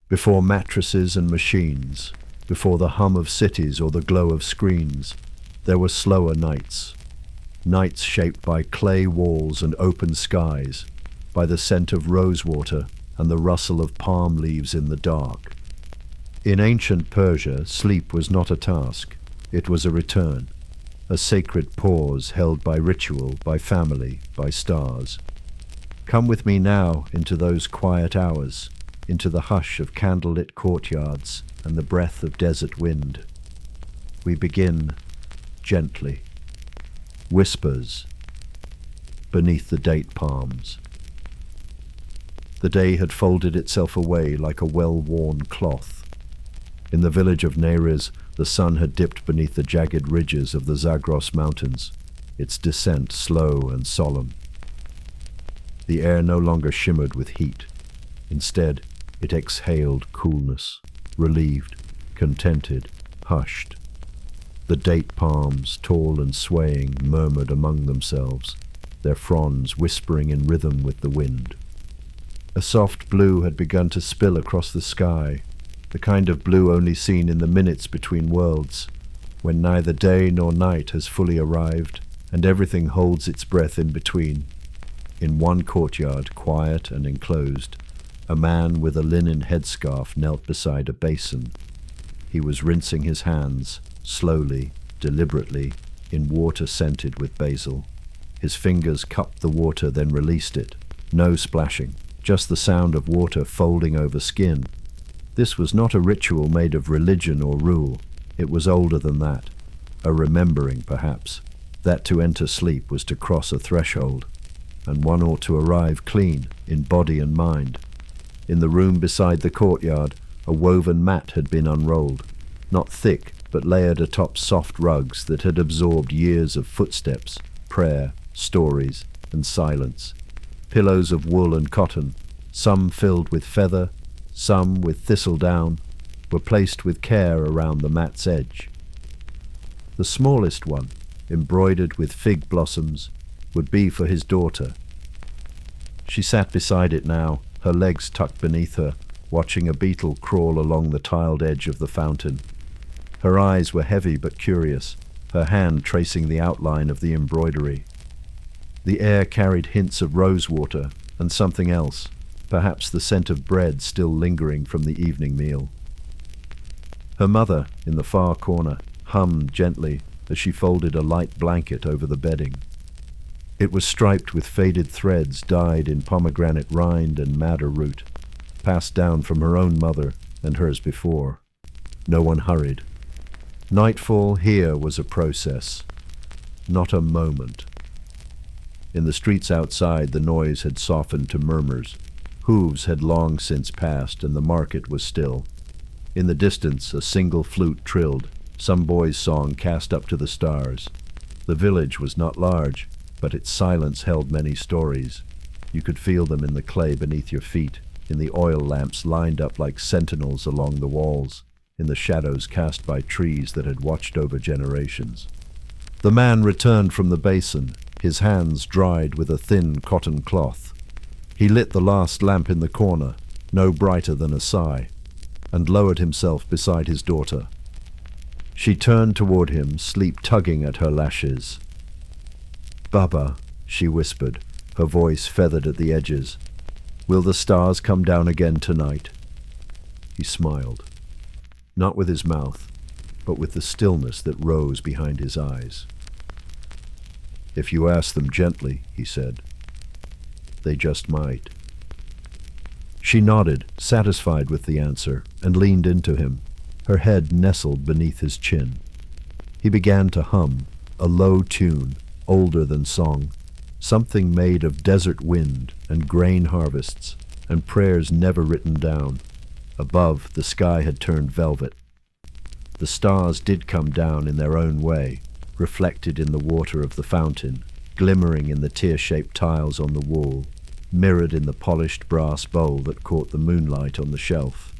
Before mattresses and machines, before the hum of cities or the glow of screens, there were slower nights. Nights shaped by clay walls and open skies, by the scent of rosewater and the rustle of palm leaves in the dark. In ancient Persia, sleep was not a task. It was a return, a sacred pause held by ritual, by family, by stars. Come with me now into those quiet hours, into the hush of candlelit courtyards and the breath of desert wind. We begin gently, whispers, beneath the date palms. The day had folded itself away like a well-worn cloth. In the village of Neriz, the sun had dipped beneath the jagged ridges of the Zagros Mountains, its descent slow and solemn. The air no longer shimmered with heat. Instead, it exhaled coolness, relieved, contented, hushed. The date palms, tall and swaying, murmured among themselves, their fronds whispering in rhythm with the wind. A soft blue had begun to spill across the sky, the kind of blue only seen in the minutes between worlds, when neither day nor night has fully arrived, and everything holds its breath in between. In one courtyard, quiet and enclosed, a man with a linen headscarf knelt beside a basin. He was rinsing his hands, slowly, deliberately, in water scented with basil. His fingers cupped the water, then released it. No splashing, just the sound of water folding over skin. This was not a ritual made of religion or rule. It was older than that. A remembering, perhaps, that to enter sleep was to cross a threshold, and one ought to arrive clean, in body and mind. In the room beside the courtyard, a woven mat had been unrolled, not thick, but layered atop soft rugs that had absorbed years of footsteps, prayer, stories, and silence. Pillows of wool and cotton, some filled with feather, some with thistledown, were placed with care around the mat's edge. The smallest one, embroidered with fig blossoms, would be for his daughter. She sat beside it now, her legs tucked beneath her, watching a beetle crawl along the tiled edge of the fountain. Her eyes were heavy but curious, her hand tracing the outline of the embroidery. The air carried hints of rosewater and something else, perhaps the scent of bread still lingering from the evening meal. Her mother, in the far corner, hummed gently as she folded a light blanket over the bedding. It was striped with faded threads dyed in pomegranate rind and madder root, passed down from her own mother and hers before. No one hurried. Nightfall here was a process, not a moment. In the streets outside, the noise had softened to murmurs. Hooves had long since passed, and the market was still. In the distance, a single flute trilled, some boy's song cast up to the stars. The village was not large, but its silence held many stories. You could feel them in the clay beneath your feet, in the oil lamps lined up like sentinels along the walls, in the shadows cast by trees that had watched over generations. The man returned from the basin, his hands dried with a thin cotton cloth. He lit the last lamp in the corner, no brighter than a sigh, and lowered himself beside his daughter. She turned toward him, sleep tugging at her lashes. "Baba," she whispered, her voice feathered at the edges. "Will the stars come down again tonight?" He smiled, not with his mouth, but with the stillness that rose behind his eyes. "If you ask them gently," he said, "they just might." She nodded, satisfied with the answer, and leaned into him, her head nestled beneath his chin. He began to hum, a low tune, older than song, something made of desert wind and grain harvests and prayers never written down. Above, the sky had turned velvet. The stars did come down in their own way, reflected in the water of the fountain, glimmering in the tear-shaped tiles on the wall, mirrored in the polished brass bowl that caught the moonlight on the shelf.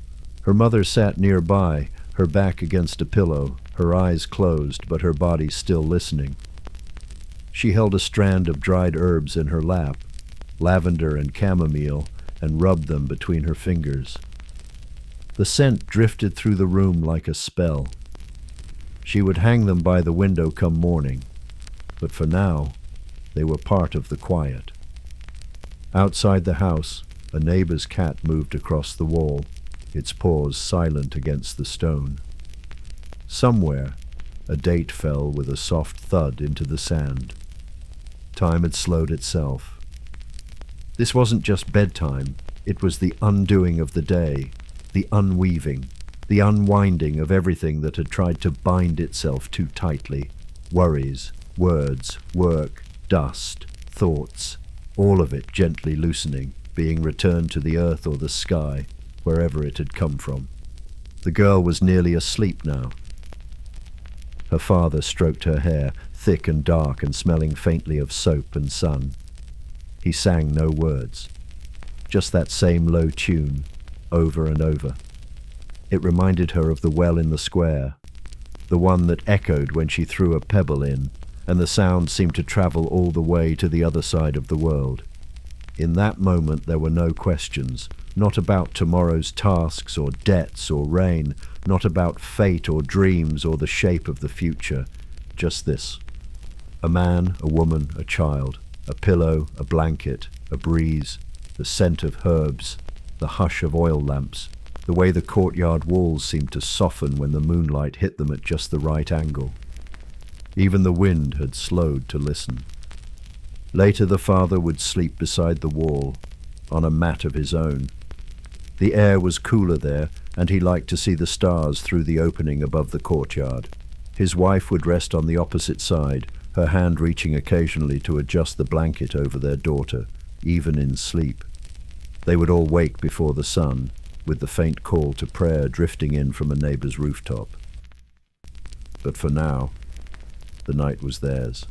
Her mother sat nearby, her back against a pillow, her eyes closed, but her body still listening. She held a strand of dried herbs in her lap, lavender and chamomile, and rubbed them between her fingers. The scent drifted through the room like a spell. She would hang them by the window come morning, but for now, they were part of the quiet. Outside the house, a neighbor's cat moved across the wall, its paws silent against the stone. Somewhere, a date fell with a soft thud into the sand. Time had slowed itself. This wasn't just bedtime, it was the undoing of the day, the unweaving, the unwinding of everything that had tried to bind itself too tightly. Worries, words, work, dust, thoughts, all of it gently loosening, being returned to the earth or the sky, wherever it had come from. The girl was nearly asleep now. Her father stroked her hair, thick and dark and smelling faintly of soap and sun. He sang no words, just that same low tune, over and over. It reminded her of the well in the square, the one that echoed when she threw a pebble in, and the sound seemed to travel all the way to the other side of the world. In that moment there were no questions, not about tomorrow's tasks or debts or rain, not about fate or dreams or the shape of the future, just this. A man, a woman, a child, a pillow, a blanket, a breeze, the scent of herbs, the hush of oil lamps, the way the courtyard walls seemed to soften when the moonlight hit them at just the right angle. Even the wind had slowed to listen. Later the father would sleep beside the wall, on a mat of his own. The air was cooler there, and he liked to see the stars through the opening above the courtyard. His wife would rest on the opposite side, her hand reaching occasionally to adjust the blanket over their daughter, even in sleep. They would all wake before the sun, with the faint call to prayer drifting in from a neighbor's rooftop. But for now, the night was theirs.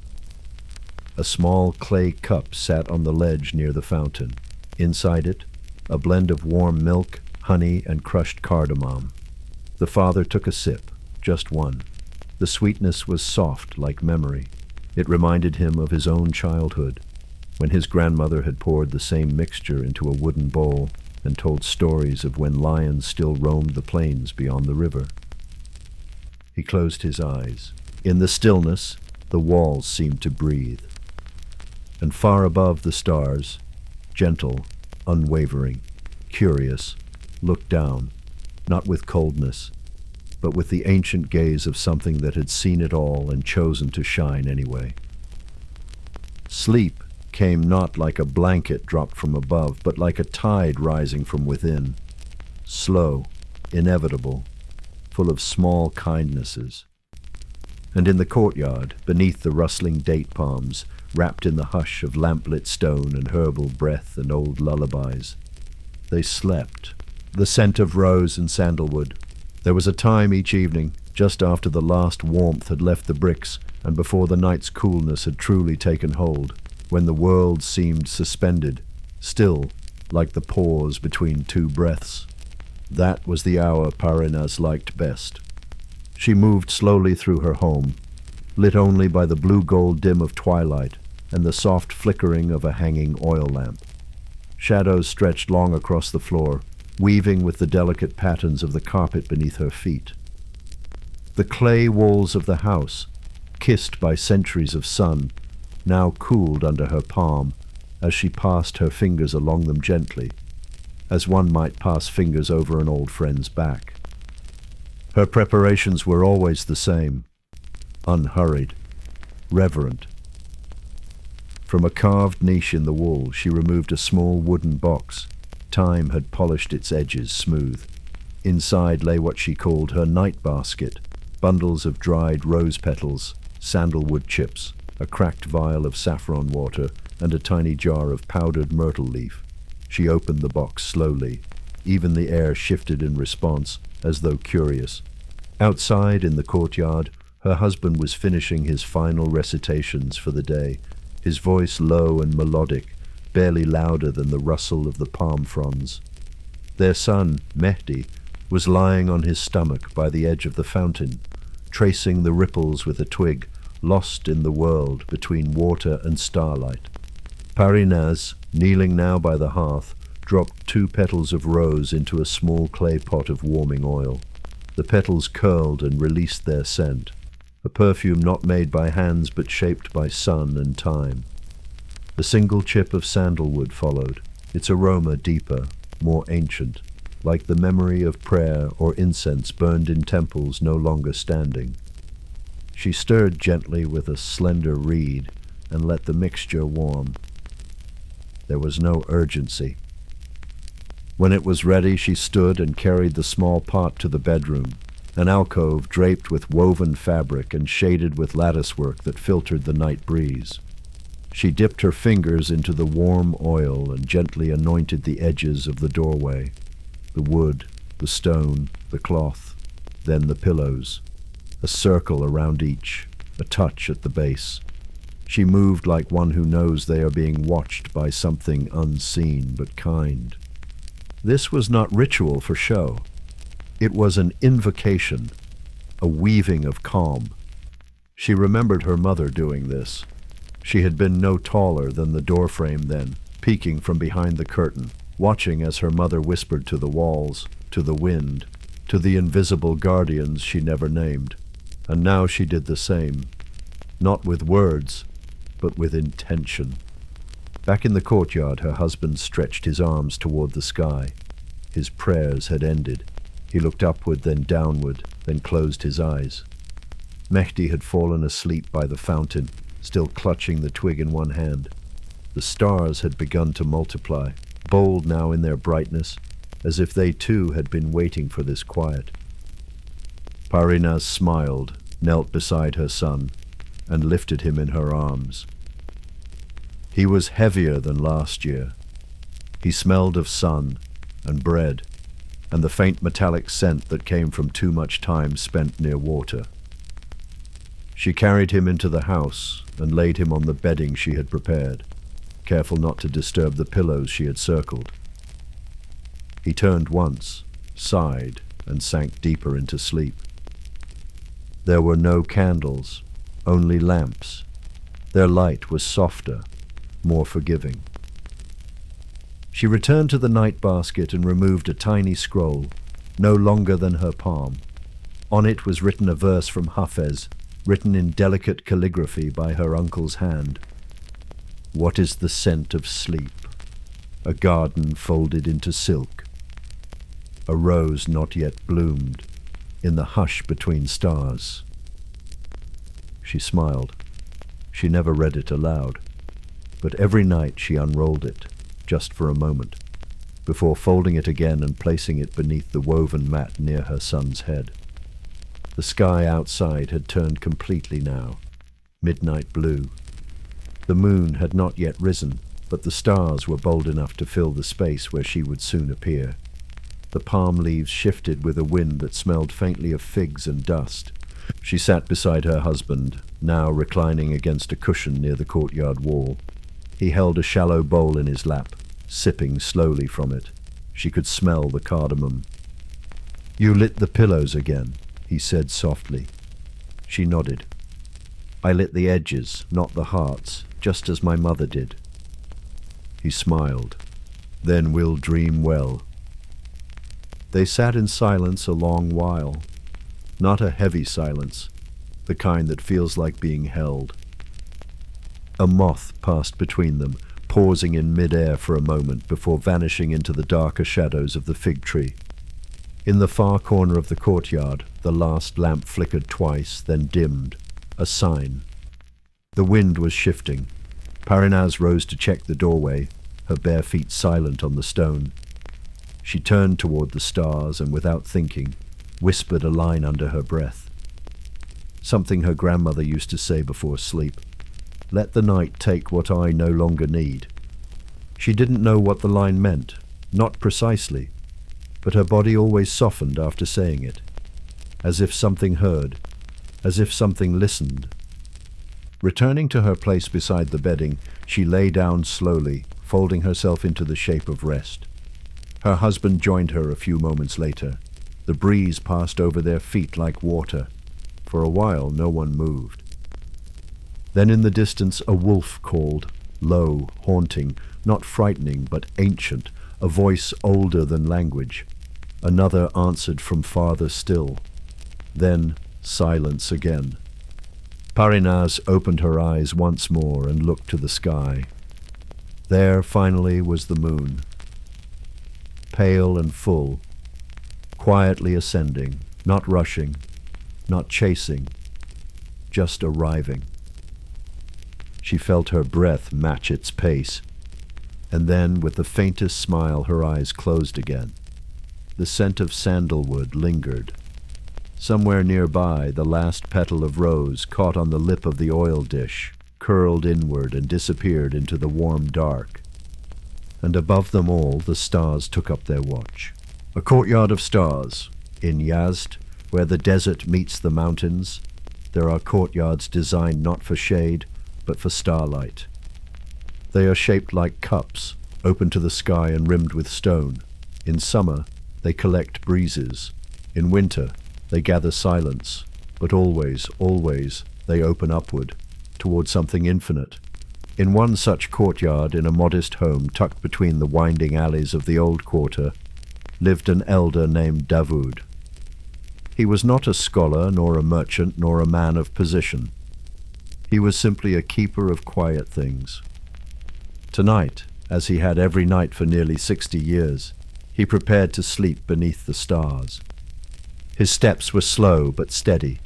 A small clay cup sat on the ledge near the fountain. Inside it, a blend of warm milk, honey, and crushed cardamom. The father took a sip, just one. The sweetness was soft like memory. It reminded him of his own childhood, when his grandmother had poured the same mixture into a wooden bowl and told stories of when lions still roamed the plains beyond the river. He closed his eyes. In the stillness, the walls seemed to breathe. And far above the stars, gentle, unwavering, curious, looked down, not with coldness, but with the ancient gaze of something that had seen it all and chosen to shine anyway. Sleep came not like a blanket dropped from above, but like a tide rising from within, slow, inevitable, full of small kindnesses. And in the courtyard, beneath the rustling date palms, wrapped in the hush of lamplit stone and herbal breath and old lullabies, they slept, the scent of rose and sandalwood. There was a time each evening, just after the last warmth had left the bricks and before the night's coolness had truly taken hold, when the world seemed suspended, still, like the pause between two breaths. That was the hour Parinaz liked best. She moved slowly through her home, lit only by the blue-gold dim of twilight and the soft flickering of a hanging oil lamp. Shadows stretched long across the floor, weaving with the delicate patterns of the carpet beneath her feet. The clay walls of the house, kissed by centuries of sun, now cooled under her palm as she passed her fingers along them gently, as one might pass fingers over an old friend's back. Her preparations were always the same, unhurried, reverent. From a carved niche in the wall she removed a small wooden box. Time had polished its edges smooth. Inside lay what she called her night basket, bundles of dried rose petals, sandalwood chips, a cracked vial of saffron water, and a tiny jar of powdered myrtle leaf. She opened the box slowly. Even the air shifted in response, as though curious. Outside, in the courtyard, her husband was finishing his final recitations for the day, his voice low and melodic, barely louder than the rustle of the palm fronds. Their son, Mehdi, was lying on his stomach by the edge of the fountain, tracing the ripples with a twig, lost in the world between water and starlight. Parinaz, kneeling now by the hearth, dropped 2 petals of rose into a small clay pot of warming oil. The petals curled and released their scent, a perfume not made by hands but shaped by sun and time. A single chip of sandalwood followed, its aroma deeper, more ancient, like the memory of prayer or incense burned in temples no longer standing. She stirred gently with a slender reed and let the mixture warm. There was no urgency. When it was ready, she stood and carried the small pot to the bedroom, an alcove draped with woven fabric and shaded with latticework that filtered the night breeze. She dipped her fingers into the warm oil and gently anointed the edges of the doorway, the wood, the stone, the cloth, then the pillows, a circle around each, a touch at the base. She moved like one who knows they are being watched by something unseen but kind. This was not ritual for show. It was an invocation, a weaving of calm. She remembered her mother doing this. She had been no taller than the doorframe then, peeking from behind the curtain, watching as her mother whispered to the walls, to the wind, to the invisible guardians she never named. And now she did the same, not with words, but with intention. Back in the courtyard, her husband stretched his arms toward the sky. His prayers had ended. He looked upward, then downward, then closed his eyes. Mehdi had fallen asleep by the fountain, still clutching the twig in one hand. The stars had begun to multiply, bold now in their brightness, as if they too had been waiting for this quiet. Parinaz smiled, knelt beside her son, and lifted him in her arms. He was heavier than last year. He smelled of sun and bread, and the faint metallic scent that came from too much time spent near water. She carried him into the house and laid him on the bedding she had prepared, careful not to disturb the pillows she had circled. He turned once, sighed, and sank deeper into sleep. There were no candles, only lamps. Their light was softer, more forgiving. She returned to the night basket and removed a tiny scroll, no longer than her palm. On it was written a verse from Hafez, written in delicate calligraphy by her uncle's hand. What is the scent of sleep? A garden folded into silk. A rose not yet bloomed, in the hush between stars. She smiled. She never read it aloud, but every night she unrolled it, just for a moment, before folding it again and placing it beneath the woven mat near her son's head. The sky outside had turned completely now, midnight blue. The moon had not yet risen, but the stars were bold enough to fill the space where she would soon appear. The palm leaves shifted with a wind that smelled faintly of figs and dust. She sat beside her husband, now reclining against a cushion near the courtyard wall. He held a shallow bowl in his lap, sipping slowly from it. She could smell the cardamom. "You lit the pillows again," he said softly. She nodded. "I lit the edges, not the hearts, just as my mother did." He smiled. "Then we'll dream well." They sat in silence a long while. Not a heavy silence, the kind that feels like being held. A moth passed between them, pausing in mid-air for a moment before vanishing into the darker shadows of the fig tree. In the far corner of the courtyard, the last lamp flickered twice, then dimmed, a sign. The wind was shifting. Parinaz rose to check the doorway, her bare feet silent on the stone. She turned toward the stars and, without thinking, whispered a line under her breath. Something her grandmother used to say before sleep. "Let the night take what I no longer need." She didn't know what the line meant, not precisely, but her body always softened after saying it, as if something heard, as if something listened. Returning to her place beside the bedding, she lay down slowly, folding herself into the shape of rest. Her husband joined her a few moments later. The breeze passed over their feet like water. For a while, no one moved. Then in the distance, a wolf called, low, haunting, not frightening, but ancient, a voice older than language. Another answered from farther still. Then silence again. Parinas opened her eyes once more and looked to the sky. There finally was the moon, pale and full, quietly ascending, not rushing, not chasing, just arriving. She felt her breath match its pace, and then, with the faintest smile, her eyes closed again. The scent of sandalwood lingered. Somewhere nearby, the last petal of rose caught on the lip of the oil dish, curled inward and disappeared into the warm dark. And above them all, the stars took up their watch. A courtyard of stars. In Yazd, where the desert meets the mountains, there are courtyards designed not for shade, but for starlight. They are shaped like cups, open to the sky and rimmed with stone. In summer, they collect breezes. In winter, they gather silence. But always, always, they open upward, toward something infinite. In one such courtyard, in a modest home tucked between the winding alleys of the old quarter, lived an elder named Davoud. He was not a scholar, nor a merchant, nor a man of position. He was simply a keeper of quiet things. Tonight, as he had every night for nearly 60 years, he prepared to sleep beneath the stars. His steps were slow but steady.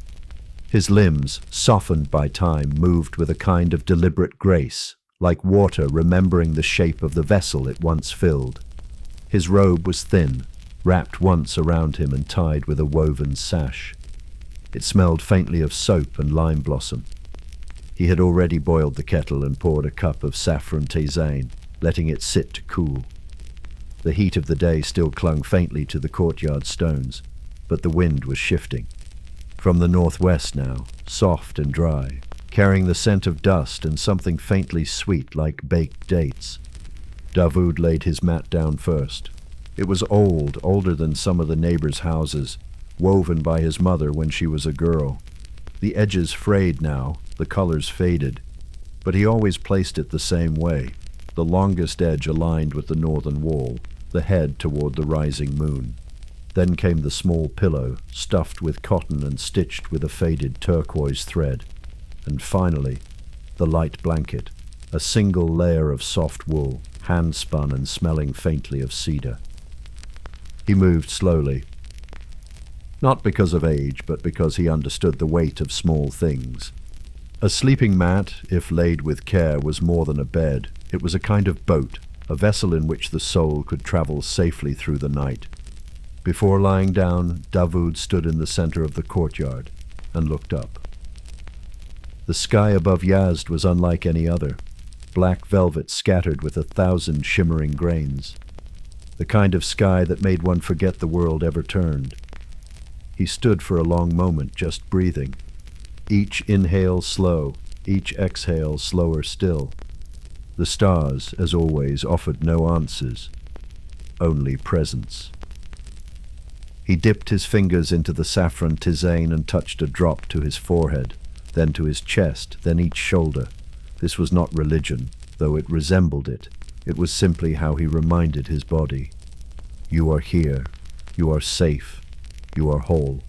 His limbs, softened by time, moved with a kind of deliberate grace, like water remembering the shape of the vessel it once filled. His robe was thin, wrapped once around him and tied with a woven sash. It smelled faintly of soap and lime blossom. He had already boiled the kettle and poured a cup of saffron tisane, letting it sit to cool. The heat of the day still clung faintly to the courtyard stones, but the wind was shifting. From the northwest now, soft and dry, carrying the scent of dust and something faintly sweet like baked dates. Davoud laid his mat down first. It was old, older than some of the neighbors' houses, woven by his mother when she was a girl. The edges frayed now, the colors faded, but he always placed it the same way, the longest edge aligned with the northern wall, the head toward the rising moon. Then came the small pillow, stuffed with cotton and stitched with a faded turquoise thread. And finally, the light blanket, a single layer of soft wool, hand-spun and smelling faintly of cedar. He moved slowly, not because of age, but because he understood the weight of small things. A sleeping mat, if laid with care, was more than a bed. It was a kind of boat, a vessel in which the soul could travel safely through the night. Before lying down, Davoud stood in the center of the courtyard and looked up. The sky above Yazd was unlike any other, black velvet scattered with 1,000 shimmering grains, the kind of sky that made one forget the world ever turned. He stood for a long moment, just breathing, each inhale slow, each exhale slower still. The stars, as always, offered no answers, only presence. He dipped his fingers into the saffron tisane and touched a drop to his forehead, then to his chest, then each shoulder. This was not religion, though it resembled it. It was simply how he reminded his body. You are here. You are safe. You are whole.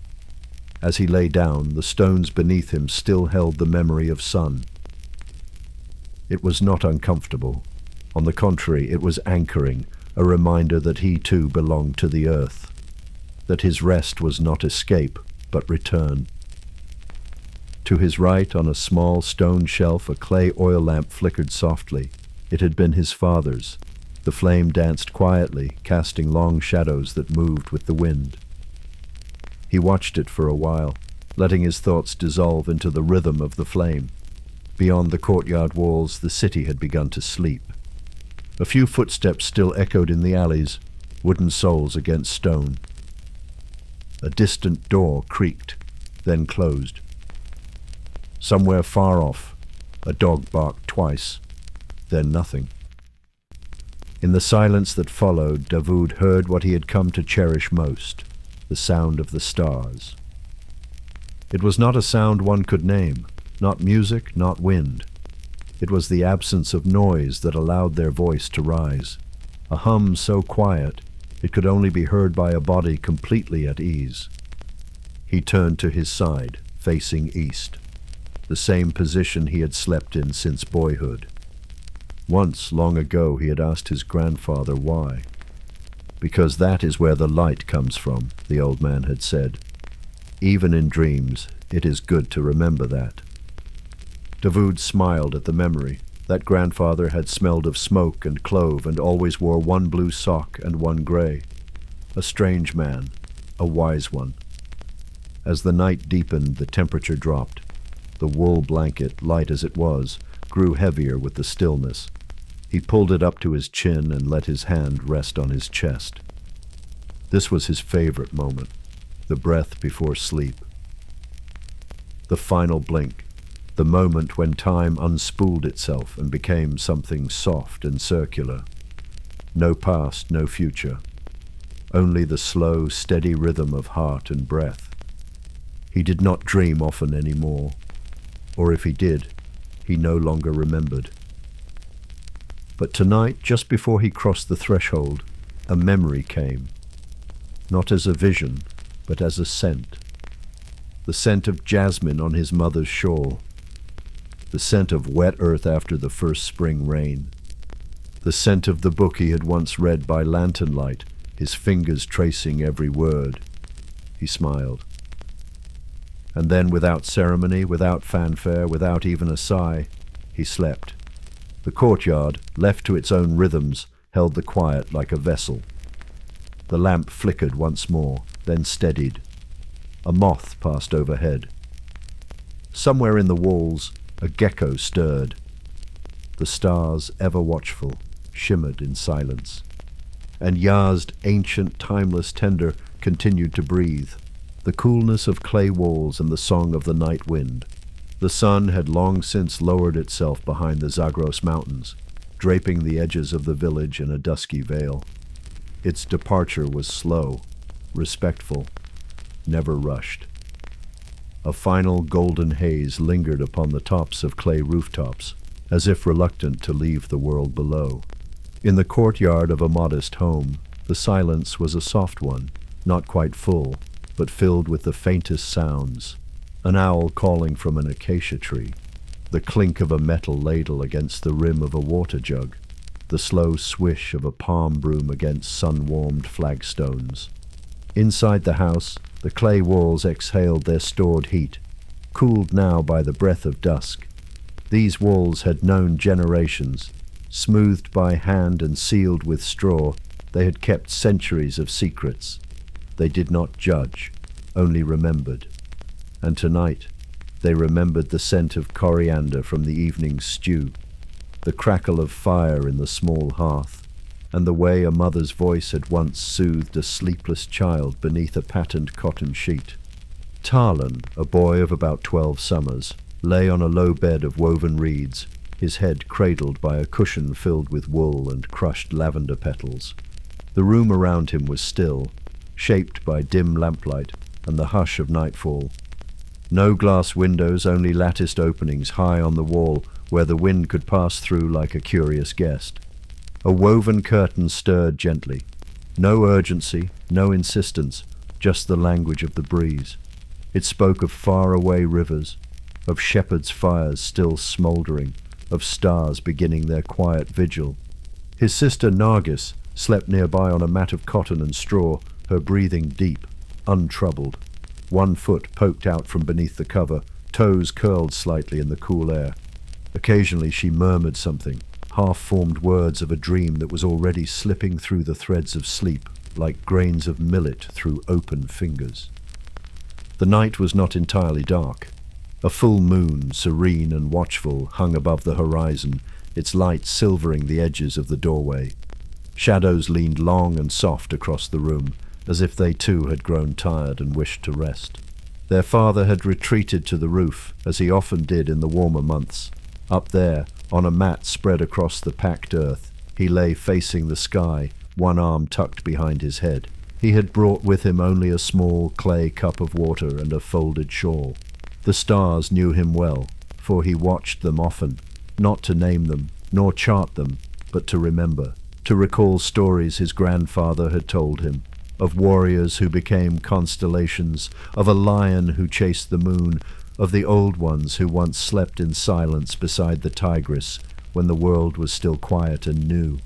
As he lay down, the stones beneath him still held the memory of sun. It was not uncomfortable. On the contrary, it was anchoring, a reminder that he too belonged to the earth, that his rest was not escape, but return. To his right, on a small stone shelf, a clay oil lamp flickered softly. It had been his father's. The flame danced quietly, casting long shadows that moved with the wind. He watched it for a while, letting his thoughts dissolve into the rhythm of the flame. Beyond the courtyard walls, the city had begun to sleep. A few footsteps still echoed in the alleys, wooden soles against stone. A distant door creaked, then closed. Somewhere far off, a dog barked twice, then nothing. In the silence that followed, Davoud heard what he had come to cherish most, the sound of the stars. It was not a sound one could name, not music, not wind. It was the absence of noise that allowed their voice to rise. a hum so quiet it could only be heard by a body completely at ease. He turned to his side, facing east, the same position he had slept in since boyhood. Once, long ago, he had asked his grandfather why. "Because that is where the light comes from," the old man had said. "Even in dreams, it is good to remember that." Davoud smiled at the memory. That grandfather had smelled of smoke and clove and always wore one blue sock and one gray. A strange man, a wise one. As the night deepened, the temperature dropped. The wool blanket, light as it was, grew heavier with the stillness. He pulled it up to his chin and let his hand rest on his chest. This was his favorite moment, the breath before sleep. The final blink, the moment when time unspooled itself and became something soft and circular. No past, no future. Only the slow, steady rhythm of heart and breath. He did not dream often anymore, or if he did, he no longer remembered. But tonight, just before he crossed the threshold, a memory came, not as a vision, but as a scent. The scent of jasmine on his mother's shawl, the scent of wet earth after the first spring rain, the scent of the book he had once read by lantern light, his fingers tracing every word. He smiled. And then, without ceremony, without fanfare, without even a sigh, he slept. The courtyard, left to its own rhythms, held the quiet like a vessel. The lamp flickered once more, then steadied. A moth passed overhead. Somewhere in the walls, a gecko stirred. The stars, ever watchful, shimmered in silence. And Yazd, ancient, timeless tender, continued to breathe. The coolness of clay walls and the song of the night wind. The sun had long since lowered itself behind the Zagros mountains, draping the edges of the village in a dusky veil. Its departure was slow, respectful, never rushed. A final golden haze lingered upon the tops of clay rooftops, as if reluctant to leave the world below. In the courtyard of a modest home, the silence was a soft one, not quite full, but filled with the faintest sounds. An owl calling from an acacia tree, the clink of a metal ladle against the rim of a water jug, the slow swish of a palm broom against sun-warmed flagstones. Inside the house, the clay walls exhaled their stored heat, cooled now by the breath of dusk. These walls had known generations. Smoothed by hand and sealed with straw, they had kept centuries of secrets. They did not judge, only remembered. And tonight, they remembered the scent of coriander from the evening's stew, the crackle of fire in the small hearth, and the way a mother's voice had once soothed a sleepless child beneath a patterned cotton sheet. Tarlan, a boy of about 12 summers, lay on a low bed of woven reeds, his head cradled by a cushion filled with wool and crushed lavender petals. The room around him was still, shaped by dim lamplight and the hush of nightfall. No glass windows, only latticed openings high on the wall where the wind could pass through like a curious guest. A woven curtain stirred gently. No urgency, no insistence, just the language of the breeze. It spoke of far-away rivers, of shepherds' fires still smouldering, of stars beginning their quiet vigil. His sister Nargis slept nearby on a mat of cotton and straw, her breathing deep, untroubled. One foot poked out from beneath the cover, toes curled slightly in the cool air. Occasionally she murmured something, half-formed words of a dream that was already slipping through the threads of sleep, like grains of millet through open fingers. The night was not entirely dark. A full moon, serene and watchful, hung above the horizon, its light silvering the edges of the doorway. Shadows leaned long and soft across the room, as if they too had grown tired and wished to rest. Their father had retreated to the roof, as he often did in the warmer months. Up there, on a mat spread across the packed earth, he lay facing the sky, one arm tucked behind his head. He had brought with him only a small clay cup of water and a folded shawl. The stars knew him well, for he watched them often, not to name them, nor chart them, but to remember, to recall stories his grandfather had told him, of warriors who became constellations, of a lion who chased the moon, of the old ones who once slept in silence beside the Tigris when the world was still quiet and new.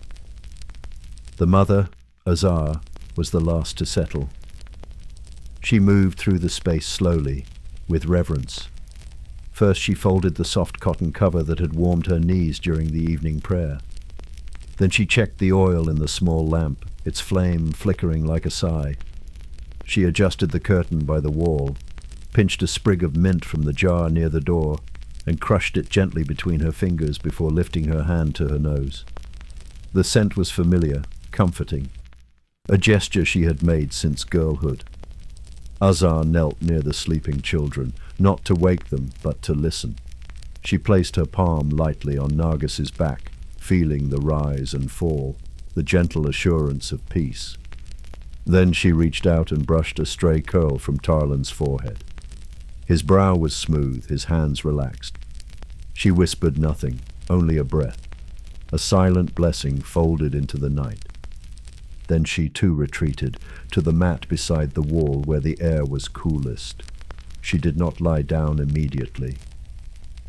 The mother, Azar, was the last to settle. She moved through the space slowly, with reverence. First she folded the soft cotton cover that had warmed her knees during the evening prayer. Then she checked the oil in the small lamp, its flame flickering like a sigh. She adjusted the curtain by the wall, pinched a sprig of mint from the jar near the door, and crushed it gently between her fingers before lifting her hand to her nose. The scent was familiar, comforting, a gesture she had made since girlhood. Azar knelt near the sleeping children, not to wake them, but to listen. She placed her palm lightly on Nargis's back, feeling the rise and fall, the gentle assurance of peace. Then she reached out and brushed a stray curl from Tarlan's forehead. His brow was smooth, his hands relaxed. She whispered nothing, only a breath, a silent blessing folded into the night. Then she too retreated, to the mat beside the wall where the air was coolest. She did not lie down immediately.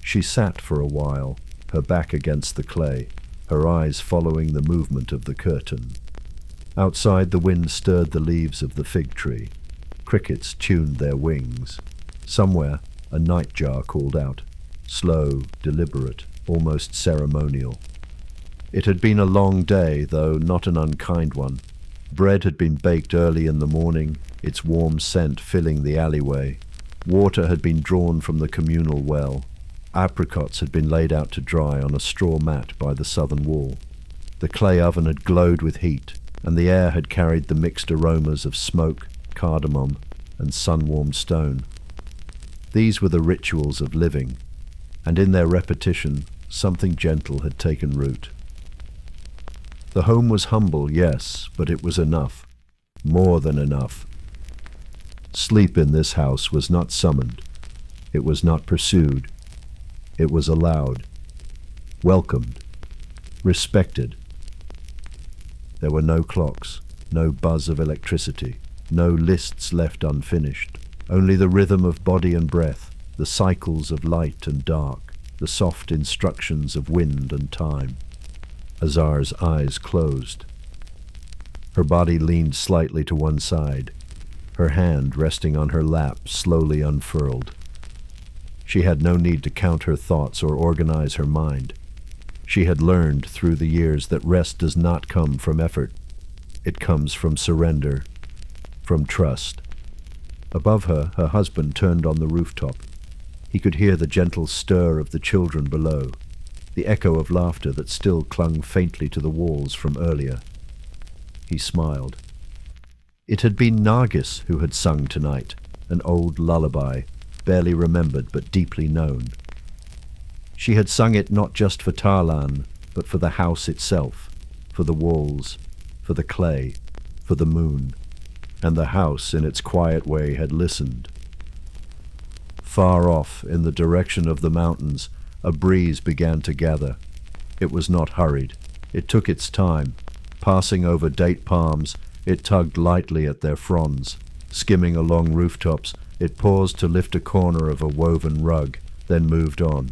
She sat for a while, her back against the clay, her eyes following the movement of the curtain. Outside, the wind stirred the leaves of the fig tree. Crickets tuned their wings. Somewhere, a nightjar called out, slow, deliberate, almost ceremonial. It had been a long day, though not an unkind one. Bread had been baked early in the morning, its warm scent filling the alleyway. Water had been drawn from the communal well. Apricots had been laid out to dry on a straw mat by the southern wall. The clay oven had glowed with heat, and the air had carried the mixed aromas of smoke, cardamom, and sun-warmed stone. These were the rituals of living, and in their repetition, something gentle had taken root. The home was humble, yes, but it was enough. More than enough. Sleep in this house was not summoned. It was not pursued. It was allowed, welcomed, respected. There were no clocks, no buzz of electricity, no lists left unfinished, only the rhythm of body and breath, the cycles of light and dark, the soft instructions of wind and time. Azar's eyes closed. Her body leaned slightly to one side, her hand resting on her lap slowly unfurled. She had no need to count her thoughts or organize her mind. She had learned through the years that rest does not come from effort. It comes from surrender, from trust. Above her, her husband turned on the rooftop. He could hear the gentle stir of the children below, the echo of laughter that still clung faintly to the walls from earlier. He smiled. It had been Nargis who had sung tonight, an old lullaby, barely remembered but deeply known. She had sung it not just for Tarlan, but for the house itself, for the walls, for the clay, for the moon, and the house in its quiet way had listened. Far off, in the direction of the mountains, a breeze began to gather. It was not hurried. It took its time. Passing over date palms, it tugged lightly at their fronds. Skimming along rooftops, it paused to lift a corner of a woven rug, then moved on.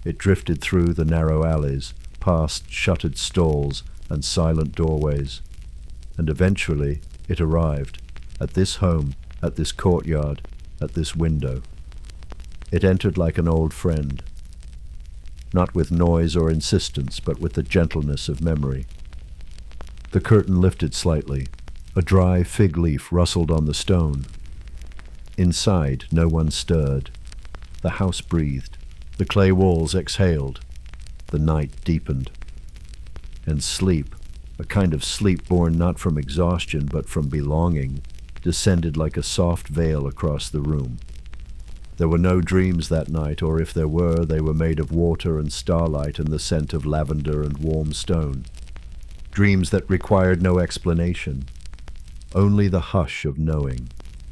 It drifted through the narrow alleys, past shuttered stalls and silent doorways. And eventually it arrived, at this home, at this courtyard, at this window. It entered like an old friend, not with noise or insistence, but with the gentleness of memory. The curtain lifted slightly. A dry fig leaf rustled on the stone. Inside, no one stirred. The house breathed. The clay walls exhaled. The night deepened. And sleep, a kind of sleep born not from exhaustion but from belonging, descended like a soft veil across the room. There were no dreams that night, or if there were, they were made of water and starlight and the scent of lavender and warm stone. Dreams that required no explanation, only the hush of knowing,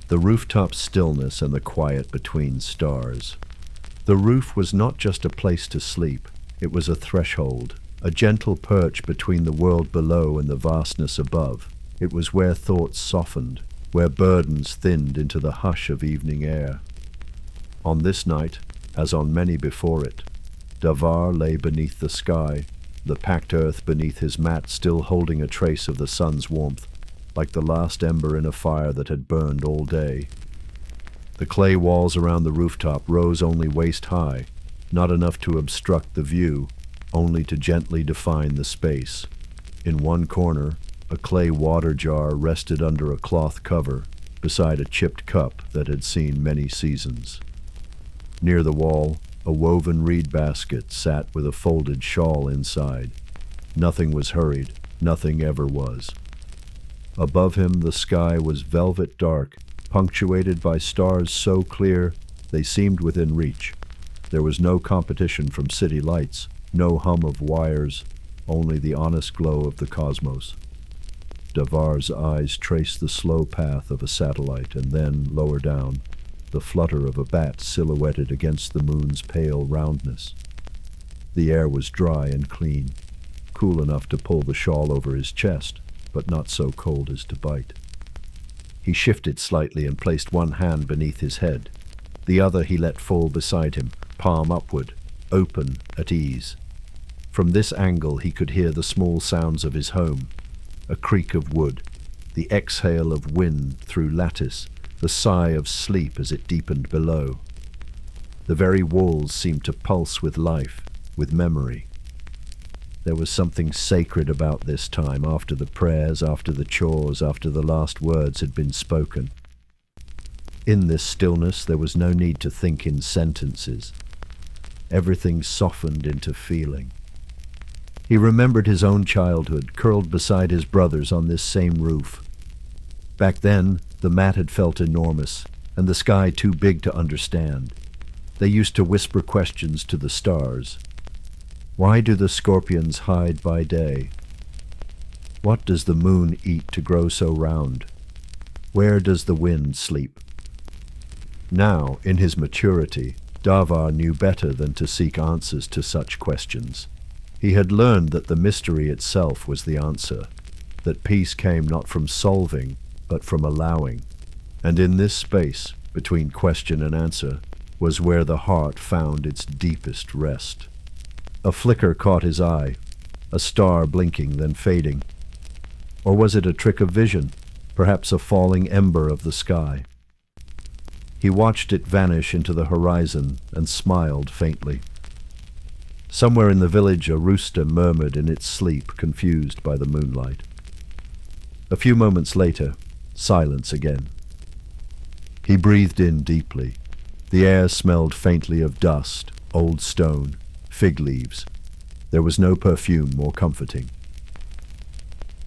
the rooftop stillness and the quiet between stars. The roof was not just a place to sleep, it was a threshold, a gentle perch between the world below and the vastness above. It was where thoughts softened, where burdens thinned into the hush of evening air. On this night, as on many before it, Davar lay beneath the sky, the packed earth beneath his mat still holding a trace of the sun's warmth, like the last ember in a fire that had burned all day. The clay walls around the rooftop rose only waist-high, not enough to obstruct the view, only to gently define the space. In one corner, a clay water jar rested under a cloth cover, beside a chipped cup that had seen many seasons. Near the wall, a woven reed basket sat with a folded shawl inside. Nothing was hurried, nothing ever was. Above him the sky was velvet dark, punctuated by stars so clear they seemed within reach. There was no competition from city lights, no hum of wires, only the honest glow of the cosmos. Davar's eyes traced the slow path of a satellite, and then, lower down, the flutter of a bat silhouetted against the moon's pale roundness. The air was dry and clean, cool enough to pull the shawl over his chest, but not so cold as to bite. He shifted slightly and placed one hand beneath his head. The other he let fall beside him, palm upward, open, at ease. From this angle he could hear the small sounds of his home, a creak of wood, the exhale of wind through lattice, the sigh of sleep as it deepened below. The very walls seemed to pulse with life, with memory. There was something sacred about this time, after the prayers, after the chores, after the last words had been spoken. In this stillness there was no need to think in sentences. Everything softened into feeling. He remembered his own childhood, curled beside his brothers on this same roof. Back then, the mat had felt enormous, and the sky too big to understand. They used to whisper questions to the stars. Why do the scorpions hide by day? What does the moon eat to grow so round? Where does the wind sleep? Now, in his maturity, Davar knew better than to seek answers to such questions. He had learned that the mystery itself was the answer, that peace came not from solving, but from allowing. And in this space, between question and answer, was where the heart found its deepest rest. A flicker caught his eye, a star blinking, then fading. Or was it a trick of vision, perhaps a falling ember of the sky? He watched it vanish into the horizon and smiled faintly. Somewhere in the village a rooster murmured in its sleep, confused by the moonlight. A few moments later, silence again. He breathed in deeply. The air smelled faintly of dust, old stone, fig leaves. There was no perfume more comforting.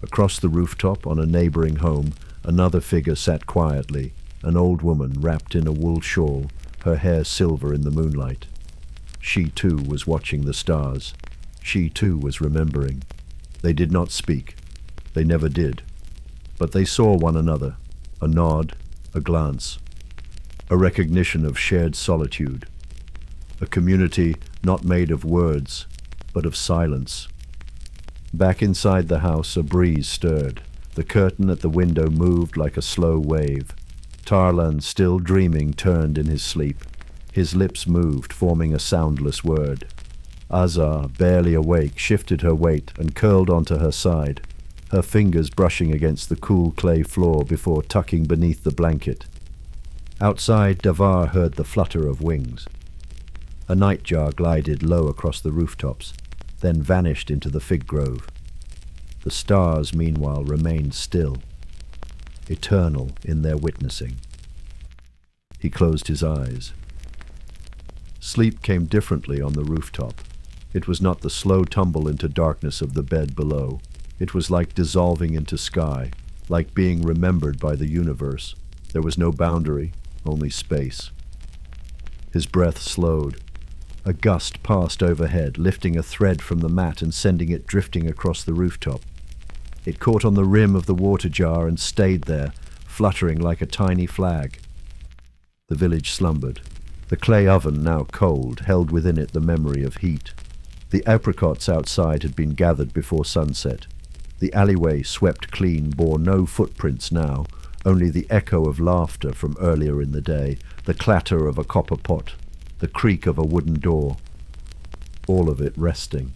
Across the rooftop, on a neighboring home, another figure sat quietly, an old woman wrapped in a wool shawl, her hair silver in the moonlight. She too was watching the stars. She too was remembering. They did not speak. They never did. But they saw one another, a nod, a glance, a recognition of shared solitude, a community not made of words, but of silence. Back inside the house, a breeze stirred. The curtain at the window moved like a slow wave. Tarlan, still dreaming, turned in his sleep. His lips moved, forming a soundless word. Azar, barely awake, shifted her weight and curled onto her side, her fingers brushing against the cool clay floor before tucking beneath the blanket. Outside, Davar heard the flutter of wings. A nightjar glided low across the rooftops, then vanished into the fig grove. The stars, meanwhile, remained still, eternal in their witnessing. He closed his eyes. Sleep came differently on the rooftop. It was not the slow tumble into darkness of the bed below. It was like dissolving into sky, like being remembered by the universe. There was no boundary, only space. His breath slowed. A gust passed overhead, lifting a thread from the mat and sending it drifting across the rooftop. It caught on the rim of the water jar and stayed there, fluttering like a tiny flag. The village slumbered. The clay oven, now cold, held within it the memory of heat. The apricots outside had been gathered before sunset. The alleyway, swept clean, bore no footprints now, only the echo of laughter from earlier in the day, the clatter of a copper pot, the creak of a wooden door, all of it resting.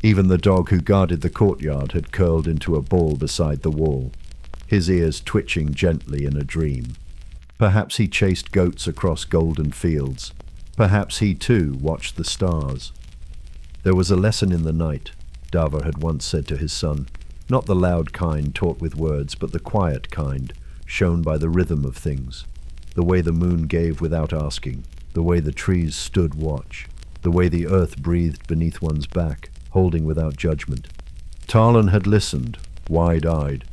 Even the dog who guarded the courtyard had curled into a ball beside the wall, his ears twitching gently in a dream. Perhaps he chased goats across golden fields. Perhaps he too watched the stars. There was a lesson in the night, Dava had once said to his son, not the loud kind taught with words, but the quiet kind, shown by the rhythm of things, the way the moon gave without asking, the way the trees stood watch, the way the earth breathed beneath one's back, holding without judgment. Tarlan had listened, wide-eyed.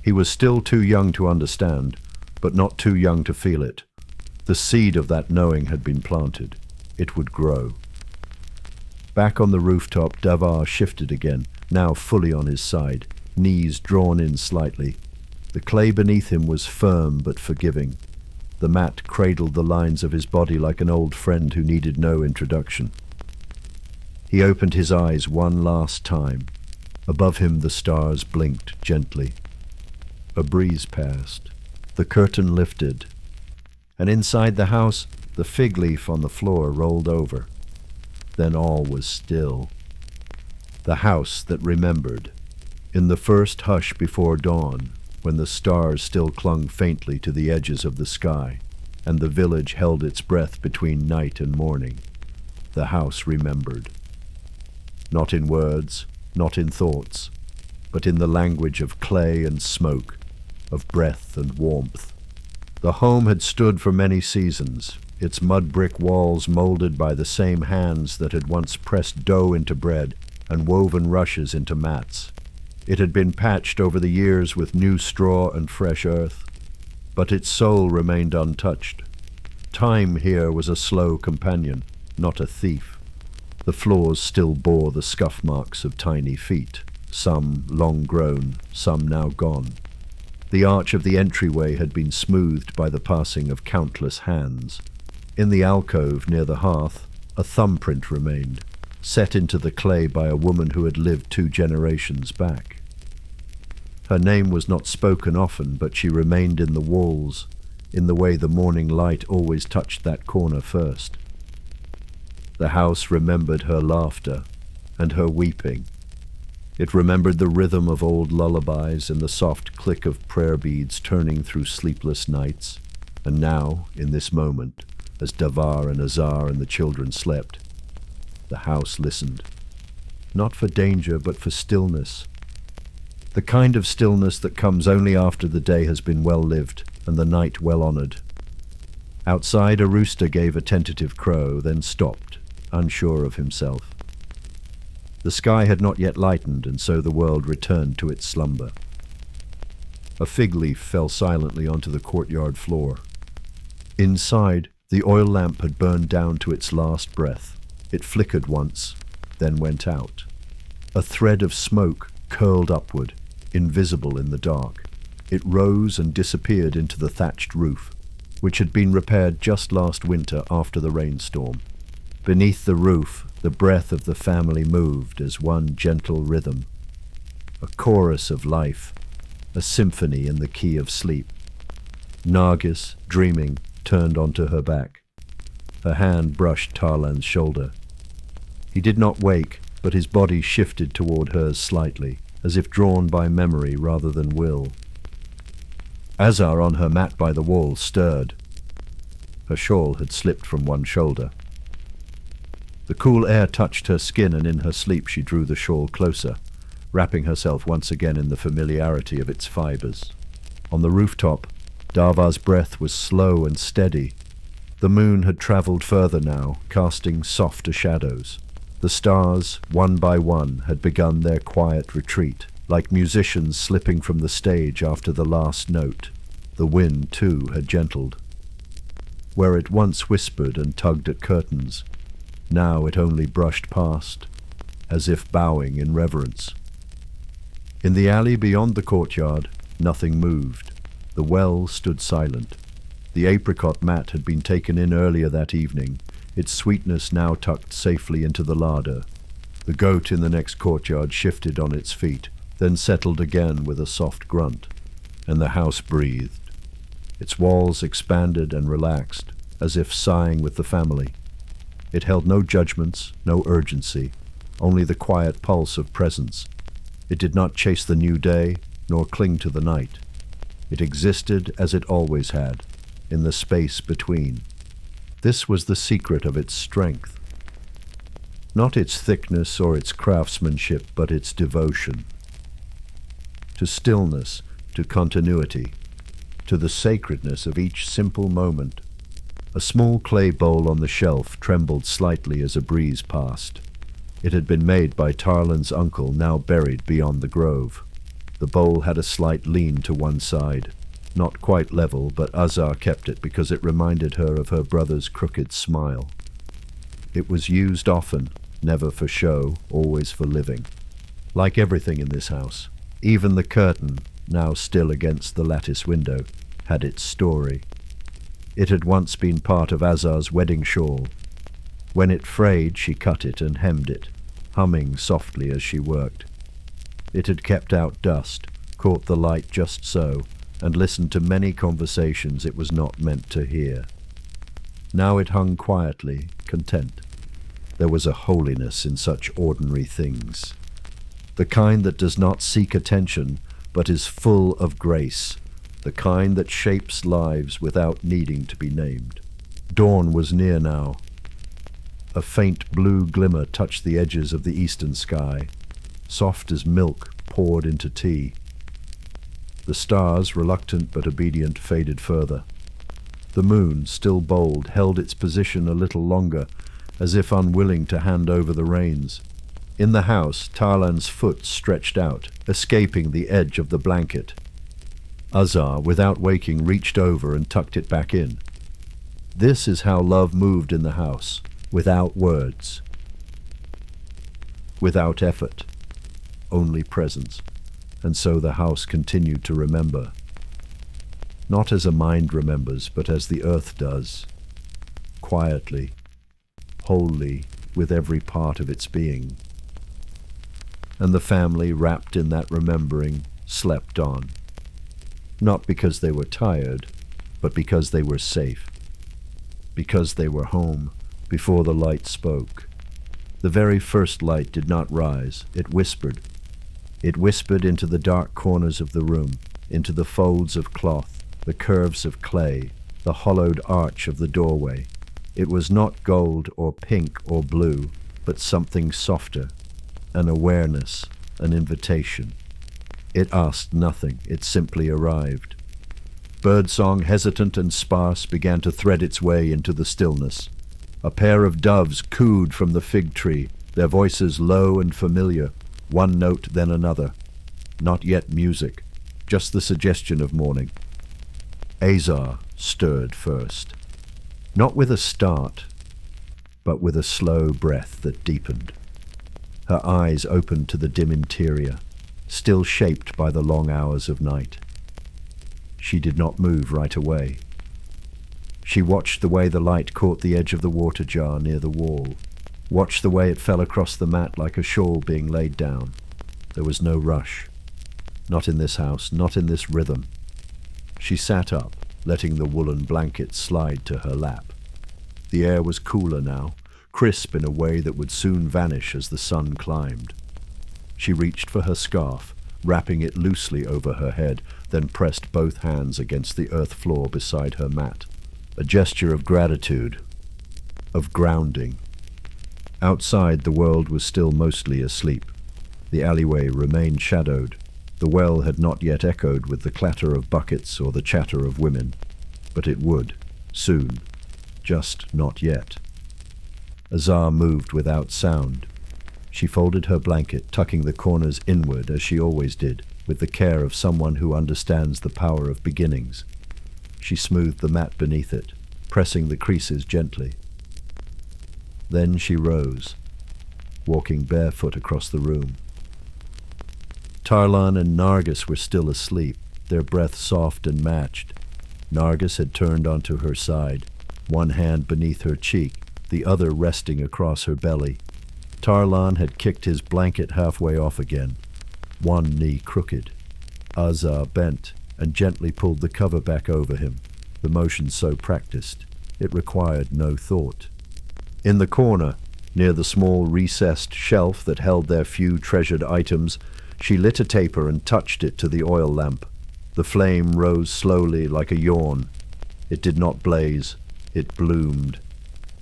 He was still too young to understand, but not too young to feel it. The seed of that knowing had been planted. It would grow. Back on the rooftop, Davar shifted again, now fully on his side, knees drawn in slightly. The clay beneath him was firm but forgiving. The mat cradled the lines of his body like an old friend who needed no introduction. He opened his eyes one last time. Above him the stars blinked gently. A breeze passed. The curtain lifted. And inside the house, the fig leaf on the floor rolled over. Then all was still. The house that remembered. In the first hush before dawn, when the stars still clung faintly to the edges of the sky, and the village held its breath between night and morning, the house remembered. Not in words, not in thoughts, but in the language of clay and smoke, of breath and warmth. The home had stood for many seasons, its mud brick walls molded by the same hands that had once pressed dough into bread and woven rushes into mats. It had been patched over the years with new straw and fresh earth, but its soul remained untouched. Time here was a slow companion, not a thief. The floors still bore the scuff marks of tiny feet, some long grown, some now gone. The arch of the entryway had been smoothed by the passing of countless hands. In the alcove near the hearth, a thumbprint remained, set into the clay by a woman who had lived 2 generations back. Her name was not spoken often, but she remained in the walls, in the way the morning light always touched that corner first. The house remembered her laughter and her weeping. It remembered the rhythm of old lullabies and the soft click of prayer beads turning through sleepless nights. And now, in this moment, as Davar and Azar and the children slept, the house listened. Not for danger, but for stillness. The kind of stillness that comes only after the day has been well lived and the night well honored. Outside, a rooster gave a tentative crow, then stopped, unsure of himself. The sky had not yet lightened, and so the world returned to its slumber. A fig leaf fell silently onto the courtyard floor. Inside, the oil lamp had burned down to its last breath. It flickered once, then went out. A thread of smoke curled upward, invisible in the dark. It rose and disappeared into the thatched roof, which had been repaired just last winter after the rainstorm. Beneath the roof, the breath of the family moved as one gentle rhythm, a chorus of life, a symphony in the key of sleep. Nargis, dreaming, turned onto her back. Her hand brushed Tarlan's shoulder. He did not wake, but his body shifted toward hers slightly, as if drawn by memory rather than will. Azar on her mat by the wall stirred. Her shawl had slipped from one shoulder. The cool air touched her skin, and in her sleep she drew the shawl closer, wrapping herself once again in the familiarity of its fibers. On the rooftop, Davar's breath was slow and steady. The moon had traveled further now, casting softer shadows. The stars, one by one, had begun their quiet retreat, like musicians slipping from the stage after the last note. The wind, too, had gentled. Where it once whispered and tugged at curtains, now it only brushed past, as if bowing in reverence. In the alley beyond the courtyard, nothing moved. The well stood silent. The apricot mat had been taken in earlier that evening, its sweetness now tucked safely into the larder. The goat in the next courtyard shifted on its feet, then settled again with a soft grunt, and the house breathed. Its walls expanded and relaxed, as if sighing with the family. It held no judgments, no urgency, only the quiet pulse of presence. It did not chase the new day, nor cling to the night. It existed as it always had, in the space between. This was the secret of its strength. Not its thickness or its craftsmanship, but its devotion. To stillness, to continuity, to the sacredness of each simple moment. A small clay bowl on the shelf trembled slightly as a breeze passed. It had been made by Tarlan's uncle, now buried beyond the grove. The bowl had a slight lean to one side. Not quite level, but Azar kept it because it reminded her of her brother's crooked smile. It was used often, never for show, always for living. Like everything in this house, even the curtain, now still against the lattice window, had its story. It had once been part of Azar's wedding shawl. When it frayed, she cut it and hemmed it, humming softly as she worked. It had kept out dust, caught the light just so, and listened to many conversations it was not meant to hear. Now it hung quietly, content. There was a holiness in such ordinary things. The kind that does not seek attention, but is full of grace. The kind that shapes lives without needing to be named. Dawn was near now. A faint blue glimmer touched the edges of the eastern sky, soft as milk poured into tea. The stars, reluctant but obedient, faded further. The moon, still bold, held its position a little longer, as if unwilling to hand over the reins. In the house, Tarlan's foot stretched out, escaping the edge of the blanket. Azar, without waking, reached over and tucked it back in. This is how love moved in the house, without words, without effort, only presence. And so the house continued to remember. Not as a mind remembers, but as the earth does, quietly, wholly, with every part of its being. And the family, wrapped in that remembering, slept on. Not because they were tired, but because they were safe. Because they were home, before the light spoke. The very first light did not rise, it whispered. It whispered into the dark corners of the room, into the folds of cloth, the curves of clay, the hollowed arch of the doorway. It was not gold or pink or blue, but something softer, an awareness, an invitation. It asked nothing, it simply arrived. Birdsong, hesitant and sparse, began to thread its way into the stillness. A pair of doves cooed from the fig tree, their voices low and familiar, one note then another. Not yet music, just the suggestion of morning. Azar stirred first. Not with a start, but with a slow breath that deepened. Her eyes opened to the dim interior, still shaped by the long hours of night. She did not move right away. She watched the way the light caught the edge of the water jar near the wall, watched the way it fell across the mat like a shawl being laid down. There was no rush. Not in this house, not in this rhythm. She sat up, letting the woolen blanket slide to her lap. The air was cooler now, crisp in a way that would soon vanish as the sun climbed. She reached for her scarf, wrapping it loosely over her head, then pressed both hands against the earth floor beside her mat. A gesture of gratitude, of grounding. Outside, the world was still mostly asleep. The alleyway remained shadowed. The well had not yet echoed with the clatter of buckets or the chatter of women. But it would, soon. Just not yet. Azar moved without sound. She folded her blanket, tucking the corners inward as she always did, with the care of someone who understands the power of beginnings. She smoothed the mat beneath it, pressing the creases gently. Then she rose, walking barefoot across the room. Tarlan and Nargis were still asleep, their breath soft and matched. Nargis had turned onto her side, one hand beneath her cheek, the other resting across her belly. Tarlan had kicked his blanket halfway off again, one knee crooked. Azar bent and gently pulled the cover back over him, the motion so practiced, it required no thought. In the corner, near the small recessed shelf that held their few treasured items, she lit a taper and touched it to the oil lamp. The flame rose slowly like a yawn. It did not blaze, it bloomed.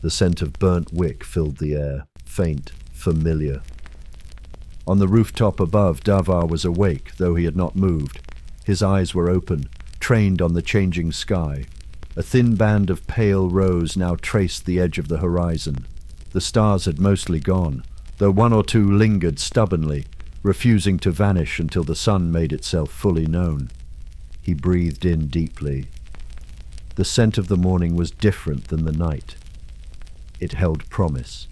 The scent of burnt wick filled the air, faint, familiar. On the rooftop above, Davar was awake, though he had not moved. His eyes were open, trained on the changing sky. A thin band of pale rose now traced the edge of the horizon. The stars had mostly gone, though one or two lingered stubbornly, refusing to vanish until the sun made itself fully known. He breathed in deeply. The scent of the morning was different than the night. It held promise.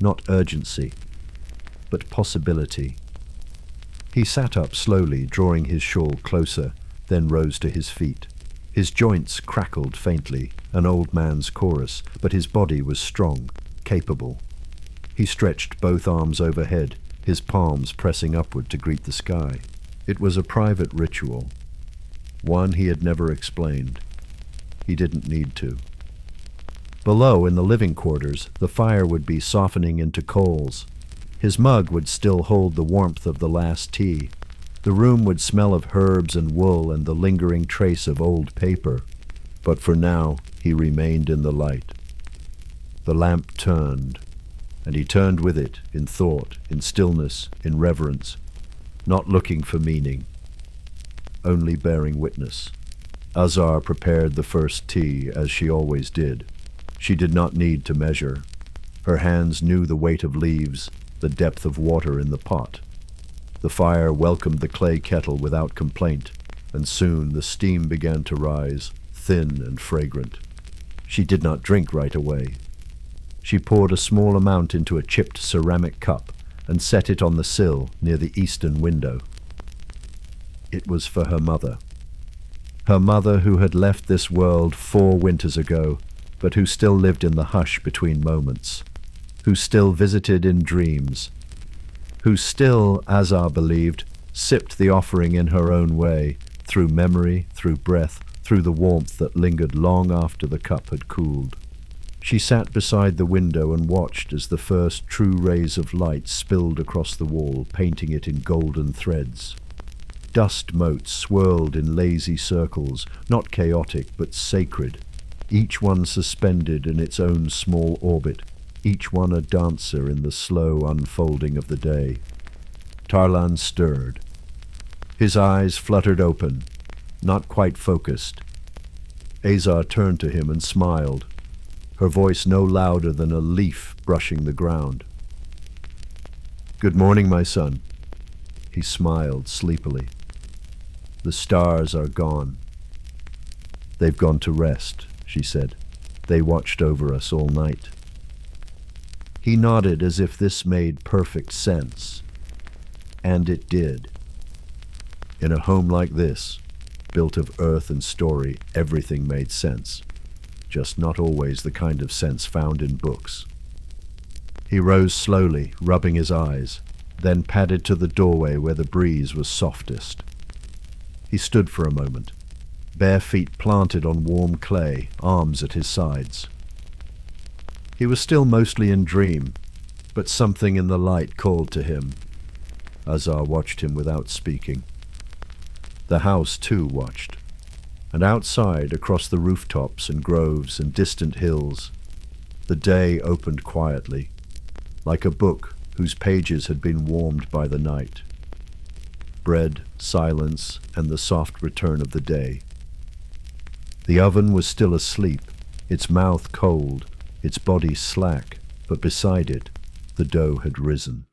Not urgency, but possibility. He sat up slowly, drawing his shawl closer, then rose to his feet. His joints crackled faintly, an old man's chorus, but his body was strong, capable. He stretched both arms overhead, his palms pressing upward to greet the sky. It was a private ritual, one he had never explained. He didn't need to. Below, in the living quarters, the fire would be softening into coals. His mug would still hold the warmth of the last tea. The room would smell of herbs and wool and the lingering trace of old paper. But for now, he remained in the light. The lamp turned, and he turned with it, in thought, in stillness, in reverence, not looking for meaning, only bearing witness. Azar prepared the first tea, as she always did. She did not need to measure. Her hands knew the weight of leaves, the depth of water in the pot. The fire welcomed the clay kettle without complaint, and soon the steam began to rise, thin and fragrant. She did not drink right away. She poured a small amount into a chipped ceramic cup and set it on the sill near the eastern window. It was for her mother. Her mother who had left this world 4 winters ago, but who still lived in the hush between moments, who still visited in dreams, who still, Azar believed, sipped the offering in her own way, through memory, through breath, through the warmth that lingered long after the cup had cooled. She sat beside the window and watched as the first true rays of light spilled across the wall, painting it in golden threads. Dust motes swirled in lazy circles, not chaotic but sacred, each one suspended in its own small orbit, each one a dancer in the slow unfolding of the day. Tarlan stirred. His eyes fluttered open, not quite focused. Azar turned to him and smiled, her voice no louder than a leaf brushing the ground. "Good morning, my son." He smiled sleepily. "The stars are gone." "They've gone to rest," she said. "They watched over us all night." He nodded as if this made perfect sense. And it did. In a home like this, built of earth and story, everything made sense. Just not always the kind of sense found in books. He rose slowly, rubbing his eyes, then padded to the doorway where the breeze was softest. He stood for a moment, bare feet planted on warm clay, arms at his sides. He was still mostly in dream, but something in the light called to him. Azar watched him without speaking. The house, too, watched. And outside, across the rooftops and groves and distant hills, the day opened quietly, like a book whose pages had been warmed by the night. Bread, silence, and the soft return of the day. The oven was still asleep, its mouth cold, its body slack, but beside it, the dough had risen.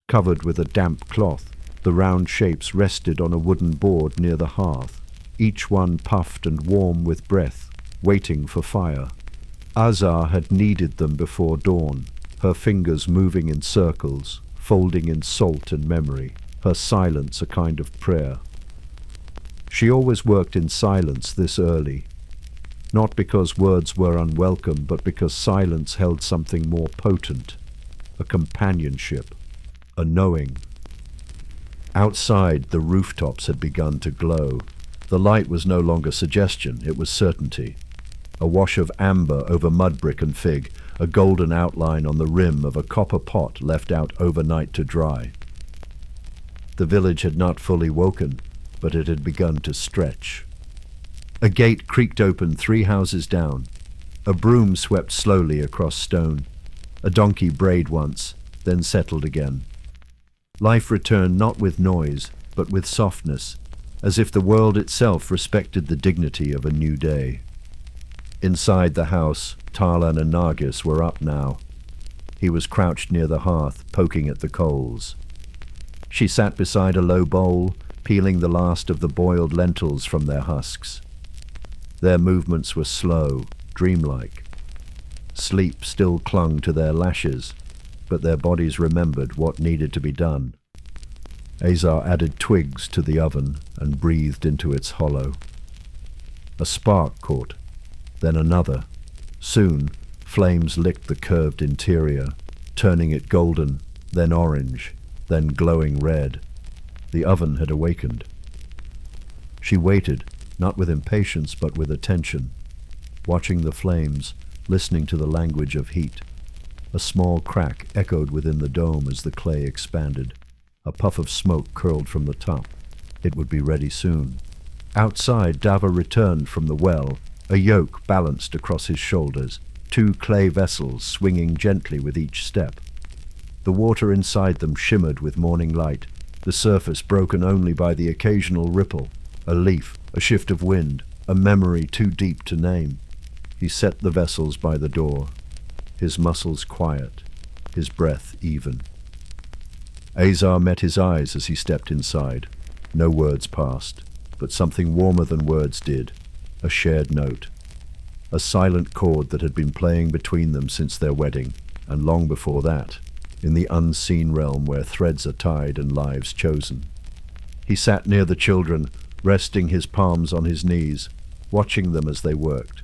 Covered with a damp cloth, the round shapes rested on a wooden board near the hearth, each one puffed and warm with breath, waiting for fire. Azar had kneaded them before dawn, her fingers moving in circles, folding in salt and memory, her silence a kind of prayer. She always worked in silence this early. not because words were unwelcome, but because silence held something more potent, a companionship, a knowing. Outside, the rooftops had begun to glow. The light was no longer suggestion, it was certainty. A wash of amber over mud brick and fig, a golden outline on the rim of a copper pot left out overnight to dry. The village had not fully woken, but it had begun to stretch. A gate creaked open 3 houses down. A broom swept slowly across stone. A donkey brayed once, then settled again. Life returned not with noise, but with softness, as if the world itself respected the dignity of a new day. Inside the house, Tarlan and Nargis were up now. He was crouched near the hearth, poking at the coals. She sat beside a low bowl, peeling the last of the boiled lentils from their husks. Their movements were slow, dreamlike. Sleep still clung to their lashes, but their bodies remembered what needed to be done. Azar added twigs to the oven and breathed into its hollow. A spark caught, then another. Soon, flames licked the curved interior, turning it golden, then orange, then glowing red. The oven had awakened. She waited, not with impatience but with attention, watching the flames, listening to the language of heat. A small crack echoed within the dome as the clay expanded. A puff of smoke curled from the top. It would be ready soon. Outside, Dava returned from the well, a yoke balanced across his shoulders, 2 clay vessels swinging gently with each step. The water inside them shimmered with morning light, the surface broken only by the occasional ripple, a leaf, a shift of wind, a memory too deep to name. He set the vessels by the door, his muscles quiet, his breath even. Azar met his eyes as he stepped inside. No words passed, but something warmer than words did, a shared note. A silent chord that had been playing between them since their wedding, and long before that, in the unseen realm where threads are tied and lives chosen. He sat near the children, resting his palms on his knees, watching them as they worked.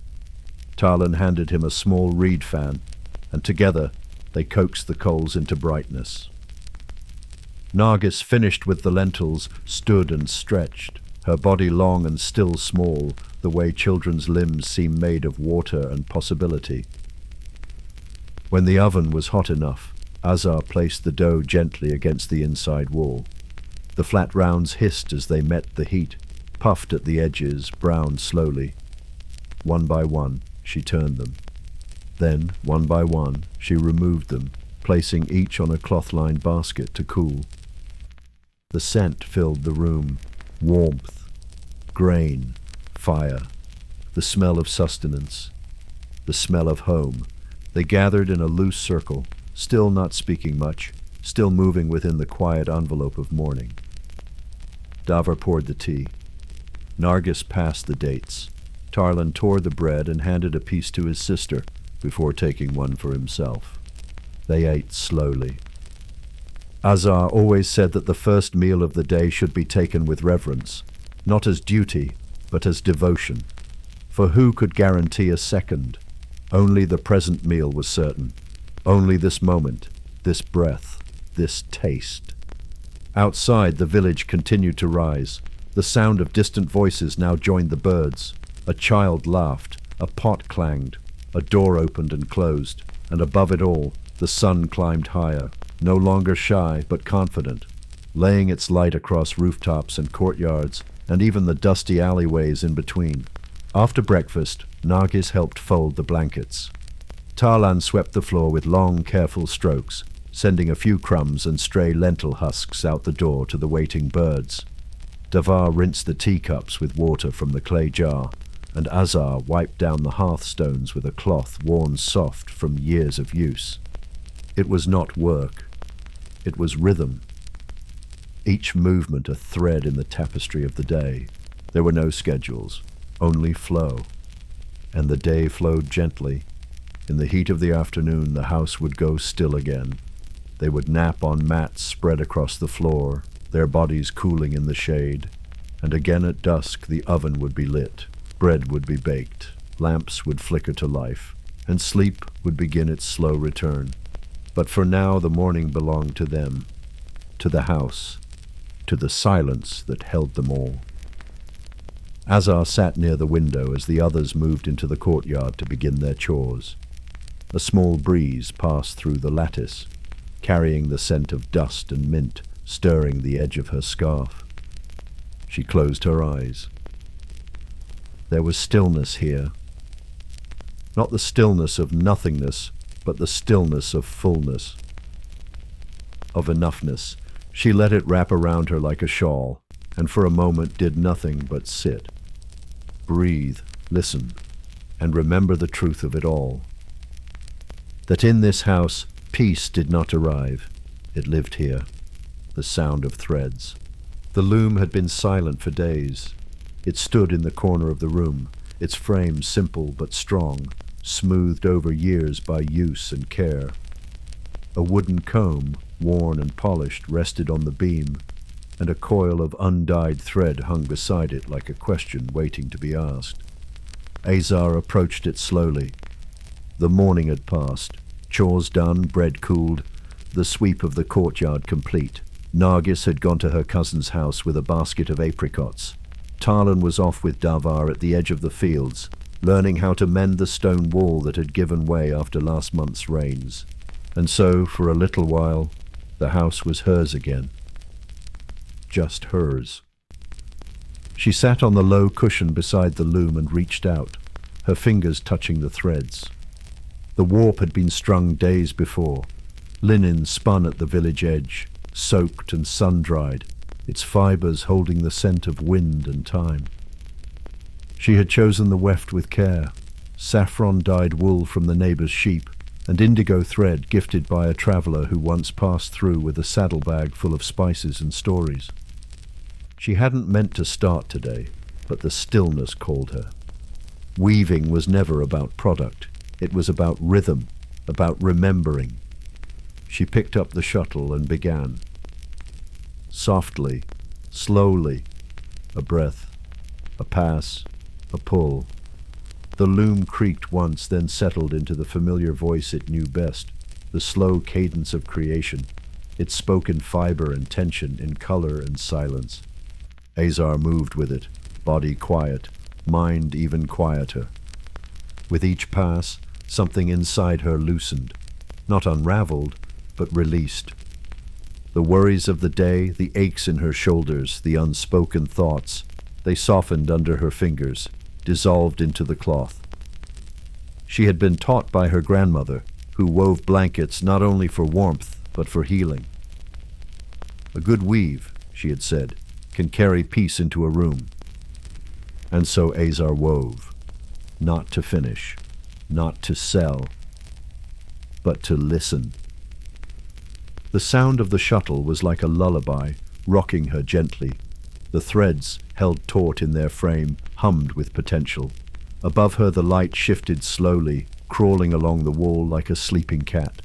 Tarlan handed him a small reed fan, and together they coaxed the coals into brightness. Nargis, finished with the lentils, stood and stretched, her body long and still small, the way children's limbs seem made of water and possibility. When the oven was hot enough, Azar placed the dough gently against the inside wall. The flat rounds hissed as they met the heat, puffed at the edges, browned slowly. One by one, she turned them. Then, one by one, she removed them, placing each on a cloth-lined basket to cool. The scent filled the room, warmth, grain, fire, the smell of sustenance, the smell of home. They gathered in a loose circle, still not speaking much, still moving within the quiet envelope of morning. Dava poured the tea. Nargis passed the dates. Tarlan tore the bread and handed a piece to his sister before taking one for himself. They ate slowly. Azar always said that the first meal of the day should be taken with reverence, not as duty, but as devotion. For who could guarantee a second? Only the present meal was certain. Only this moment, this breath, this taste. Outside, the village continued to rise. The sound of distant voices now joined the birds. A child laughed, a pot clanged, a door opened and closed, and above it all, the sun climbed higher, no longer shy but confident, laying its light across rooftops and courtyards, and even the dusty alleyways in between. After breakfast, Nargis helped fold the blankets. Tarlan swept the floor with long, careful strokes, sending a few crumbs and stray lentil husks out the door to the waiting birds. Davar rinsed the teacups with water from the clay jar, and Azar wiped down the hearthstones with a cloth worn soft from years of use. It was not work. It was rhythm. Each movement a thread in the tapestry of the day. There were no schedules, only flow. And the day flowed gently. In the heat of the afternoon, the house would go still again. They would nap on mats spread across the floor, their bodies cooling in the shade. And again at dusk, the oven would be lit. Bread would be baked. lamps would flicker to life, and sleep would begin its slow return. But for now the morning belonged to them, to the house, to the silence that held them all. Azar sat near the window as the others moved into the courtyard to begin their chores. A small breeze passed through the lattice, carrying the scent of dust and mint, stirring the edge of her scarf. She closed her eyes. There was stillness here. Not the stillness of nothingness, but the stillness of fullness, of enoughness. She let it wrap around her like a shawl, and for a moment did nothing but sit, breathe, listen, and remember the truth of it all. That in this house, peace did not arrive. It lived here, the sound of threads. The loom had been silent for days. It stood in the corner of the room, its frame simple but strong, smoothed over years by use and care. A wooden comb, worn and polished, rested on the beam, and a coil of undyed thread hung beside it like a question waiting to be asked. Azar approached it slowly. The morning had passed, chores done, bread cooled, the sweep of the courtyard complete. Nargis had gone to her cousin's house with a basket of apricots. Tarlan was off with Davar at the edge of the fields, learning how to mend the stone wall that had given way after last month's rains. And so, for a little while, the house was hers again. Just hers. She sat on the low cushion beside the loom and reached out, her fingers touching the threads. The warp had been strung days before, linen spun at the village edge, soaked and sun-dried, its fibers holding the scent of wind and time. She had chosen the weft with care, saffron-dyed wool from the neighbour's sheep, and indigo thread gifted by a traveller who once passed through with a saddlebag full of spices and stories. She hadn't meant to start today, but the stillness called her. Weaving was never about product. It was about rhythm, about remembering. She picked up the shuttle and began. Softly, slowly, a breath, a pass, a pull. The loom creaked once, then settled into the familiar voice it knew best, the slow cadence of creation. It spoke in fiber and tension, in color and silence. Azar moved with it, body quiet, mind even quieter. With each pass, something inside her loosened, not unraveled, but released. The worries of the day, the aches in her shoulders, the unspoken thoughts, they softened under her fingers, dissolved into the cloth. She had been taught by her grandmother, who wove blankets not only for warmth, but for healing. A good weave, she had said, can carry peace into a room. And so Azar wove, not to finish, not to sell, but to listen. The sound of the shuttle was like a lullaby, rocking her gently. The threads, held taut in their frame, hummed with potential. Above her the light shifted slowly, crawling along the wall like a sleeping cat.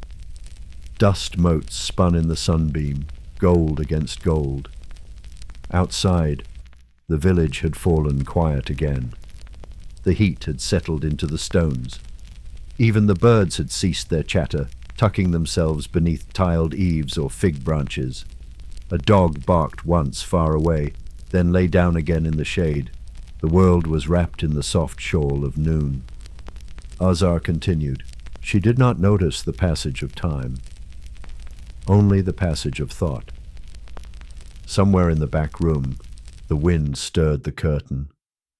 Dust motes spun in the sunbeam, gold against gold. Outside, the village had fallen quiet again. The heat had settled into the stones. Even the birds had ceased their chatter, tucking themselves beneath tiled eaves or fig branches. A dog barked once far away, then lay down again in the shade. The world was wrapped in the soft shawl of noon. Azar continued. She did not notice the passage of time, only the passage of thought. Somewhere in the back room, the wind stirred the curtain.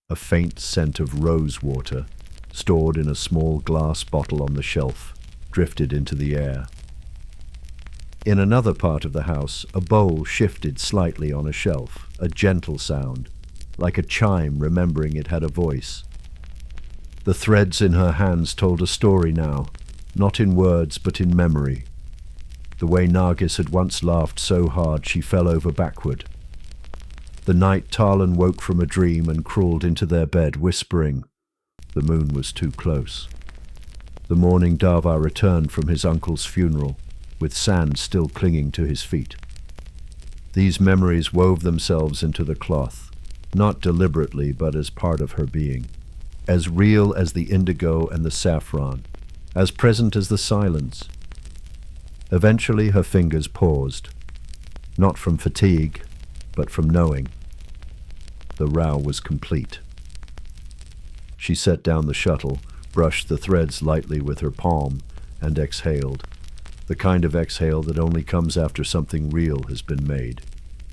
A faint scent of rosewater, stored in a small glass bottle on the shelf, drifted into the air. In another part of the house, a bowl shifted slightly on a shelf, a gentle sound, like a chime remembering it had a voice. The threads in her hands told a story now, not in words but in memory. The way Nargis had once laughed so hard she fell over backward. The night Tarlan woke from a dream and crawled into their bed, whispering. The moon was too close. The morning Davar returned from his uncle's funeral, with sand still clinging to his feet. These memories wove themselves into the cloth, not deliberately but as part of her being. as real as the indigo and the saffron, as present as the silence. Eventually her fingers paused, not from fatigue, but from knowing. The row was complete. She set down the shuttle, brushed the threads lightly with her palm, and exhaled. The kind of exhale that only comes after something real has been made,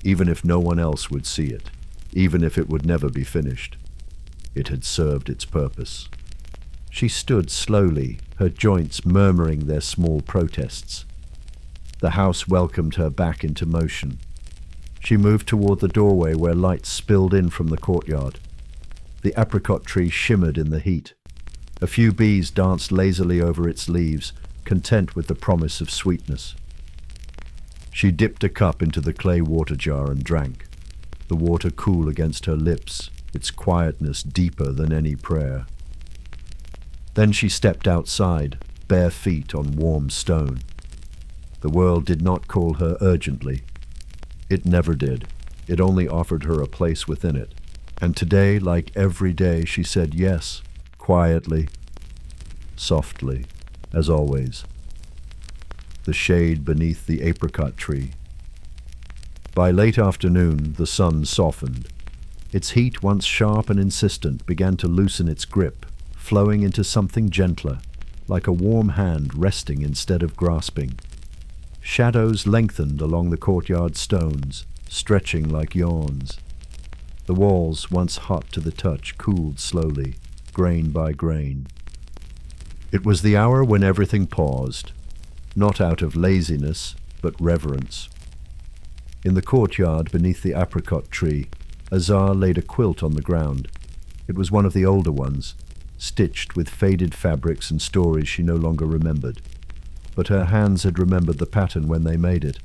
even if no one else would see it, even if it would never be finished. It had served its purpose. She stood slowly, her joints murmuring their small protests. The house welcomed her back into motion. She moved toward the doorway where light spilled in from the courtyard. The apricot tree shimmered in the heat. A few bees danced lazily over its leaves, content with the promise of sweetness. She dipped a cup into the clay water jar and drank, the water cool against her lips, its quietness deeper than any prayer. Then she stepped outside, bare feet on warm stone. The world did not call her urgently. It never did. It only offered her a place within it. And today, like every day, she said yes, quietly, softly, as always. The shade beneath the apricot tree. By late afternoon, the sun softened. Its heat, once sharp and insistent, began to loosen its grip, flowing into something gentler, like a warm hand resting instead of grasping. Shadows lengthened along the courtyard stones, stretching like yawns. The walls, once hot to the touch, cooled slowly, grain by grain. It was the hour when everything paused, not out of laziness, but reverence. In the courtyard beneath the apricot tree, Azar laid a quilt on the ground. It was one of the older ones, stitched with faded fabrics and stories she no longer remembered. But her hands had remembered the pattern when they made it,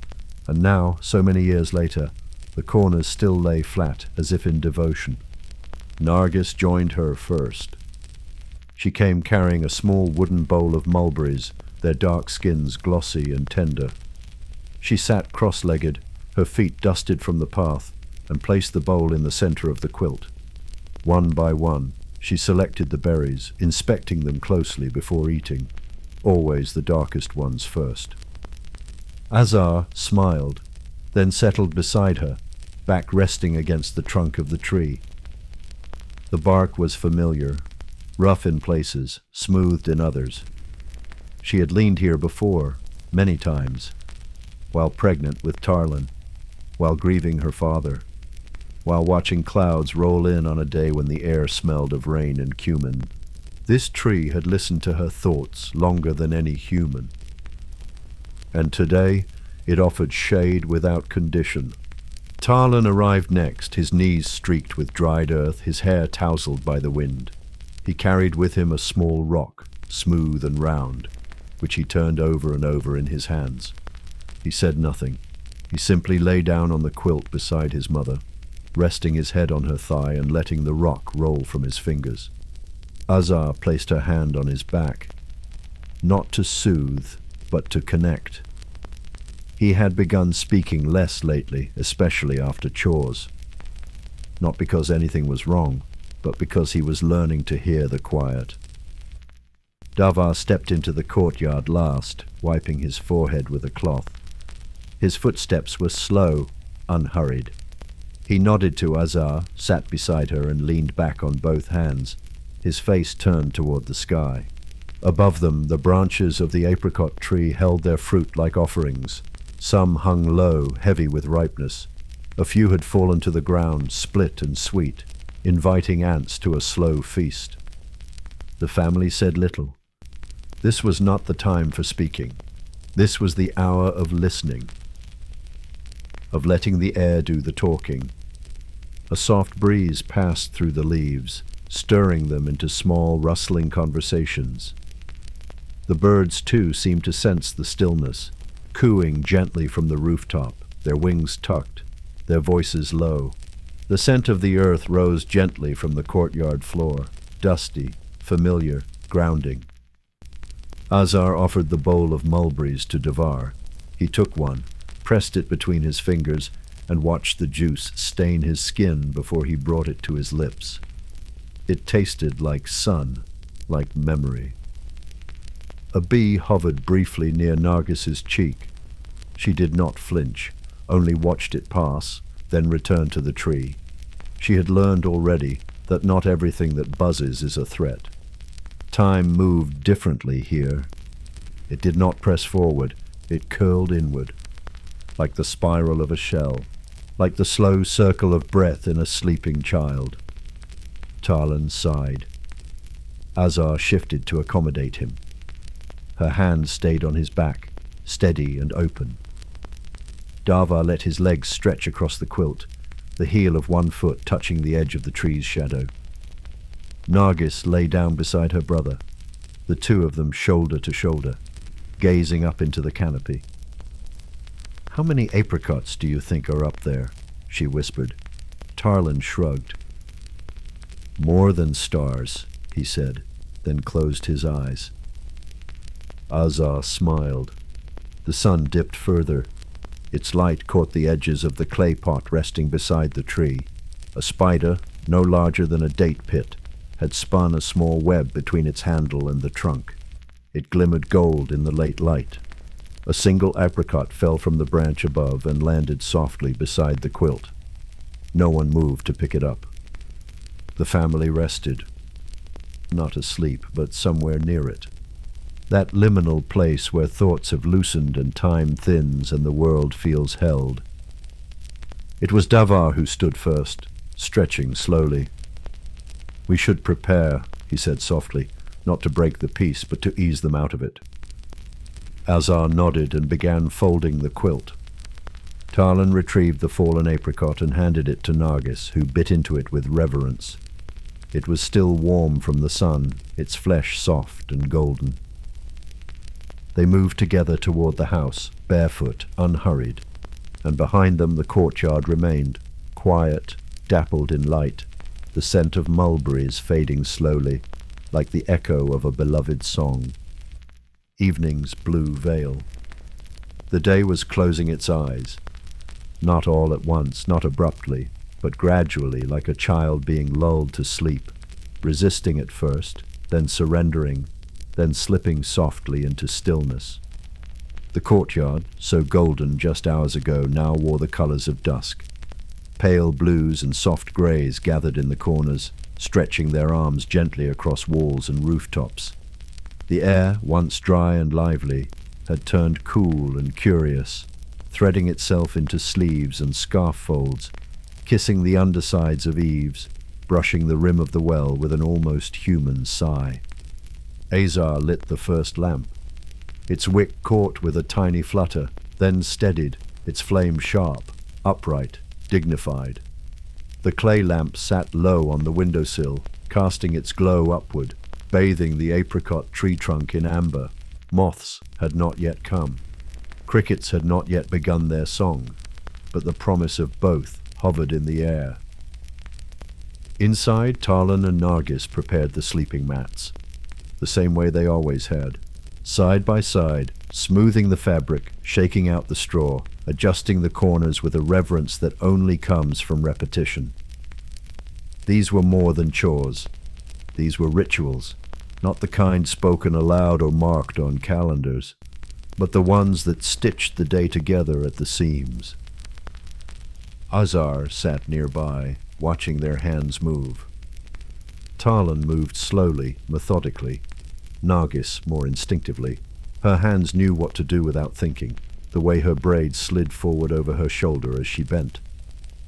and now, so many years later, the corners still lay flat, as if in devotion. Nargis joined her first. She came carrying a small wooden bowl of mulberries, their dark skins glossy and tender. She sat cross-legged, her feet dusted from the path, and placed the bowl in the center of the quilt. One by one, she selected the berries, inspecting them closely before eating, always the darkest ones first. Azar smiled, then settled beside her, back resting against the trunk of the tree. The bark was familiar, rough in places, smoothed in others. She had leaned here before, many times, while pregnant with Tarlan, while grieving her father, while watching clouds roll in on a day when the air smelled of rain and cumin. This tree had listened to her thoughts longer than any human. And today, it offered shade without condition. Tarlan arrived next, his knees streaked with dried earth, his hair tousled by the wind. He carried with him a small rock, smooth and round, which he turned over and over in his hands. He said nothing. He simply lay down on the quilt beside his mother, resting his head on her thigh and letting the rock roll from his fingers. Azar placed her hand on his back, not to soothe, but to connect. He had begun speaking less lately, especially after chores. Not because anything was wrong, but because he was learning to hear the quiet. Davar stepped into the courtyard last, wiping his forehead with a cloth. His footsteps were slow, unhurried. He nodded to Azar, sat beside her, and leaned back on both hands, his face turned toward the sky. Above them, the branches of the apricot tree held their fruit like offerings. Some hung low, heavy with ripeness. A few had fallen to the ground, split and sweet, inviting ants to a slow feast. The family said little. This was not the time for speaking. This was the hour of listening, of letting the air do the talking. A soft breeze passed through the leaves, stirring them into small, rustling conversations. The birds, too, seemed to sense the stillness, cooing gently from the rooftop, their wings tucked, their voices low. The scent of the earth rose gently from the courtyard floor, dusty, familiar, grounding. Azar offered the bowl of mulberries to Davar. He took one, pressed it between his fingers, and watched the juice stain his skin before he brought it to his lips. It tasted like sun, like memory. A bee hovered briefly near Nargis's cheek. She did not flinch, only watched it pass, then returned to the tree. She had learned already that not everything that buzzes is a threat. Time moved differently here. It did not press forward, it curled inward, like the spiral of a shell, like the slow circle of breath in a sleeping child. Tarlan sighed. Azar shifted to accommodate him. Her hand stayed on his back, steady and open. Dava let his legs stretch across the quilt, the heel of one foot touching the edge of the tree's shadow. Nargis lay down beside her brother, the two of them shoulder to shoulder, gazing up into the canopy. "How many apricots do you think are up there?" she whispered. Tarlan shrugged. "More than stars," he said, then closed his eyes. Azar smiled. The sun dipped further. Its light caught the edges of the clay pot resting beside the tree. A spider, no larger than a date pit, had spun a small web between its handle and the trunk. It glimmered gold in the late light. A single apricot fell from the branch above and landed softly beside the quilt. No one moved to pick it up. The family rested. Not asleep, but somewhere near it. That liminal place where thoughts have loosened and time thins and the world feels held. It was Davar who stood first, stretching slowly. "We should prepare," he said softly, not to break the peace, but to ease them out of it. Azar nodded and began folding the quilt. Tarlan retrieved the fallen apricot and handed it to Nargis, who bit into it with reverence. It was still warm from the sun, its flesh soft and golden. They moved together toward the house, barefoot, unhurried, and behind them the courtyard remained, quiet, dappled in light, the scent of mulberries fading slowly, like the echo of a beloved song. Evening's blue veil. The day was closing its eyes, not all at once, not abruptly, but gradually, like a child being lulled to sleep, resisting at first, then surrendering, then slipping softly into stillness. The courtyard, so golden just hours ago, now wore the colors of dusk. Pale blues and soft grays gathered in the corners, stretching their arms gently across walls and rooftops. The air, once dry and lively, had turned cool and curious, threading itself into sleeves and scarf folds, kissing the undersides of eaves, brushing the rim of the well with an almost human sigh. Azar lit the first lamp. Its wick caught with a tiny flutter, then steadied, its flame sharp, upright, dignified. The clay lamp sat low on the windowsill, casting its glow upward, bathing the apricot tree trunk in amber. Moths had not yet come. Crickets had not yet begun their song, but the promise of both hovered in the air. Inside, Tarlan and Nargis prepared the sleeping mats, the same way they always had, side by side, smoothing the fabric, shaking out the straw, adjusting the corners with a reverence that only comes from repetition. These were more than chores. These were rituals, not the kind spoken aloud or marked on calendars, but the ones that stitched the day together at the seams. Azar sat nearby, watching their hands move. Tarlan moved slowly, methodically, Nargis more instinctively. Her hands knew what to do without thinking, the way her braids slid forward over her shoulder as she bent,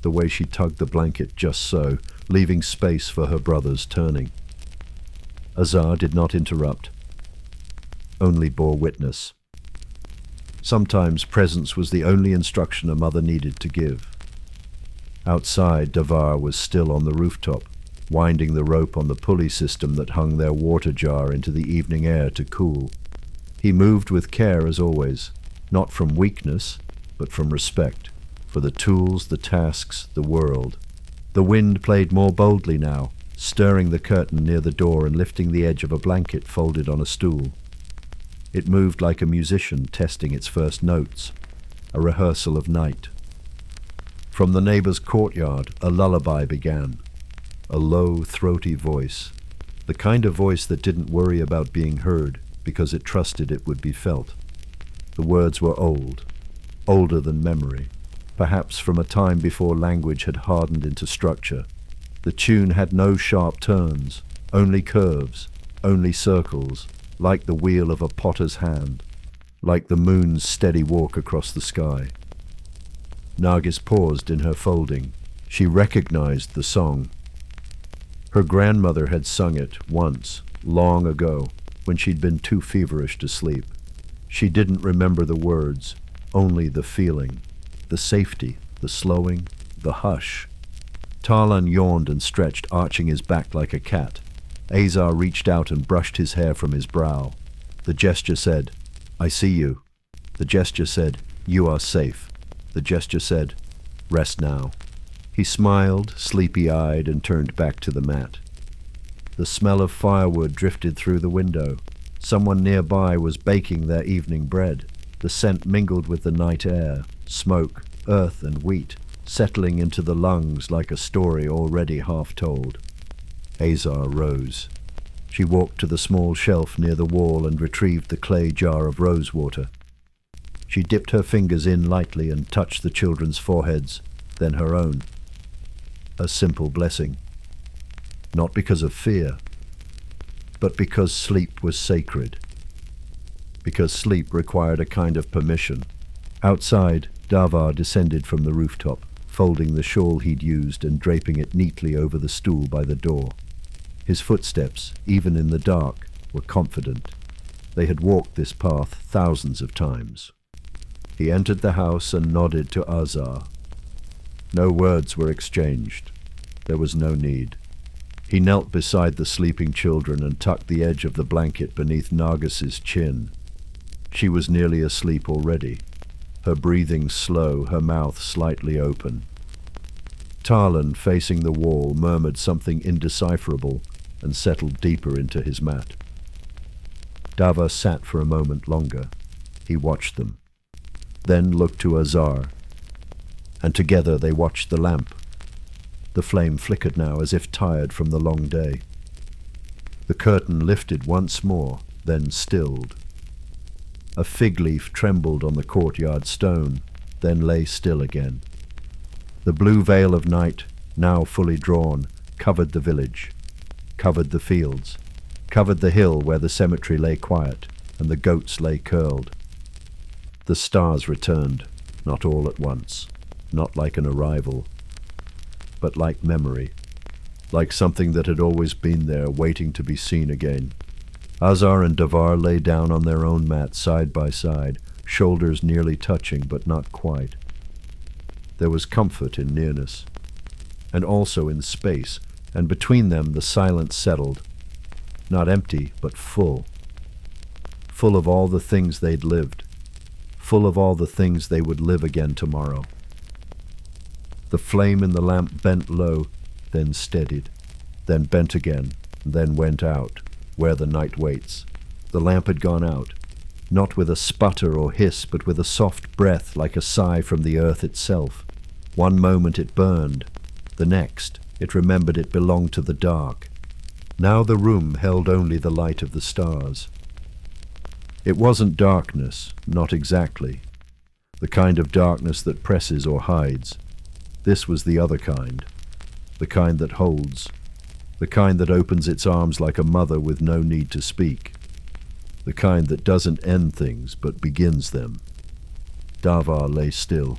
the way she tugged the blanket just so, leaving space for her brother's turning. Azar did not interrupt, only bore witness. Sometimes presence was the only instruction a mother needed to give. Outside, Davar was still on the rooftop, winding the rope on the pulley system that hung their water jar into the evening air to cool. He moved with care as always, not from weakness, but from respect, for the tools, the tasks, the world. The wind played more boldly now, stirring the curtain near the door and lifting the edge of a blanket folded on a stool. It moved like a musician testing its first notes, a rehearsal of night. From the neighbor's courtyard, a lullaby began, a low, throaty voice, the kind of voice that didn't worry about being heard because it trusted it would be felt. The words were old, older than memory, perhaps from a time before language had hardened into structure. The tune had no sharp turns, only curves, only circles, like the wheel of a potter's hand, like the moon's steady walk across the sky. Nargis paused in her folding. She recognized the song. Her grandmother had sung it once, long ago, when she'd been too feverish to sleep. She didn't remember the words, only the feeling, the safety, the slowing, the hush. Tarlan yawned and stretched, arching his back like a cat. Azar reached out and brushed his hair from his brow. The gesture said, "I see you." The gesture said, "You are safe." The gesture said, "Rest now." He smiled, sleepy-eyed, and turned back to the mat. The smell of firewood drifted through the window. Someone nearby was baking their evening bread. The scent mingled with the night air, smoke, earth, and wheat, settling into the lungs like a story already half told. Azar rose. She walked to the small shelf near the wall and retrieved the clay jar of rosewater. She dipped her fingers in lightly and touched the children's foreheads, then her own. A simple blessing. Not because of fear, but because sleep was sacred. Because sleep required a kind of permission. Outside, Davar descended from the rooftop, folding the shawl he'd used and draping it neatly over the stool by the door. His footsteps, even in the dark, were confident. They had walked this path thousands of times. He entered the house and nodded to Azar. No words were exchanged. There was no need. He knelt beside the sleeping children and tucked the edge of the blanket beneath Nargis's chin. She was nearly asleep already, her breathing slow, her mouth slightly open. Tarlan, facing the wall, murmured something indecipherable and settled deeper into his mat. Davar sat for a moment longer. He watched them, then looked to Azar, and together they watched the lamp. The flame flickered now as if tired from the long day. The curtain lifted once more, then stilled. A fig leaf trembled on the courtyard stone, then lay still again. The blue veil of night, now fully drawn, covered the village, covered the fields, covered the hill where the cemetery lay quiet and the goats lay curled. The stars returned, not all at once, not like an arrival, but like memory, like something that had always been there, waiting to be seen again. Azar and Davar lay down on their own mat side by side, shoulders nearly touching but not quite. There was comfort in nearness, and also in space, and between them the silence settled, not empty but full. Full of all the things they'd lived, full of all the things they would live again tomorrow. The flame in the lamp bent low, then steadied, then bent again, then went out, where the night waits. The lamp had gone out, not with a sputter or hiss, but with a soft breath like a sigh from the earth itself. One moment it burned, the next it remembered it belonged to the dark. Now the room held only the light of the stars. It wasn't darkness, not exactly, the kind of darkness that presses or hides. This was the other kind, the kind that holds, the kind that opens its arms like a mother with no need to speak, the kind that doesn't end things but begins them. Davar lay still.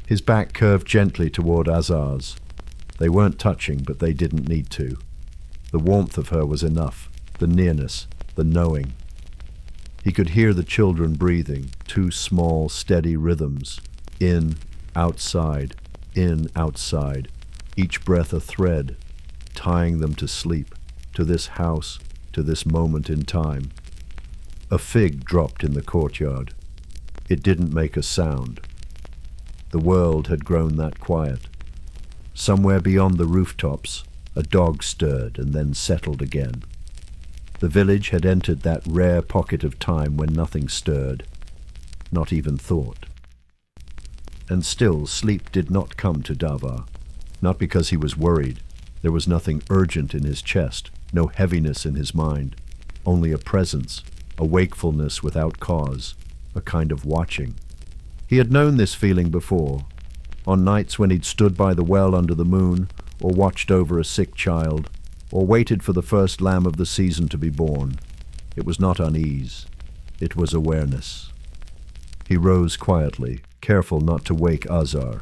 His back curved gently toward Azar's. They weren't touching, but they didn't need to. The warmth of her was enough, the nearness, the knowing. He could hear the children breathing, two small, steady rhythms, in, outside, each breath a thread, tying them to sleep, to this house, to this moment in time. A fig dropped in the courtyard. It didn't make a sound. The world had grown that quiet. Somewhere beyond the rooftops, a dog stirred and then settled again. The village had entered that rare pocket of time when nothing stirred, not even thought. And still sleep did not come to Davar, not because he was worried, There was nothing urgent in his chest, no heaviness in his mind, only a presence, a wakefulness without cause, a kind of watching. He had known this feeling before, on nights when he'd stood by the well under the moon, or watched over a sick child, or waited for the first lamb of the season to be born. It was not unease, it was awareness. He rose quietly, careful not to wake Azar.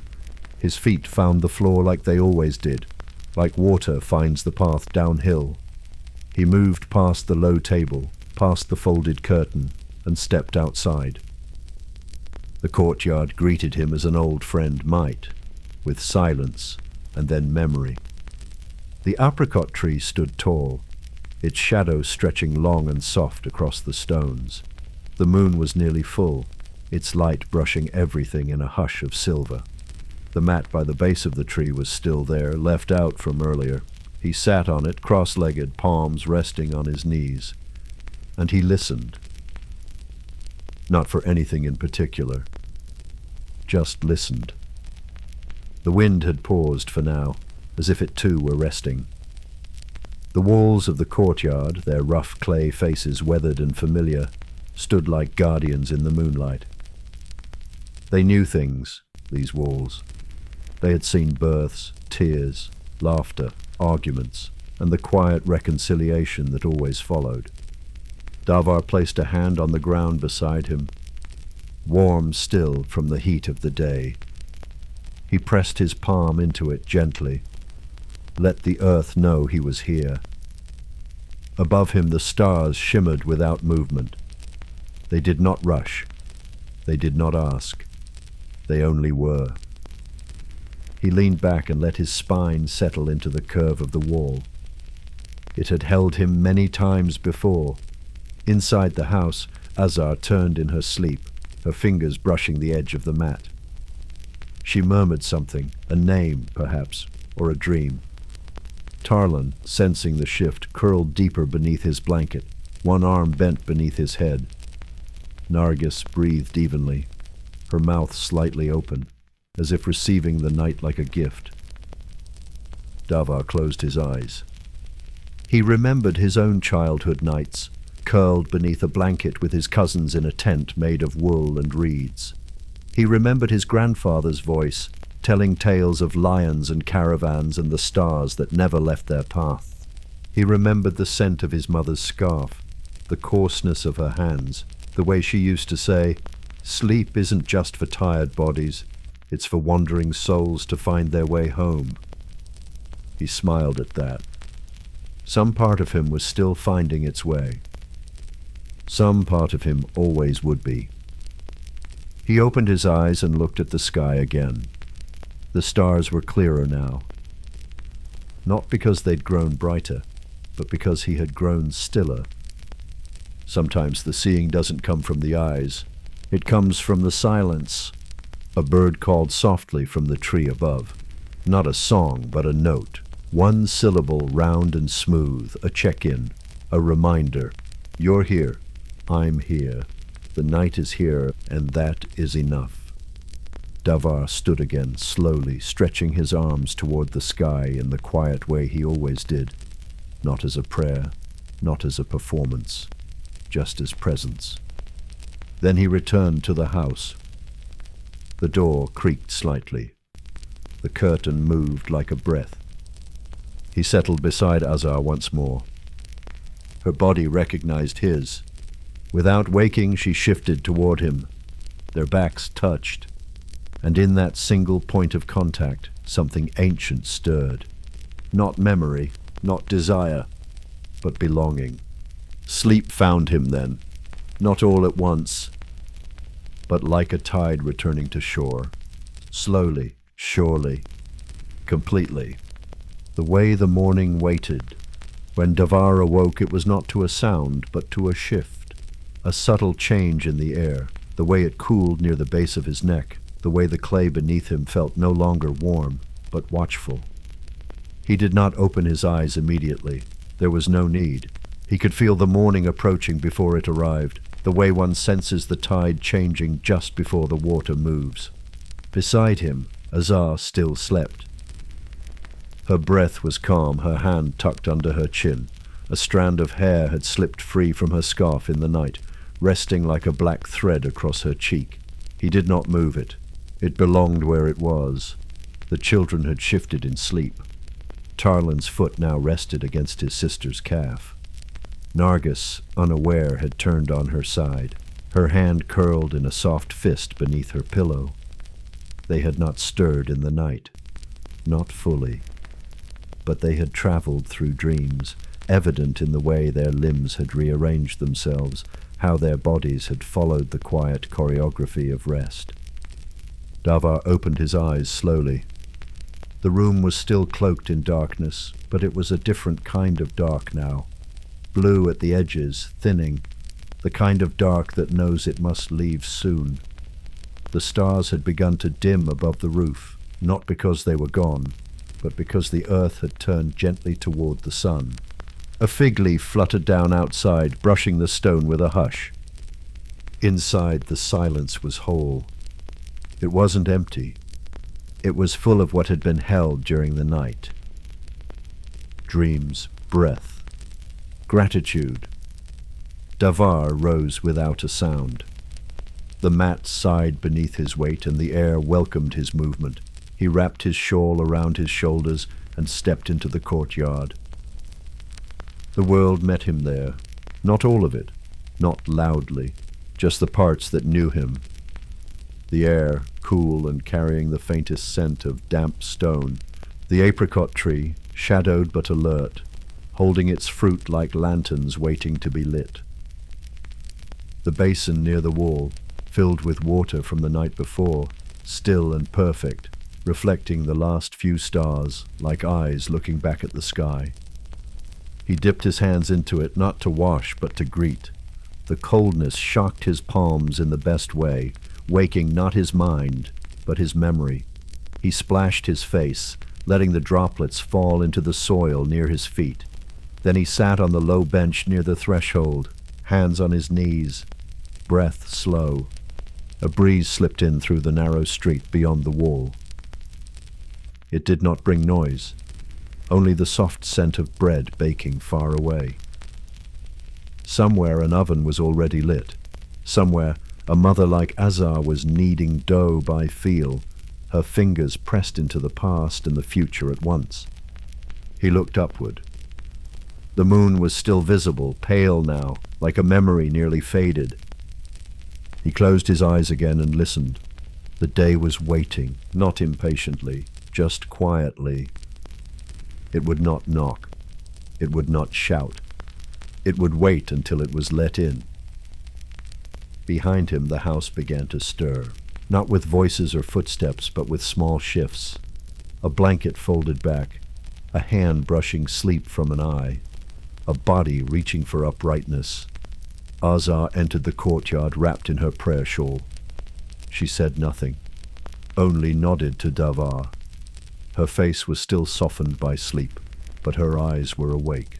His feet found the floor like they always did, like water finds the path downhill. He moved past the low table, past the folded curtain, and stepped outside. The courtyard greeted him as an old friend might, with silence and then memory. The apricot tree stood tall, its shadow stretching long and soft across the stones. The moon was nearly full, its light brushing everything in a hush of silver. The mat by the base of the tree was still there, left out from earlier. He sat on it, cross-legged, palms resting on his knees. And he listened. Not for anything in particular. Just listened. The wind had paused for now, as if it too were resting. The walls of the courtyard, their rough clay faces weathered and familiar, stood like guardians in the moonlight. They knew things, these walls. They had seen births, tears, laughter, arguments, and the quiet reconciliation that always followed. Davar placed a hand on the ground beside him, warm still from the heat of the day. He pressed his palm into it gently, let the earth know he was here. Above him the stars shimmered without movement. They did not rush. They did not ask. They only were. He leaned back and let his spine settle into the curve of the wall. It had held him many times before. Inside the house, Azar turned in her sleep, her fingers brushing the edge of the mat. She murmured something, a name, perhaps, or a dream. Tarlan, sensing the shift, curled deeper beneath his blanket, one arm bent beneath his head. Nargis breathed evenly, her mouth slightly open, as if receiving the night like a gift. Davar closed his eyes. He remembered his own childhood nights, curled beneath a blanket with his cousins in a tent made of wool and reeds. He remembered his grandfather's voice, telling tales of lions and caravans and the stars that never left their path. He remembered the scent of his mother's scarf, the coarseness of her hands, the way she used to say, "Sleep isn't just for tired bodies, it's for wandering souls to find their way home." He smiled at that. Some part of him was still finding its way. Some part of him always would be. He opened his eyes and looked at the sky again. The stars were clearer now. Not because they'd grown brighter, but because he had grown stiller. Sometimes the seeing doesn't come from the eyes. It comes from the silence. A bird called softly from the tree above. Not a song, but a note. One syllable, round and smooth, a check-in, a reminder. You're here. I'm here. The night is here, and that is enough. Davar stood again, slowly, stretching his arms toward the sky in the quiet way he always did. Not as a prayer, not as a performance, just as presence. Then he returned to the house. The door creaked slightly. The curtain moved like a breath. He settled beside Azar once more. Her body recognized his. Without waking, she shifted toward him. Their backs touched. And in that single point of contact, something ancient stirred. Not memory, not desire, but belonging. Sleep found him then, not all at once, but like a tide returning to shore. Slowly, surely, completely. The way the morning waited. When Davar awoke, it was not to a sound, but to a shift. A subtle change in the air, the way it cooled near the base of his neck, the way the clay beneath him felt no longer warm, but watchful. He did not open his eyes immediately. There was no need. He could feel the morning approaching before it arrived, the way one senses the tide changing just before the water moves. Beside him, Azar still slept. Her breath was calm, her hand tucked under her chin. A strand of hair had slipped free from her scarf in the night, resting like a black thread across her cheek. He did not move it. It belonged where it was. The children had shifted in sleep. Tarlin's foot now rested against his sister's calf. Nargis, unaware, had turned on her side, her hand curled in a soft fist beneath her pillow. They had not stirred in the night. Not fully. But they had traveled through dreams, evident in the way their limbs had rearranged themselves, how their bodies had followed the quiet choreography of rest. Davar opened his eyes slowly. The room was still cloaked in darkness, but it was a different kind of dark now. Blue at the edges, thinning, the kind of dark that knows it must leave soon. The stars had begun to dim above the roof, not because they were gone, but because the earth had turned gently toward the sun. A fig leaf fluttered down outside, brushing the stone with a hush. Inside, the silence was whole. It wasn't empty. It was full of what had been held during the night. Dreams, breath, gratitude. Davar rose without a sound. The mat sighed beneath his weight, and the air welcomed his movement. He wrapped his shawl around his shoulders and stepped into the courtyard. The world met him there. Not all of it, not loudly, just the parts that knew him. The air, cool and carrying the faintest scent of damp stone. The apricot tree, shadowed but alert, holding its fruit like lanterns waiting to be lit. The basin near the wall, filled with water from the night before, still and perfect, reflecting the last few stars like eyes looking back at the sky. He dipped his hands into it, not to wash but to greet. The coldness shocked his palms in the best way, waking not his mind, but his memory. He splashed his face, letting the droplets fall into the soil near his feet. Then he sat on the low bench near the threshold, hands on his knees, breath slow. A breeze slipped in through the narrow street beyond the wall. It did not bring noise, only the soft scent of bread baking far away. Somewhere an oven was already lit. Somewhere a mother like Azar was kneading dough by feel, her fingers pressed into the past and the future at once. He looked upward. The moon was still visible, pale now, like a memory nearly faded. He closed his eyes again and listened. The day was waiting, not impatiently, just quietly. It would not knock. It would not shout. It would wait until it was let in. Behind him, the house began to stir, not with voices or footsteps, but with small shifts. A blanket folded back, a hand brushing sleep from an eye, a body reaching for uprightness. Azar entered the courtyard wrapped in her prayer shawl. She said nothing, only nodded to Davar. Her face was still softened by sleep, but her eyes were awake.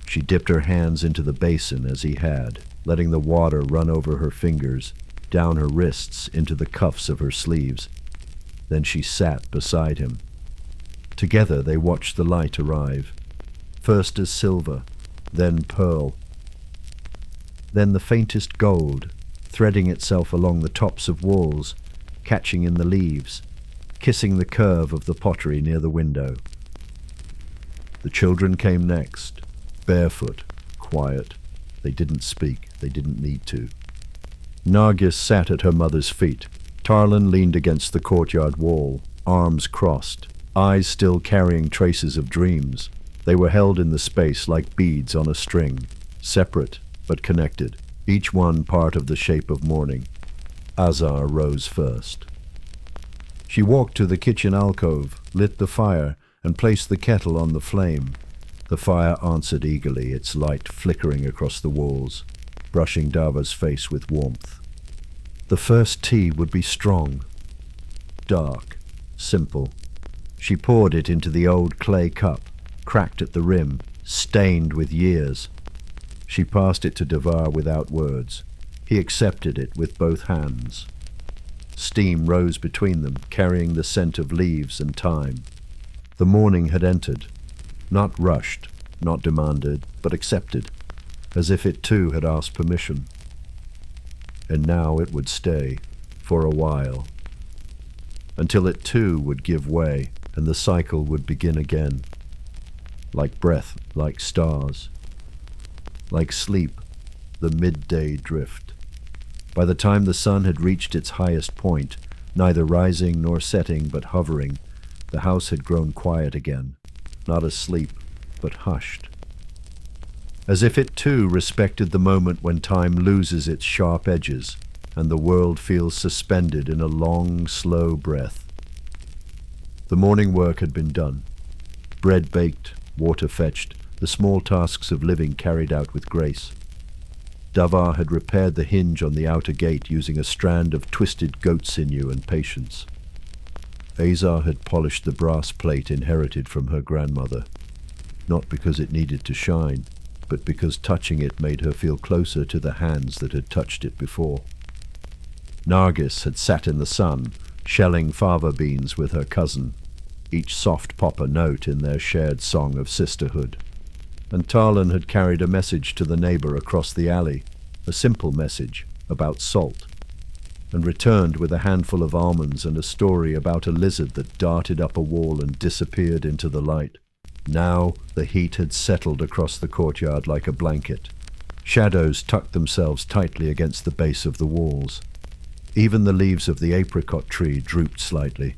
She dipped her hands into the basin as he had, letting the water run over her fingers, down her wrists into the cuffs of her sleeves. Then she sat beside him. Together they watched the light arrive, first as silver, then pearl, then the faintest gold, threading itself along the tops of walls, catching in the leaves, kissing the curve of the pottery near the window. The children came next, barefoot, quiet. They didn't speak. They didn't need to. Nargis sat at her mother's feet. Tarlin leaned against the courtyard wall, arms crossed, eyes still carrying traces of dreams. They were held in the space like beads on a string, separate but connected, each one part of the shape of morning. Azar rose first. She walked to the kitchen alcove, lit the fire, and placed the kettle on the flame. The fire answered eagerly, its light flickering across the walls, brushing Davar's face with warmth. The first tea would be strong, dark, simple. She poured it into the old clay cup, cracked at the rim, stained with years. She passed it to Davar without words. He accepted it with both hands. Steam rose between them, carrying the scent of leaves and time. The morning had entered, not rushed, not demanded, but accepted, as if it too had asked permission. And now it would stay, for a while, until it too would give way and the cycle would begin again. Like breath, like stars, like sleep, the midday drift. By the time the sun had reached its highest point, neither rising nor setting but hovering, the house had grown quiet again, not asleep, but hushed. As if it too respected the moment when time loses its sharp edges and the world feels suspended in a long, slow breath. The morning work had been done. Bread baked, water fetched, the small tasks of living carried out with grace. Davar had repaired the hinge on the outer gate using a strand of twisted goat sinew and patience. Azar had polished the brass plate inherited from her grandmother, not because it needed to shine, but because touching it made her feel closer to the hands that had touched it before. Nargis had sat in the sun, shelling fava beans with her cousin, each soft pop a note in their shared song of sisterhood. And Tarlan had carried a message to the neighbor across the alley, a simple message about salt, and returned with a handful of almonds and a story about a lizard that darted up a wall and disappeared into the light. Now the heat had settled across the courtyard like a blanket. Shadows tucked themselves tightly against the base of the walls. Even the leaves of the apricot tree drooped slightly,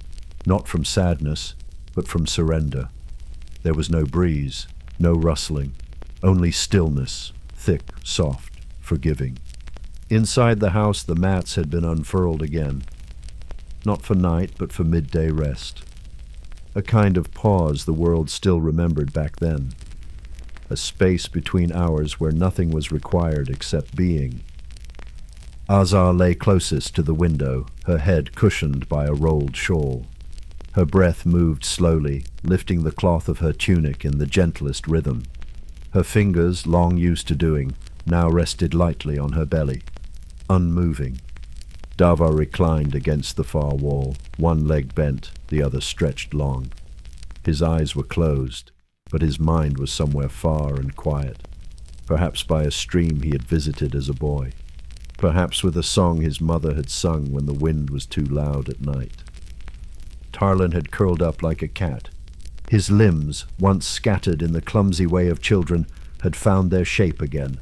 not from sadness, but from surrender. There was no breeze, no rustling, only stillness, thick, soft, forgiving. Inside the house the mats had been unfurled again, not for night but for midday rest. A kind of pause the world still remembered back then. A space between hours where nothing was required except being. Azar lay closest to the window, her head cushioned by a rolled shawl. Her breath moved slowly, lifting the cloth of her tunic in the gentlest rhythm. Her fingers, long used to doing, now rested lightly on her belly, unmoving. Davar reclined against the far wall, one leg bent, the other stretched long. His eyes were closed, but his mind was somewhere far and quiet, perhaps by a stream he had visited as a boy, perhaps with a song his mother had sung when the wind was too loud at night. Tarlan had curled up like a cat. His limbs, once scattered in the clumsy way of children, had found their shape again.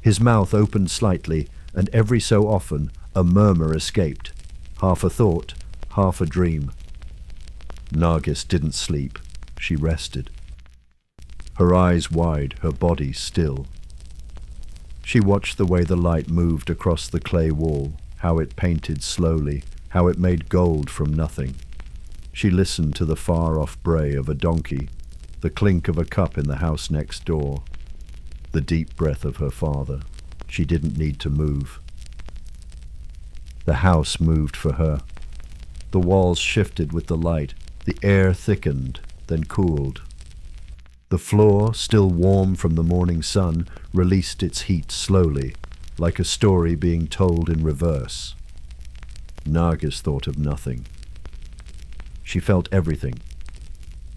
His mouth opened slightly, and every so often a murmur escaped, half a thought, half a dream. Nargis didn't sleep. She rested. Her eyes wide, her body still. She watched the way the light moved across the clay wall, how it painted slowly, how it made gold from nothing. She listened to the far-off bray of a donkey, the clink of a cup in the house next door, the deep breath of her father. She didn't need to move. The house moved for her. The walls shifted with the light, the air thickened, then cooled. The floor, still warm from the morning sun, released its heat slowly, like a story being told in reverse. Nargis thought of nothing. She felt everything,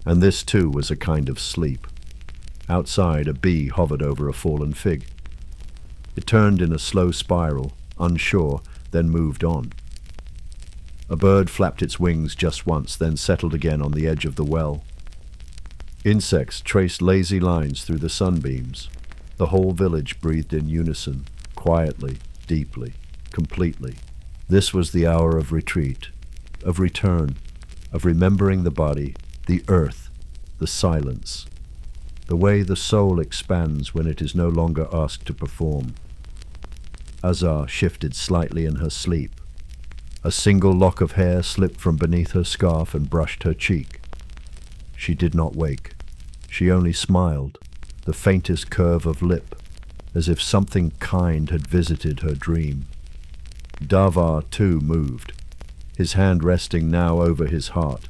and this too was a kind of sleep. Outside, a bee hovered over a fallen fig. It turned in a slow spiral, unsure, then moved on. A bird flapped its wings just once, then settled again on the edge of the well. Insects traced lazy lines through the sunbeams. The whole village breathed in unison, quietly, deeply, completely. This was the hour of retreat, of return, of remembering the body, the earth, the silence, the way the soul expands when it is no longer asked to perform. Azar shifted slightly in her sleep. A single lock of hair slipped from beneath her scarf and brushed her cheek. She did not wake. She only smiled, the faintest curve of lip, as if something kind had visited her dream. Davar too moved, his hand resting now over his heart.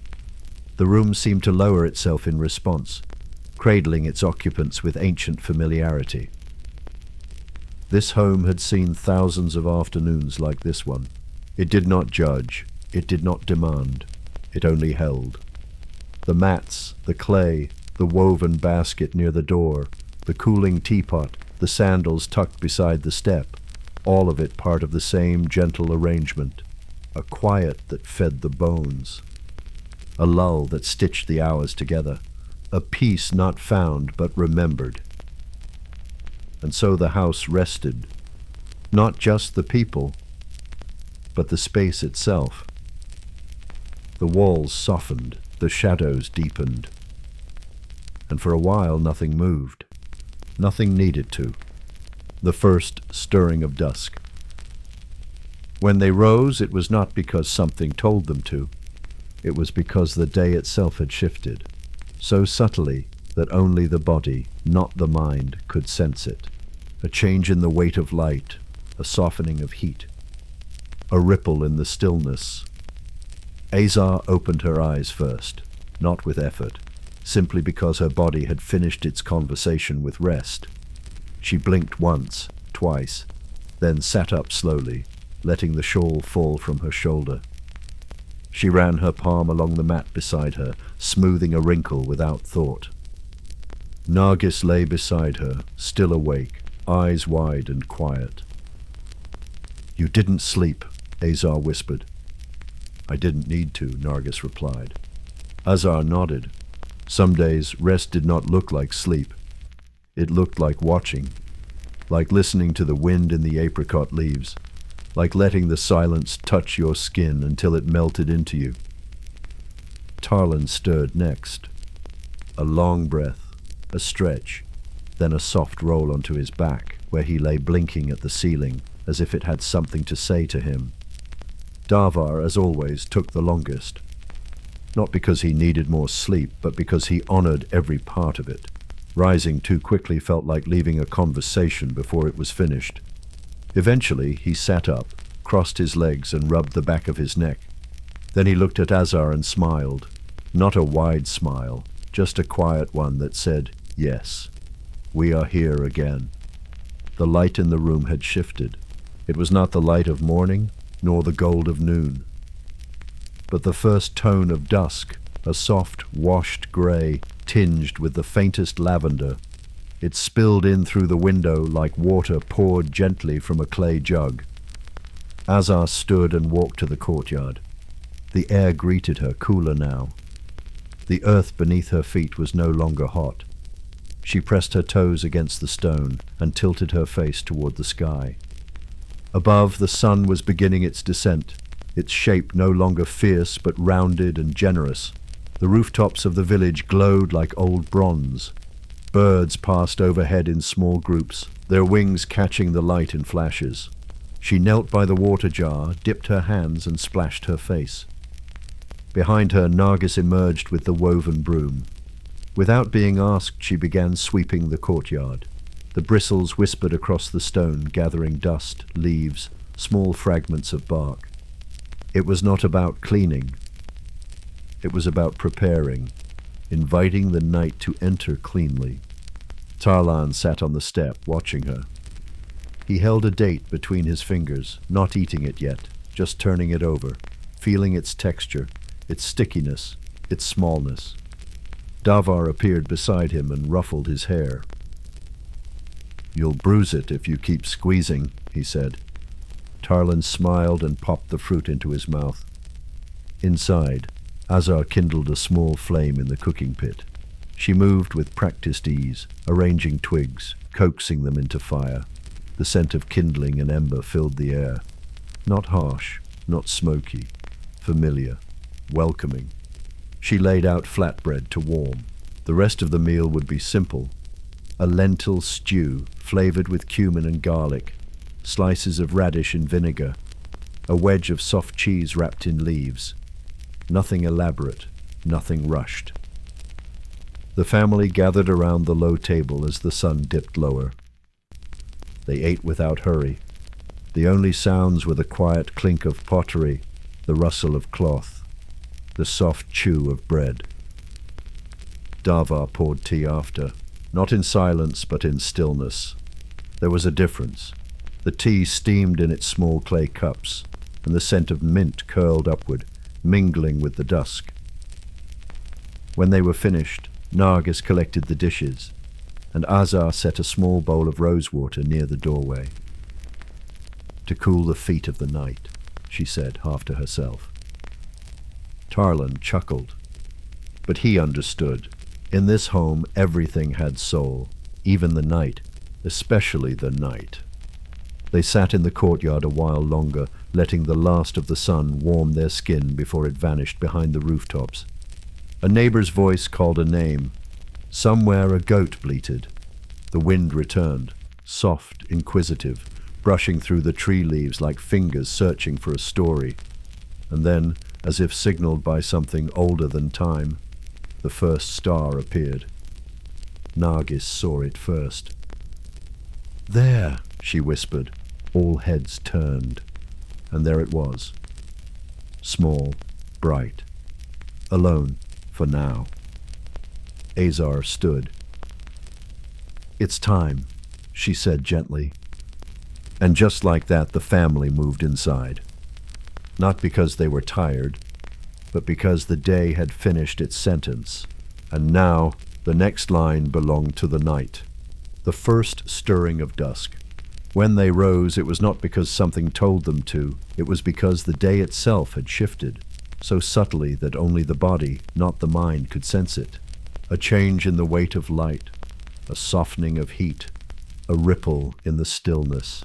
The room seemed to lower itself in response, cradling its occupants with ancient familiarity. This home had seen thousands of afternoons like this one. It did not judge, it did not demand, it only held. The mats, the clay, the woven basket near the door, the cooling teapot, the sandals tucked beside the step, all of it part of the same gentle arrangement, a quiet that fed the bones, a lull that stitched the hours together, a peace not found but remembered. And so the house rested, not just the people, but the space itself. The walls softened, the shadows deepened, and for a while nothing moved. Nothing needed to. The first stirring of dusk. When they rose, it was not because something told them to. It was because the day itself had shifted, so subtly that only the body, not the mind, could sense it. A change in the weight of light, a softening of heat, a ripple in the stillness. Azar opened her eyes first, not with effort, simply because her body had finished its conversation with rest. She blinked once, twice, then sat up slowly, letting the shawl fall from her shoulder. She ran her palm along the mat beside her, smoothing a wrinkle without thought. Nargis lay beside her, still awake, eyes wide and quiet. "You didn't sleep," Azar whispered. "I didn't need to," Nargis replied. Azar nodded. Some days, rest did not look like sleep. It looked like watching, like listening to the wind in the apricot leaves, like letting the silence touch your skin until it melted into you. Tarlan stirred next. A long breath, a stretch, then a soft roll onto his back, where he lay blinking at the ceiling, as if it had something to say to him. Davar, as always, took the longest. Not because he needed more sleep, but because he honored every part of it. Rising too quickly felt like leaving a conversation before it was finished. Eventually, he sat up, crossed his legs and rubbed the back of his neck. Then he looked at Azar and smiled. Not a wide smile, just a quiet one that said, "Yes, we are here again." The light in the room had shifted. It was not the light of morning, nor the gold of noon, but the first tone of dusk, a soft, washed gray, tinged with the faintest lavender. It spilled in through the window like water poured gently from a clay jug. Azar stood and walked to the courtyard. The air greeted her, cooler now. The earth beneath her feet was no longer hot. She pressed her toes against the stone and tilted her face toward the sky. Above, the sun was beginning its descent, its shape no longer fierce but rounded and generous. The rooftops of the village glowed like old bronze. Birds passed overhead in small groups, their wings catching the light in flashes. She knelt by the water jar, dipped her hands and splashed her face. Behind her, Nargis emerged with the woven broom. Without being asked, she began sweeping the courtyard. The bristles whispered across the stone, gathering dust, leaves, small fragments of bark. It was not about cleaning. It was about preparing, inviting the night to enter cleanly. Tarlan sat on the step, watching her. He held a date between his fingers, not eating it yet, just turning it over, feeling its texture, its stickiness, its smallness. Davar appeared beside him and ruffled his hair. "You'll bruise it if you keep squeezing," he said. Tarlan smiled and popped the fruit into his mouth. Inside, Azar kindled a small flame in the cooking pit. She moved with practiced ease, arranging twigs, coaxing them into fire. The scent of kindling and ember filled the air. Not harsh, not smoky, familiar, welcoming. She laid out flatbread to warm. The rest of the meal would be simple. A lentil stew flavored with cumin and garlic, slices of radish in vinegar, a wedge of soft cheese wrapped in leaves. Nothing elaborate, nothing rushed. The family gathered around the low table as the sun dipped lower. They ate without hurry. The only sounds were the quiet clink of pottery, the rustle of cloth, the soft chew of bread. Davar poured tea after, not in silence but in stillness. There was a difference. The tea steamed in its small clay cups, and the scent of mint curled upward, mingling with the dusk. When they were finished, Nargis collected the dishes, and Azar set a small bowl of rosewater near the doorway. "To cool the feet of the night," she said, half to herself. Tarlan chuckled, but he understood. In this home, everything had soul, even the night, especially the night. They sat in the courtyard a while longer, letting the last of the sun warm their skin before it vanished behind the rooftops. A neighbor's voice called a name. Somewhere a goat bleated. The wind returned, soft, inquisitive, brushing through the tree leaves like fingers searching for a story. And then, as if signaled by something older than time, the first star appeared. Nargis saw it first. "There," she whispered. All heads turned, and there it was. Small, bright, alone for now. Azar stood. "It's time," she said gently. And just like that, the family moved inside. Not because they were tired, but because the day had finished its sentence, and now the next line belonged to the night. The first stirring of dusk. When they rose, it was not because something told them to, it was because the day itself had shifted, so subtly that only the body, not the mind, could sense it. A change in the weight of light, a softening of heat, a ripple in the stillness.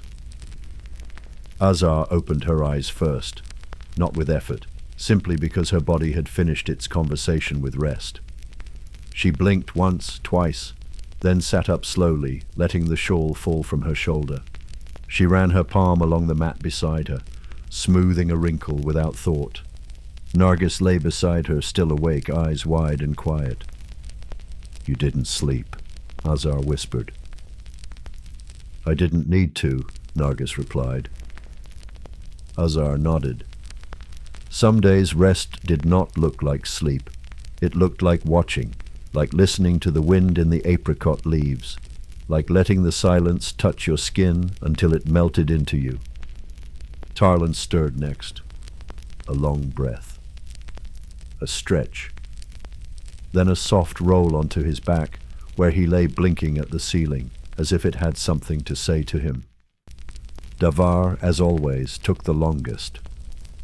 Azar opened her eyes first, not with effort, simply because her body had finished its conversation with rest. She blinked once, twice, then sat up slowly, letting the shawl fall from her shoulder. She ran her palm along the mat beside her, smoothing a wrinkle without thought. Nargis lay beside her, still awake, eyes wide and quiet. "You didn't sleep," Azar whispered. "I didn't need to," Nargis replied. Azar nodded. Some days rest did not look like sleep. It looked like watching, like listening to the wind in the apricot leaves, like letting the silence touch your skin until it melted into you. Tarlan stirred next. A long breath. A stretch. Then a soft roll onto his back, where he lay blinking at the ceiling, as if it had something to say to him. Davar, as always, took the longest.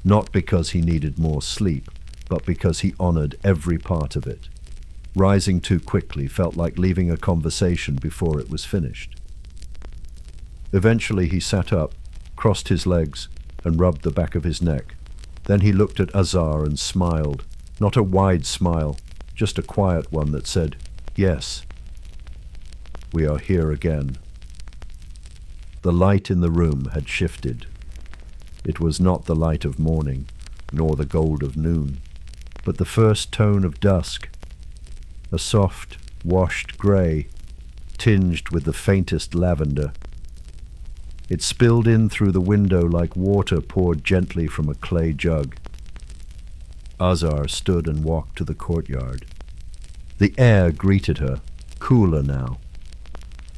Not because he needed more sleep, but because he honored every part of it. Rising too quickly felt like leaving a conversation before it was finished. Eventually he sat up, crossed his legs, and rubbed the back of his neck. Then he looked at Azar and smiled, not a wide smile, just a quiet one that said, "Yes, we are here again." The light in the room had shifted. It was not the light of morning, nor the gold of noon, but the first tone of dusk, a soft, washed grey, tinged with the faintest lavender. It spilled in through the window like water poured gently from a clay jug. Azar stood and walked to the courtyard. The air greeted her, cooler now.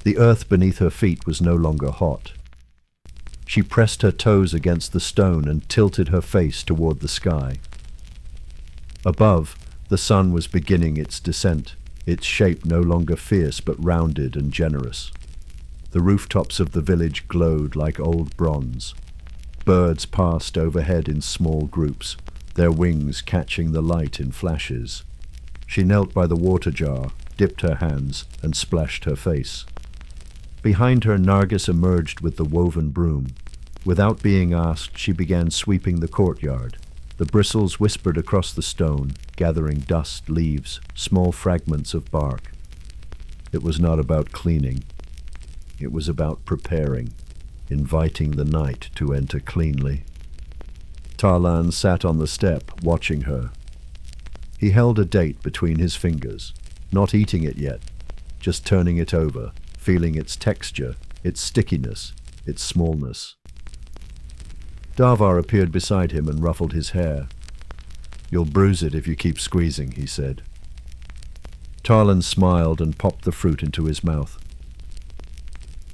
The earth beneath her feet was no longer hot. She pressed her toes against the stone and tilted her face toward the sky. Above, the sun was beginning its descent, its shape no longer fierce but rounded and generous. The rooftops of the village glowed like old bronze. Birds passed overhead in small groups, their wings catching the light in flashes. She knelt by the water jar, dipped her hands, and splashed her face. Behind her, Nargis emerged with the woven broom. Without being asked, she began sweeping the courtyard. The bristles whispered across the stone, gathering dust, leaves, small fragments of bark. It was not about cleaning. It was about preparing, inviting the night to enter cleanly. Tarlan sat on the step, watching her. He held a date between his fingers, not eating it yet, just turning it over, feeling its texture, its stickiness, its smallness. Davar appeared beside him and ruffled his hair. "You'll bruise it if you keep squeezing," he said. Tarlan smiled and popped the fruit into his mouth.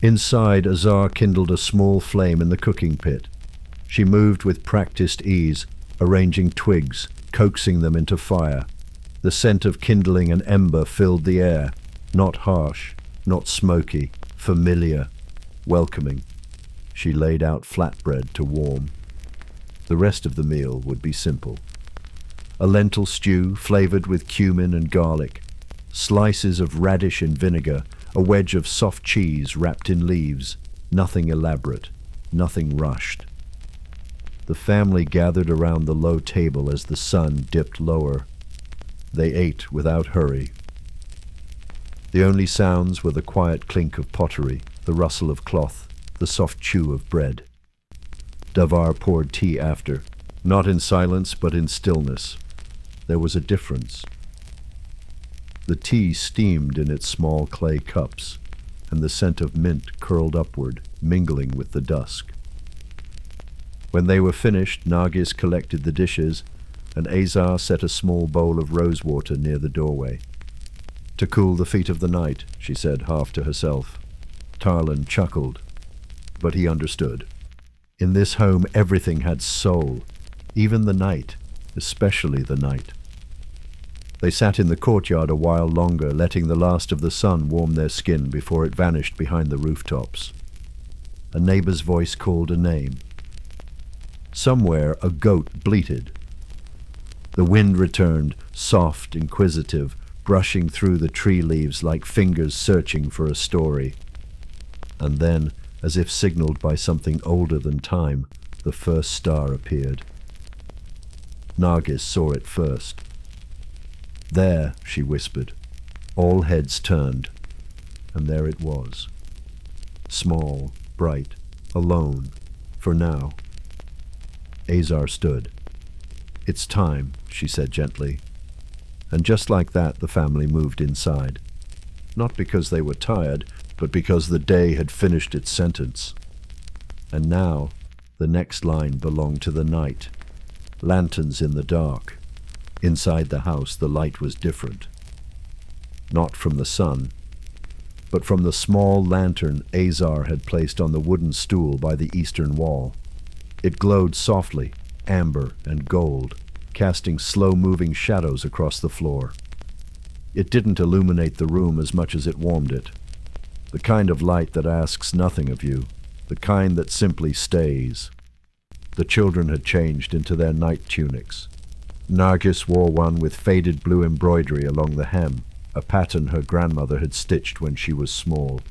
Inside, Azar kindled a small flame in the cooking pit. She moved with practiced ease, arranging twigs, coaxing them into fire. The scent of kindling and ember filled the air, not harsh, not smoky, familiar, welcoming. She laid out flatbread to warm. The rest of the meal would be simple. A lentil stew flavored with cumin and garlic, slices of radish in vinegar, a wedge of soft cheese wrapped in leaves, nothing elaborate, nothing rushed. The family gathered around the low table as the sun dipped lower. They ate without hurry. The only sounds were the quiet clink of pottery, the rustle of cloth, the soft chew of bread. Davar poured tea after, not in silence but in stillness. There was a difference. The tea steamed in its small clay cups, and the scent of mint curled upward, mingling with the dusk. When they were finished, Nargis collected the dishes, and Azar set a small bowl of rosewater near the doorway. "To cool the feet of the night," she said, half to herself. Tarlan chuckled, but he understood. In this home everything had soul, even the night, especially the night. They sat in the courtyard a while longer, letting the last of the sun warm their skin before it vanished behind the rooftops. A neighbor's voice called a name. Somewhere a goat bleated. The wind returned, soft, inquisitive, brushing through the tree leaves like fingers searching for a story. And then, as if signaled by something older than time, the first star appeared. Nargis saw it first. "There," she whispered. All heads turned, and there it was. Small, bright, alone, for now. Azar stood. "It's time," she said gently. And just like that, the family moved inside. Not because they were tired, but because the day had finished its sentence. And now, the next line belonged to the night. Lanterns in the dark. Inside the house, the light was different. Not from the sun, but from the small lantern Azar had placed on the wooden stool by the eastern wall. It glowed softly, amber and gold, casting slow-moving shadows across the floor. It didn't illuminate the room as much as it warmed it. The kind of light that asks nothing of you, the kind that simply stays. The children had changed into their night tunics. Nargis wore one with faded blue embroidery along the hem, a pattern her grandmother had stitched when she was small.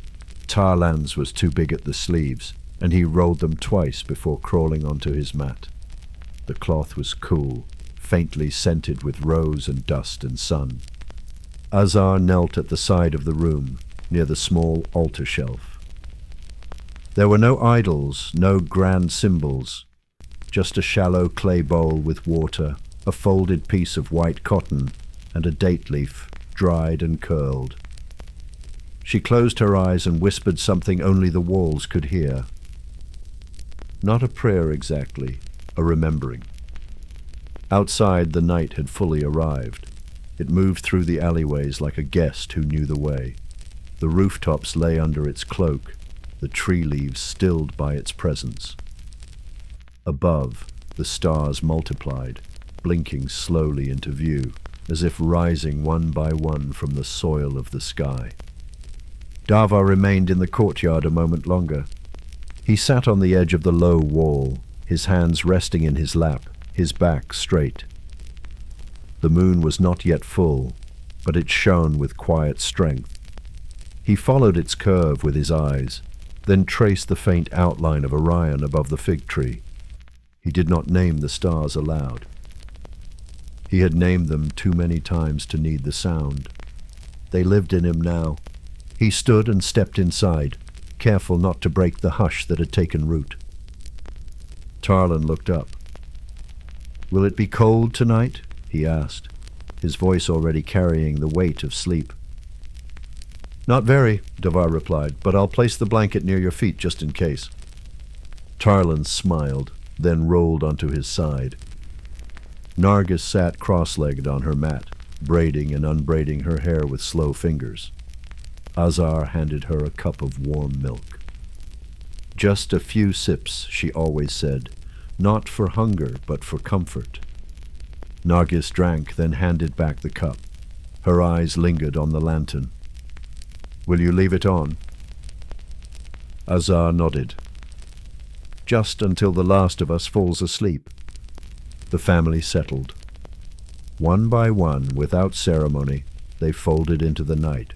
Tarlan's was too big at the sleeves, and he rolled them twice before crawling onto his mat. The cloth was cool, faintly scented with rose and dust and sun. Azar knelt at the side of the room, near the small altar shelf. There were no idols, no grand symbols, just a shallow clay bowl with water, a folded piece of white cotton, and a date leaf, dried and curled. She closed her eyes and whispered something only the walls could hear. Not a prayer exactly, a remembering. Outside, the night had fully arrived. It moved through the alleyways like a guest who knew the way. The rooftops lay under its cloak, the tree leaves stilled by its presence. Above, the stars multiplied, blinking slowly into view, as if rising one by one from the soil of the sky. Davar remained in the courtyard a moment longer. He sat on the edge of the low wall, his hands resting in his lap, his back straight. The moon was not yet full, but it shone with quiet strength. He followed its curve with his eyes, then traced the faint outline of Orion above the fig tree. He did not name the stars aloud. He had named them too many times to need the sound. They lived in him now. He stood and stepped inside, careful not to break the hush that had taken root. Tarlan looked up. "Will it be cold tonight?" he asked, his voice already carrying the weight of sleep. "Not very," Davar replied, "but I'll place the blanket near your feet just in case." Tarlan smiled, then rolled onto his side. Nargis sat cross-legged on her mat, braiding and unbraiding her hair with slow fingers. Azar handed her a cup of warm milk. "Just a few sips," she always said, "not for hunger, but for comfort." Nargis drank, then handed back the cup. Her eyes lingered on the lantern. "Will you leave it on?" Azar nodded. "Just until the last of us falls asleep." The family settled. One by one, without ceremony, they folded into the night.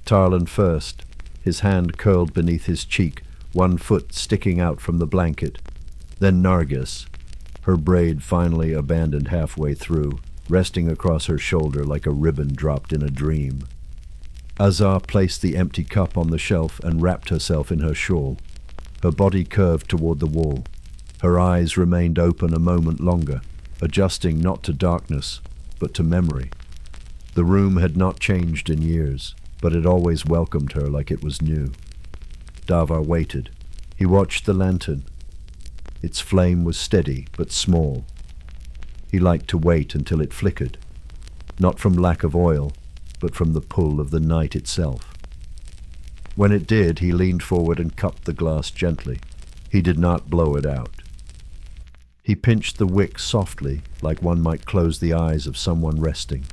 Tarlan first, his hand curled beneath his cheek, one foot sticking out from the blanket. Then Nargis, her braid finally abandoned halfway through, resting across her shoulder like a ribbon dropped in a dream. Azar placed the empty cup on the shelf and wrapped herself in her shawl. Her body curved toward the wall. Her eyes remained open a moment longer, adjusting not to darkness, but to memory. The room had not changed in years, but it always welcomed her like it was new. Davar waited. He watched the lantern. Its flame was steady but small. He liked to wait until it flickered, not from lack of oil, but from the pull of the night itself. When it did, he leaned forward and cupped the glass gently. He did not blow it out. He pinched the wick softly, like one might close the eyes of someone resting.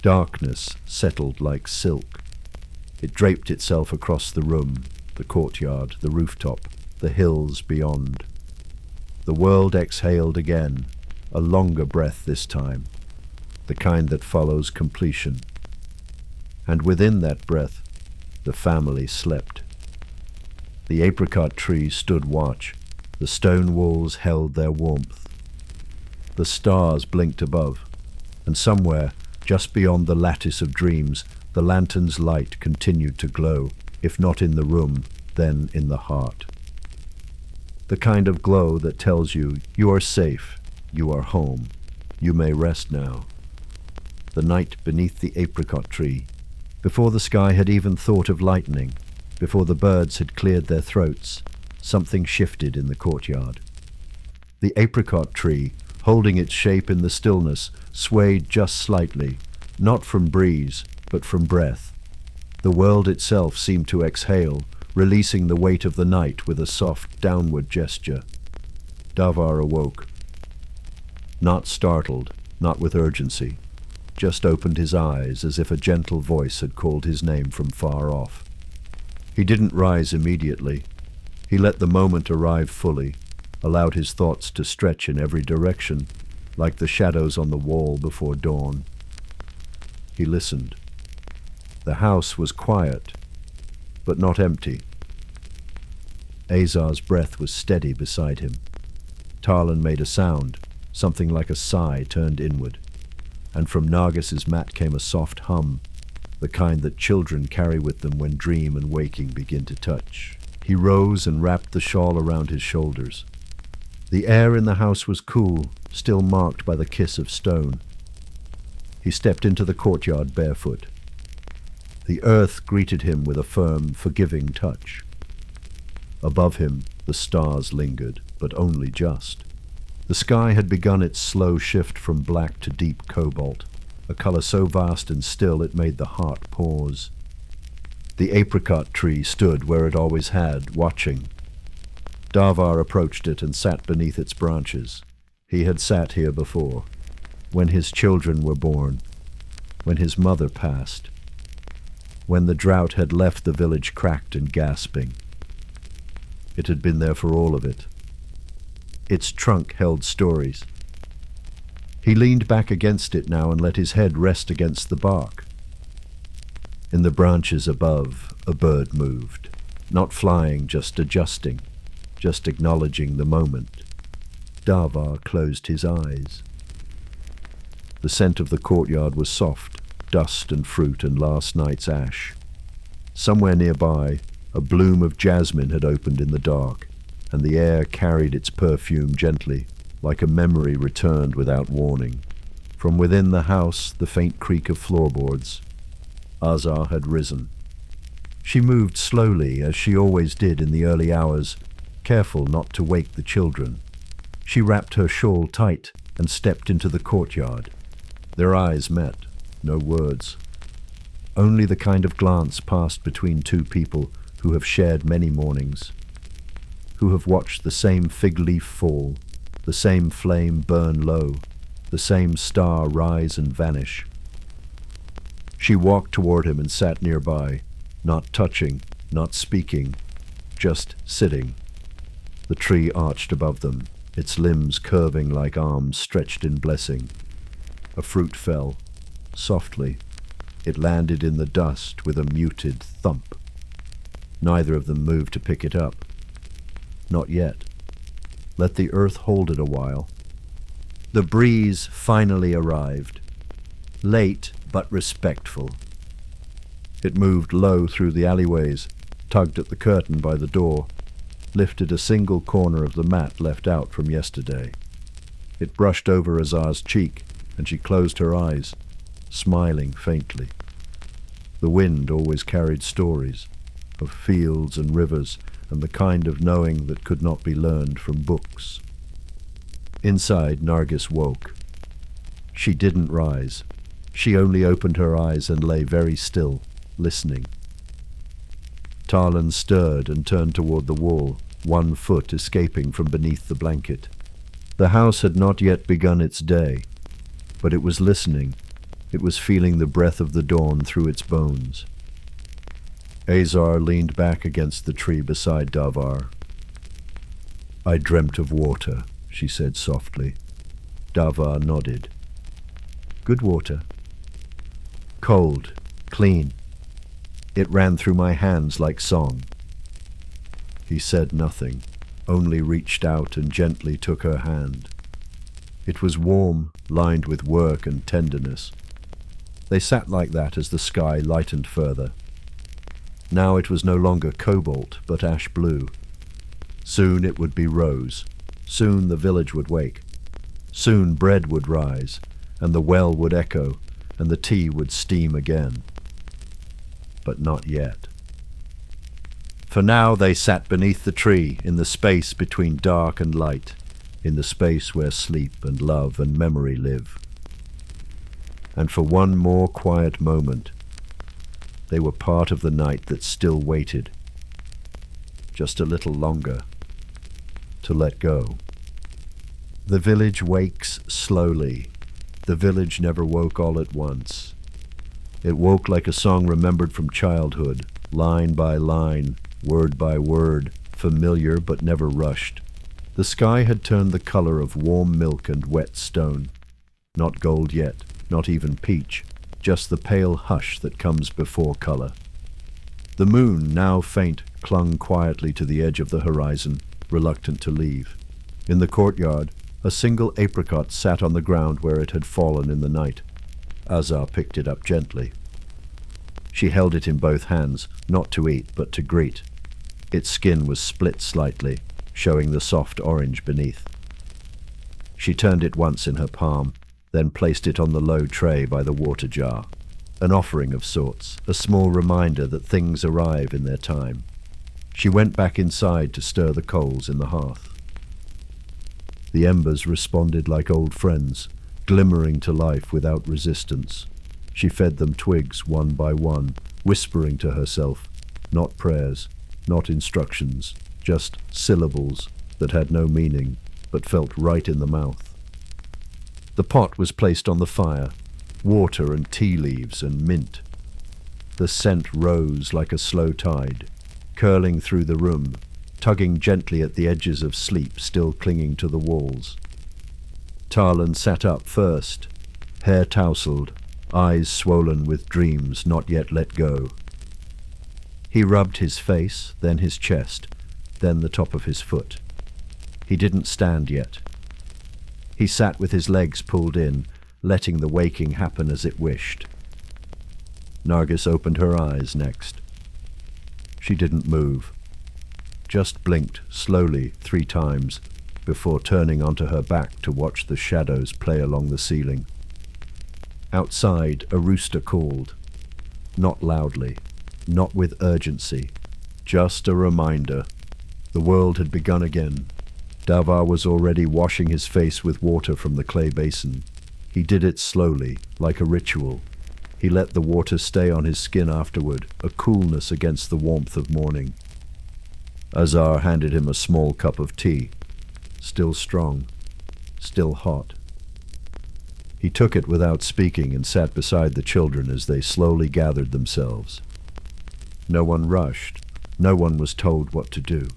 Darkness settled like silk. It draped itself across the room, the courtyard, the rooftop, the hills beyond. The world exhaled again, a longer breath this time, the kind that follows completion. And within that breath, the family slept. The apricot tree stood watch. The stone walls held their warmth. The stars blinked above, and somewhere, just beyond the lattice of dreams, the lantern's light continued to glow, if not in the room, then in the heart. The kind of glow that tells you, you are safe, you are home, you may rest now. The night beneath the apricot tree, before the sky had even thought of lightening, before the birds had cleared their throats, something shifted in the courtyard. The apricot tree, holding its shape in the stillness, swayed just slightly, not from breeze, but from breath. The world itself seemed to exhale, releasing the weight of the night with a soft downward gesture. Davar awoke. Not startled, not with urgency, just opened his eyes as if a gentle voice had called his name from far off. He didn't rise immediately. He let the moment arrive fully, allowed his thoughts to stretch in every direction, like the shadows on the wall before dawn. He listened. The house was quiet, but not empty. Azar's breath was steady beside him. Tarlan made a sound, something like a sigh turned inward, and from Nargis's mat came a soft hum, the kind that children carry with them when dream and waking begin to touch. He rose and wrapped the shawl around his shoulders. The air in the house was cool, still marked by the kiss of stone. He stepped into the courtyard barefoot. The earth greeted him with a firm, forgiving touch. Above him, the stars lingered, but only just. The sky had begun its slow shift from black to deep cobalt, a color so vast and still it made the heart pause. The apricot tree stood where it always had, watching. Davar approached it and sat beneath its branches. He had sat here before, when his children were born, when his mother passed, when the drought had left the village cracked and gasping. It had been there for all of it. Its trunk held stories. He leaned back against it now and let his head rest against the bark. In the branches above, a bird moved, not flying, just adjusting, just acknowledging the moment. Davar closed his eyes. The scent of the courtyard was soft, dust and fruit and last night's ash. Somewhere nearby, a bloom of jasmine had opened in the dark, and the air carried its perfume gently, like a memory returned without warning. From within the house, the faint creak of floorboards. Azar had risen. She moved slowly, as she always did in the early hours, careful not to wake the children. She wrapped her shawl tight and stepped into the courtyard. Their eyes met, no words. Only the kind of glance passed between two people who have shared many mornings, who have watched the same fig leaf fall, the same flame burn low, the same star rise and vanish. She walked toward him and sat nearby, not touching, not speaking, just sitting. The tree arched above them, its limbs curving like arms stretched in blessing. A fruit fell, softly. It landed in the dust with a muted thump. Neither of them moved to pick it up. Not yet. Let the earth hold it a while. The breeze finally arrived. Late but respectful. It moved low through the alleyways, tugged at the curtain by the door, lifted a single corner of the mat left out from yesterday. It brushed over Azar's cheek, and she closed her eyes, smiling faintly. The wind always carried stories of fields and rivers and the kind of knowing that could not be learned from books. Inside, Nargis woke. She didn't rise. She only opened her eyes and lay very still, listening. Tarlan stirred and turned toward the wall, one foot escaping from beneath the blanket. The house had not yet begun its day, but it was listening. It was feeling the breath of the dawn through its bones. Azar leaned back against the tree beside Davar. "I dreamt of water," she said softly. Davar nodded. "Good water." "Cold, clean. It ran through my hands like song." He said nothing, only reached out and gently took her hand. It was warm, lined with work and tenderness. They sat like that as the sky lightened further. Now it was no longer cobalt, but ash blue. Soon it would be rose. Soon the village would wake. Soon bread would rise, and the well would echo, and the tea would steam again. But not yet. For now they sat beneath the tree, in the space between dark and light, in the space where sleep and love and memory live. And for one more quiet moment, they were part of the night that still waited. Just a little longer, to let go. The village wakes slowly. The village never woke all at once. It woke like a song remembered from childhood, line by line, word by word, familiar but never rushed. The sky had turned the color of warm milk and wet stone. Not gold yet, not even peach, just the pale hush that comes before color. The moon, now faint, clung quietly to the edge of the horizon, reluctant to leave. In the courtyard, a single apricot sat on the ground where it had fallen in the night. Azar picked it up gently. She held it in both hands, not to eat, but to greet. Its skin was split slightly, showing the soft orange beneath. She turned it once in her palm, then placed it on the low tray by the water jar. An offering of sorts, a small reminder that things arrive in their time. She went back inside to stir the coals in the hearth. The embers responded like old friends, glimmering to life without resistance. She fed them twigs one by one, whispering to herself, not prayers, not instructions, just syllables that had no meaning, but felt right in the mouth. The pot was placed on the fire, water and tea leaves and mint. The scent rose like a slow tide, curling through the room, tugging gently at the edges of sleep still clinging to the walls. Tarlan sat up first, hair tousled, eyes swollen with dreams not yet let go. He rubbed his face, then his chest, then the top of his foot. He didn't stand yet. He sat with his legs pulled in, letting the waking happen as it wished. Nargis opened her eyes next. She didn't move, just blinked slowly 3 times before turning onto her back to watch the shadows play along the ceiling. Outside, a rooster called, not loudly, not with urgency, just a reminder. The world had begun again. Davar was already washing his face with water from the clay basin. He did it slowly, like a ritual. He let the water stay on his skin afterward, a coolness against the warmth of morning. Azar handed him a small cup of tea, still strong, still hot. He took it without speaking and sat beside the children as they slowly gathered themselves. No one rushed. No one was told what to do.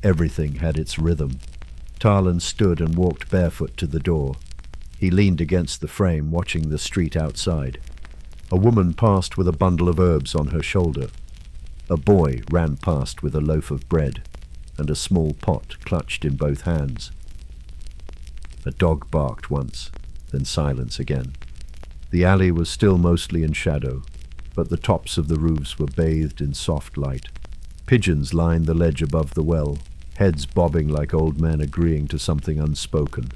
Everything had its rhythm. Tarlan stood and walked barefoot to the door. He leaned against the frame, watching the street outside. A woman passed with a bundle of herbs on her shoulder. A boy ran past with a loaf of bread and a small pot clutched in both hands. A dog barked once, then silence again. The alley was still mostly in shadow, but the tops of the roofs were bathed in soft light. Pigeons lined the ledge above the well, heads bobbing like old men agreeing to something unspoken.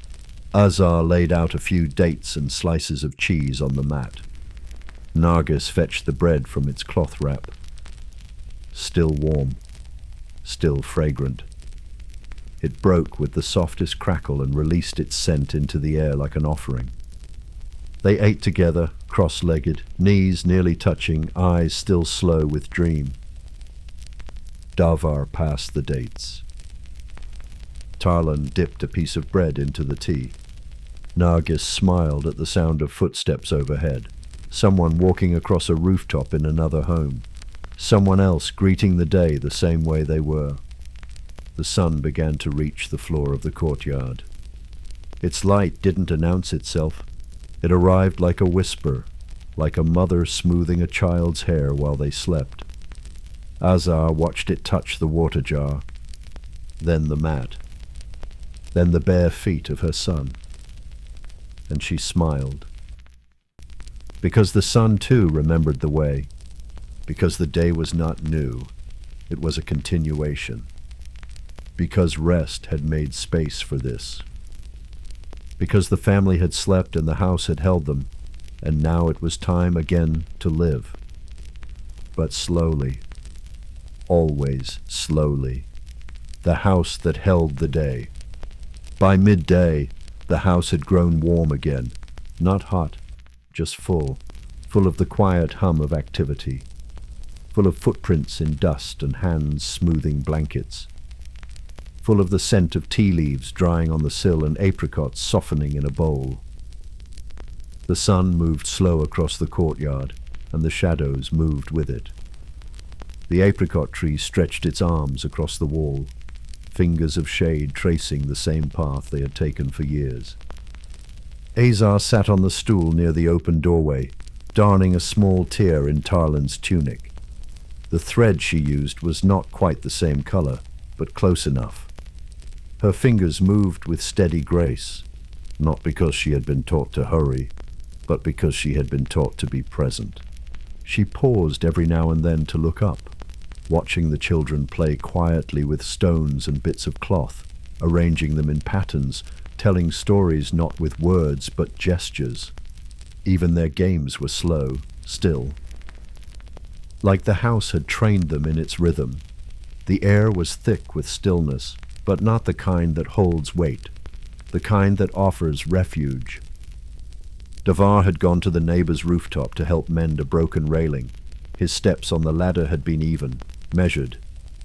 Azar laid out a few dates and slices of cheese on the mat. Nargis fetched the bread from its cloth wrap. Still warm, still fragrant. It broke with the softest crackle and released its scent into the air like an offering. They ate together, cross-legged, knees nearly touching, eyes still slow with dream. Davar passed the dates. Tarlan dipped a piece of bread into the tea. Nargis smiled at the sound of footsteps overhead. Someone walking across a rooftop in another home. Someone else greeting the day the same way they were. The sun began to reach the floor of the courtyard. Its light didn't announce itself. It arrived like a whisper, like a mother smoothing a child's hair while they slept. Azar watched it touch the water jar, then the mat, then the bare feet of her son. And she smiled. Because the sun too remembered the way. Because the day was not new, it was a continuation. Because rest had made space for this. Because the family had slept and the house had held them, and now it was time again to live. But slowly, always slowly, the house that held the day. By midday, the house had grown warm again, not hot, just full of the quiet hum of activity, full of footprints in dust and hands smoothing blankets, full of the scent of tea leaves drying on the sill and apricots softening in a bowl. The sun moved slow across the courtyard, and the shadows moved with it. The apricot tree stretched its arms across the wall, fingers of shade tracing the same path they had taken for years. Azar sat on the stool near the open doorway, darning a small tear in Tarlan's tunic. The thread she used was not quite the same color, but close enough. Her fingers moved with steady grace, not because she had been taught to hurry, but because she had been taught to be present. She paused every now and then to look up, watching the children play quietly with stones and bits of cloth, arranging them in patterns, telling stories not with words but gestures. Even their games were slow, still. Like the house had trained them in its rhythm. The air was thick with stillness, but not the kind that holds weight, the kind that offers refuge. Davar had gone to the neighbor's rooftop to help mend a broken railing. His steps on the ladder had been even, measured.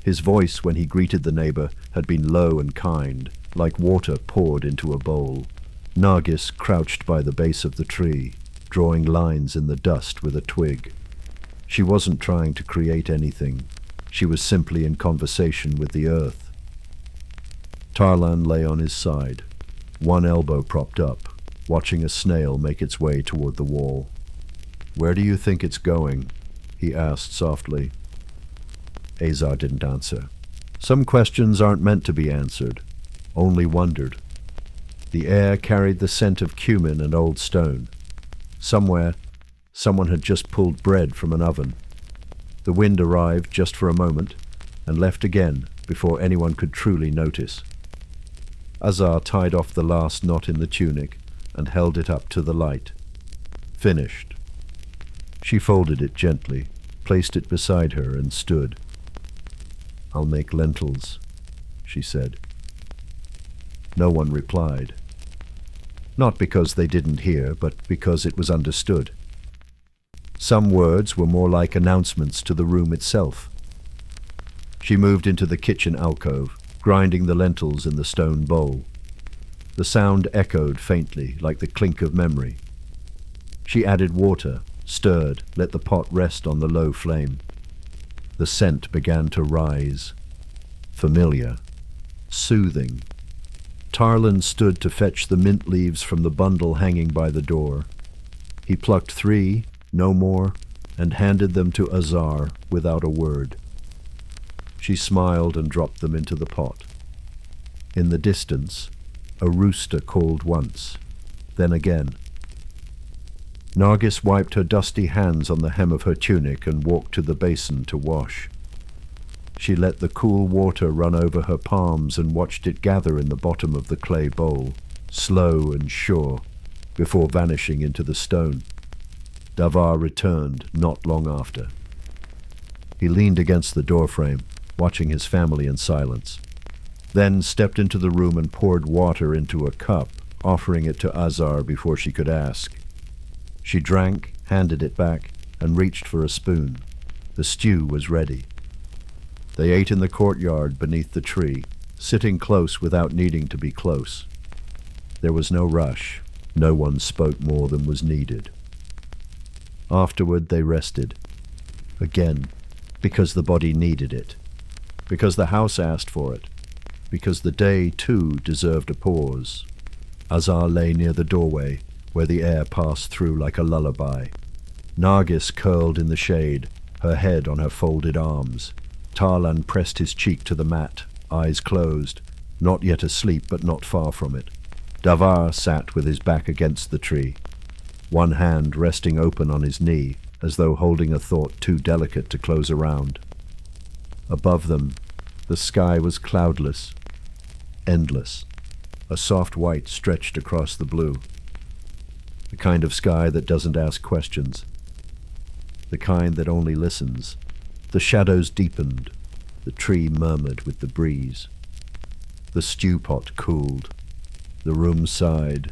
His voice when he greeted the neighbor had been low and kind, like water poured into a bowl. Nargis crouched by the base of the tree, drawing lines in the dust with a twig. She wasn't trying to create anything. She was simply in conversation with the earth. Tarlan lay on his side, one elbow propped up, watching a snail make its way toward the wall. "Where do you think it's going?" he asked softly. Azar didn't answer. Some questions aren't meant to be answered, only wondered. The air carried the scent of cumin and old stone. Somewhere, someone had just pulled bread from an oven. The wind arrived just for a moment and left again before anyone could truly notice. Azar tied off the last knot in the tunic and held it up to the light. Finished. She folded it gently, placed it beside her, and stood. "I'll make lentils," she said. No one replied. Not because they didn't hear, but because it was understood. Some words were more like announcements to the room itself. She moved into the kitchen alcove, grinding the lentils in the stone bowl. The sound echoed faintly, like the clink of memory. She added water, stirred, let the pot rest on the low flame. The scent began to rise. Familiar. Soothing. Tarlan stood to fetch the mint leaves from the bundle hanging by the door. He plucked 3, no more, and handed them to Azar without a word. She smiled and dropped them into the pot. In the distance, a rooster called once, then again. Nargis wiped her dusty hands on the hem of her tunic and walked to the basin to wash. She let the cool water run over her palms and watched it gather in the bottom of the clay bowl, slow and sure, before vanishing into the stone. Davar returned not long after. He leaned against the doorframe, watching his family in silence, then stepped into the room and poured water into a cup, offering it to Azar before she could ask. She drank, handed it back, and reached for a spoon. The stew was ready. They ate in the courtyard beneath the tree, sitting close without needing to be close. There was no rush. No one spoke more than was needed. Afterward they rested. Again, because the body needed it. Because the house asked for it. Because the day, too, deserved a pause. Azar lay near the doorway, where the air passed through like a lullaby. Nargis curled in the shade, her head on her folded arms. Tarlan pressed his cheek to the mat, eyes closed, not yet asleep but not far from it. Davar sat with his back against the tree, one hand resting open on his knee, as though holding a thought too delicate to close around. Above them, the sky was cloudless, endless. A soft white stretched across the blue. The kind of sky that doesn't ask questions. The kind that only listens. The shadows deepened. The tree murmured with the breeze. The stew pot cooled. The room sighed.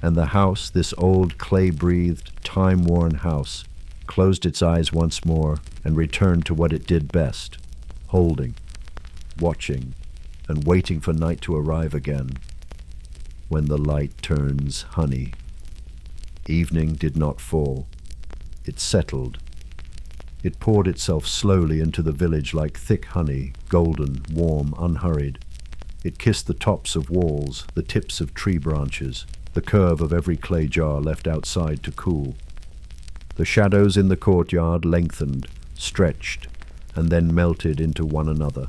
And the house, this old clay-breathed, time-worn house, closed its eyes once more and returned to what it did best, holding, watching, and waiting for night to arrive again, when the light turns honey. Evening did not fall. It settled. It poured itself slowly into the village like thick honey, golden, warm, unhurried. It kissed the tops of walls, the tips of tree branches, the curve of every clay jar left outside to cool. The shadows in the courtyard lengthened, stretched, and then melted into one another.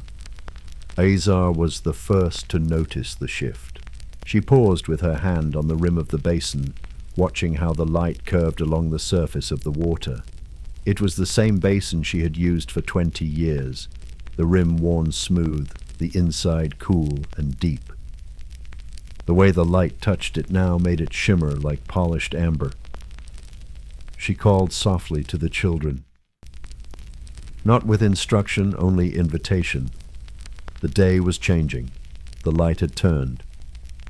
Azar was the first to notice the shift. She paused with her hand on the rim of the basin, watching how the light curved along the surface of the water. It was the same basin she had used for 20 years, the rim worn smooth, the inside cool and deep. The way the light touched it now made it shimmer like polished amber. She called softly to the children. Not with instruction, only invitation. The day was changing. The light had turned.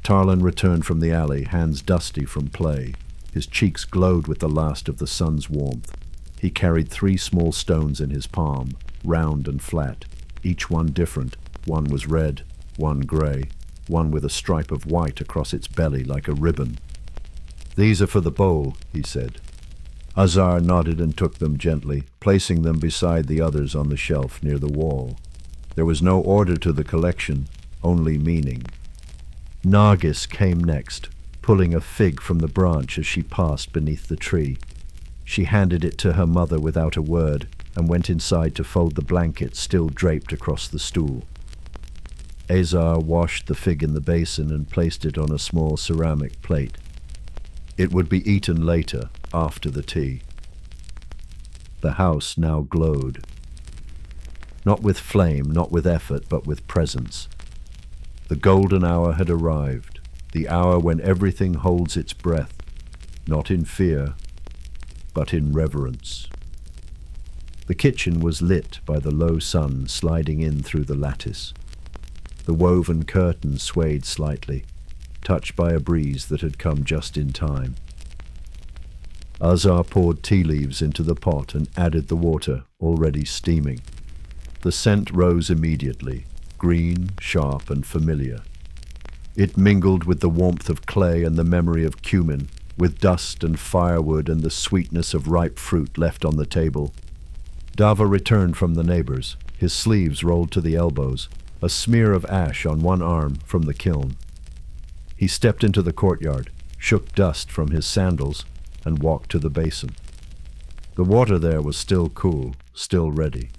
Tarlan returned from the alley, hands dusty from play. His cheeks glowed with the last of the sun's warmth. He carried 3 small stones in his palm, round and flat, each one different. One was red, one gray, one with a stripe of white across its belly like a ribbon. "These are for the bowl," he said. Azar nodded and took them gently, placing them beside the others on the shelf near the wall. There was no order to the collection, only meaning. Nargis came next, pulling a fig from the branch as she passed beneath the tree. She handed it to her mother without a word and went inside to fold the blanket still draped across the stool. Azar washed the fig in the basin and placed it on a small ceramic plate. It would be eaten later, after the tea. The house now glowed. Not with flame, not with effort, but with presence. The golden hour had arrived, the hour when everything holds its breath, not in fear, but in reverence. The kitchen was lit by the low sun sliding in through the lattice. The woven curtain swayed slightly, touched by a breeze that had come just in time. Azar poured tea leaves into the pot and added the water, already steaming. The scent rose immediately, green, sharp, and familiar. It mingled with the warmth of clay and the memory of cumin, with dust and firewood and the sweetness of ripe fruit left on the table. Dava returned from the neighbors, his sleeves rolled to the elbows, a smear of ash on one arm from the kiln. He stepped into the courtyard, shook dust from his sandals, and walked to the basin. The water there was still cool, still ready.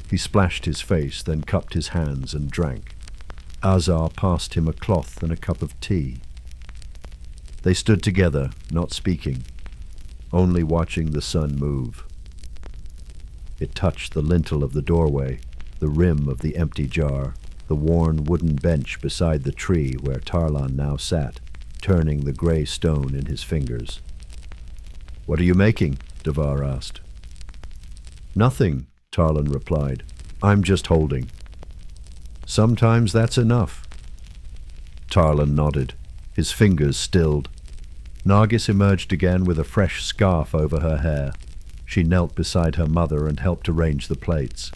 He splashed his face, then cupped his hands and drank. Azar passed him a cloth and a cup of tea. They stood together, not speaking, only watching the sun move. It touched the lintel of the doorway, the rim of the empty jar, the worn wooden bench beside the tree where Tarlan now sat, turning the gray stone in his fingers. "What are you making?" Davar asked. "Nothing," Tarlan replied. "I'm just holding." "Sometimes that's enough." Tarlan nodded, his fingers stilled. Nargis emerged again with a fresh scarf over her hair. She knelt beside her mother and helped arrange the plates.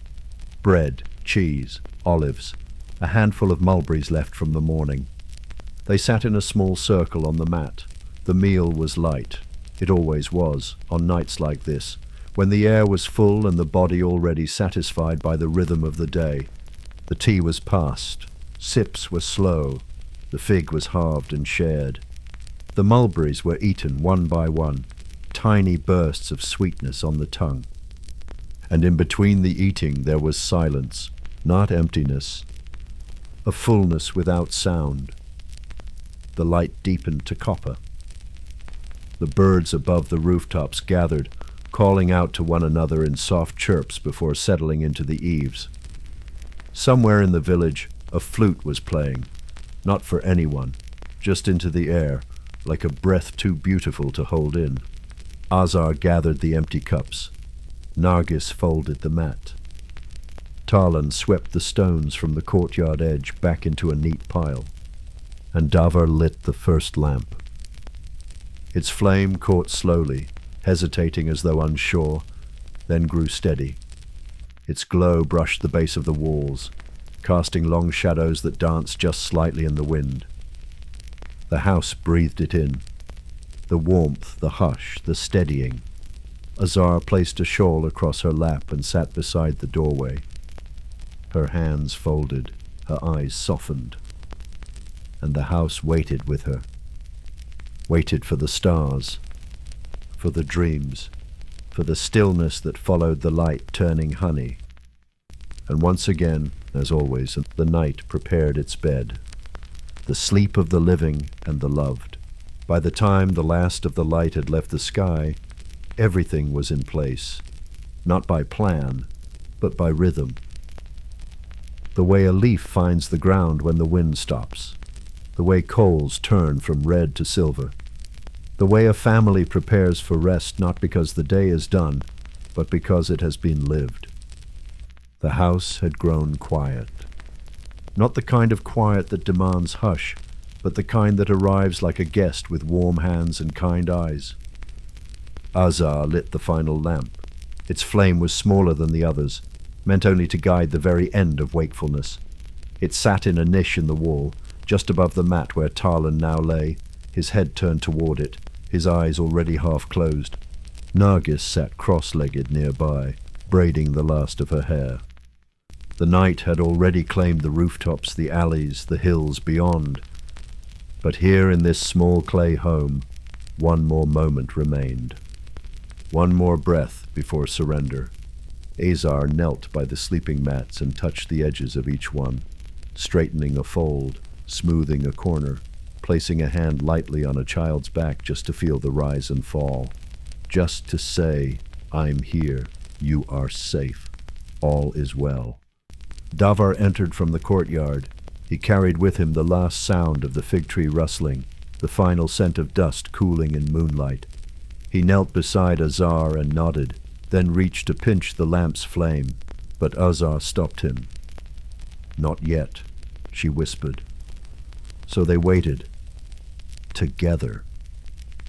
Bread, cheese, olives, a handful of mulberries left from the morning. They sat in a small circle on the mat. The meal was light. It always was, on nights like this, when the air was full and the body already satisfied by the rhythm of the day. The tea was passed. Sips were slow. The fig was halved and shared. The mulberries were eaten one by one, tiny bursts of sweetness on the tongue. And in between the eating there was silence, not emptiness, a fullness without sound. The light deepened to copper. The birds above the rooftops gathered, calling out to one another in soft chirps before settling into the eaves. Somewhere in the village, a flute was playing, not for anyone, just into the air, like a breath too beautiful to hold in. Azar gathered the empty cups. Nargis folded the mat. Tarlan swept the stones from the courtyard edge back into a neat pile, and Davar lit the first lamp. Its flame caught slowly, hesitating as though unsure, then grew steady. Its glow brushed the base of the walls, casting long shadows that danced just slightly in the wind. The house breathed it in. The warmth, the hush, the steadying. Azar placed a shawl across her lap and sat beside the doorway. Her hands folded, her eyes softened. And the house waited with her. Waited for the stars, for the dreams, for the stillness that followed the light turning honey. And once again, as always, the night prepared its bed. The sleep of the living and the loved. By the time the last of the light had left the sky, everything was in place, not by plan, but by rhythm. The way a leaf finds the ground when the wind stops, the way coals turn from red to silver, the way a family prepares for rest not because the day is done, but because it has been lived. The house had grown quiet. Not the kind of quiet that demands hush, but the kind that arrives like a guest with warm hands and kind eyes. Azar lit the final lamp. Its flame was smaller than the others, meant only to guide the very end of wakefulness. It sat in a niche in the wall, just above the mat where Tarlan now lay, his head turned toward it, his eyes already half closed. Nargis sat cross-legged nearby, braiding the last of her hair. The night had already claimed the rooftops, the alleys, the hills beyond. But here in this small clay home, one more moment remained. One more breath before surrender. Azar knelt by the sleeping mats and touched the edges of each one, straightening a fold, smoothing a corner, placing a hand lightly on a child's back just to feel the rise and fall. Just to say, "I'm here, you are safe, all is well." Davar entered from the courtyard. He carried with him the last sound of the fig tree rustling, the final scent of dust cooling in moonlight. He knelt beside Azar and nodded, then reached to pinch the lamp's flame, but Azar stopped him. "Not yet," she whispered. So they waited. Together.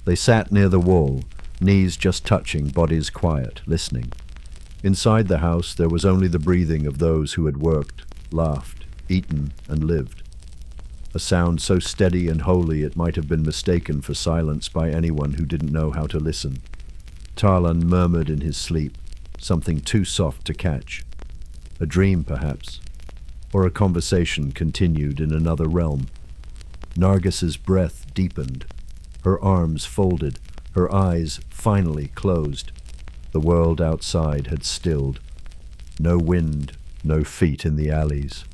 They sat near the wall, knees just touching, bodies quiet, listening. Inside the house there was only the breathing of those who had worked, laughed, eaten, and lived. a sound so steady and holy it might have been mistaken for silence by anyone who didn't know how to listen. Tarlan murmured in his sleep, something too soft to catch. A dream, perhaps, or a conversation continued in another realm. Nargis's breath deepened. Her arms folded, her eyes finally closed. The world outside had stilled. No wind, no feet in the alleys.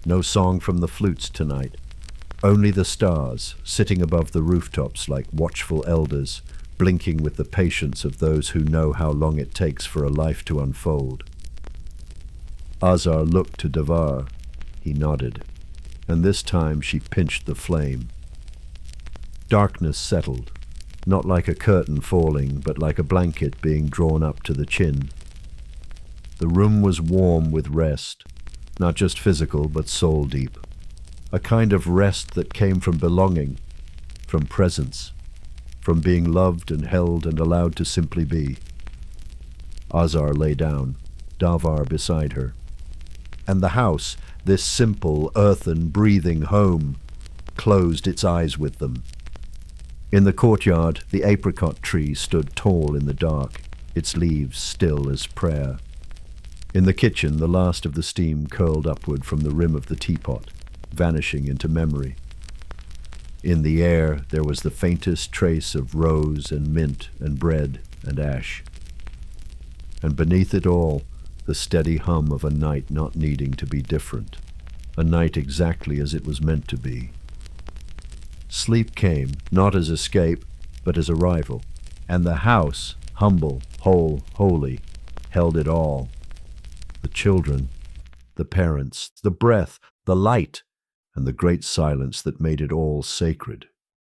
No song from the flutes tonight. Only the stars, sitting above the rooftops like watchful elders, blinking with the patience of those who know how long it takes for a life to unfold. Azar looked to Davar. He nodded, and this time she pinched the flame. Darkness settled, not like a curtain falling, but like a blanket being drawn up to the chin. The room was warm with rest, not just physical, but soul-deep. A kind of rest that came from belonging, from presence, from being loved and held and allowed to simply be. Azar lay down, Davar beside her. And the house, this simple, earthen, breathing home, closed its eyes with them. In the courtyard, the apricot tree stood tall in the dark, its leaves still as prayer. In the kitchen, the last of the steam curled upward from the rim of the teapot, vanishing into memory. In the air, there was the faintest trace of rose and mint and bread and ash. And beneath it all, the steady hum of a night not needing to be different, a night exactly as it was meant to be. Sleep came, not as escape, but as arrival, and the house, humble, whole, holy, held it all. The children, the parents, the breath, the light, and the great silence that made it all sacred.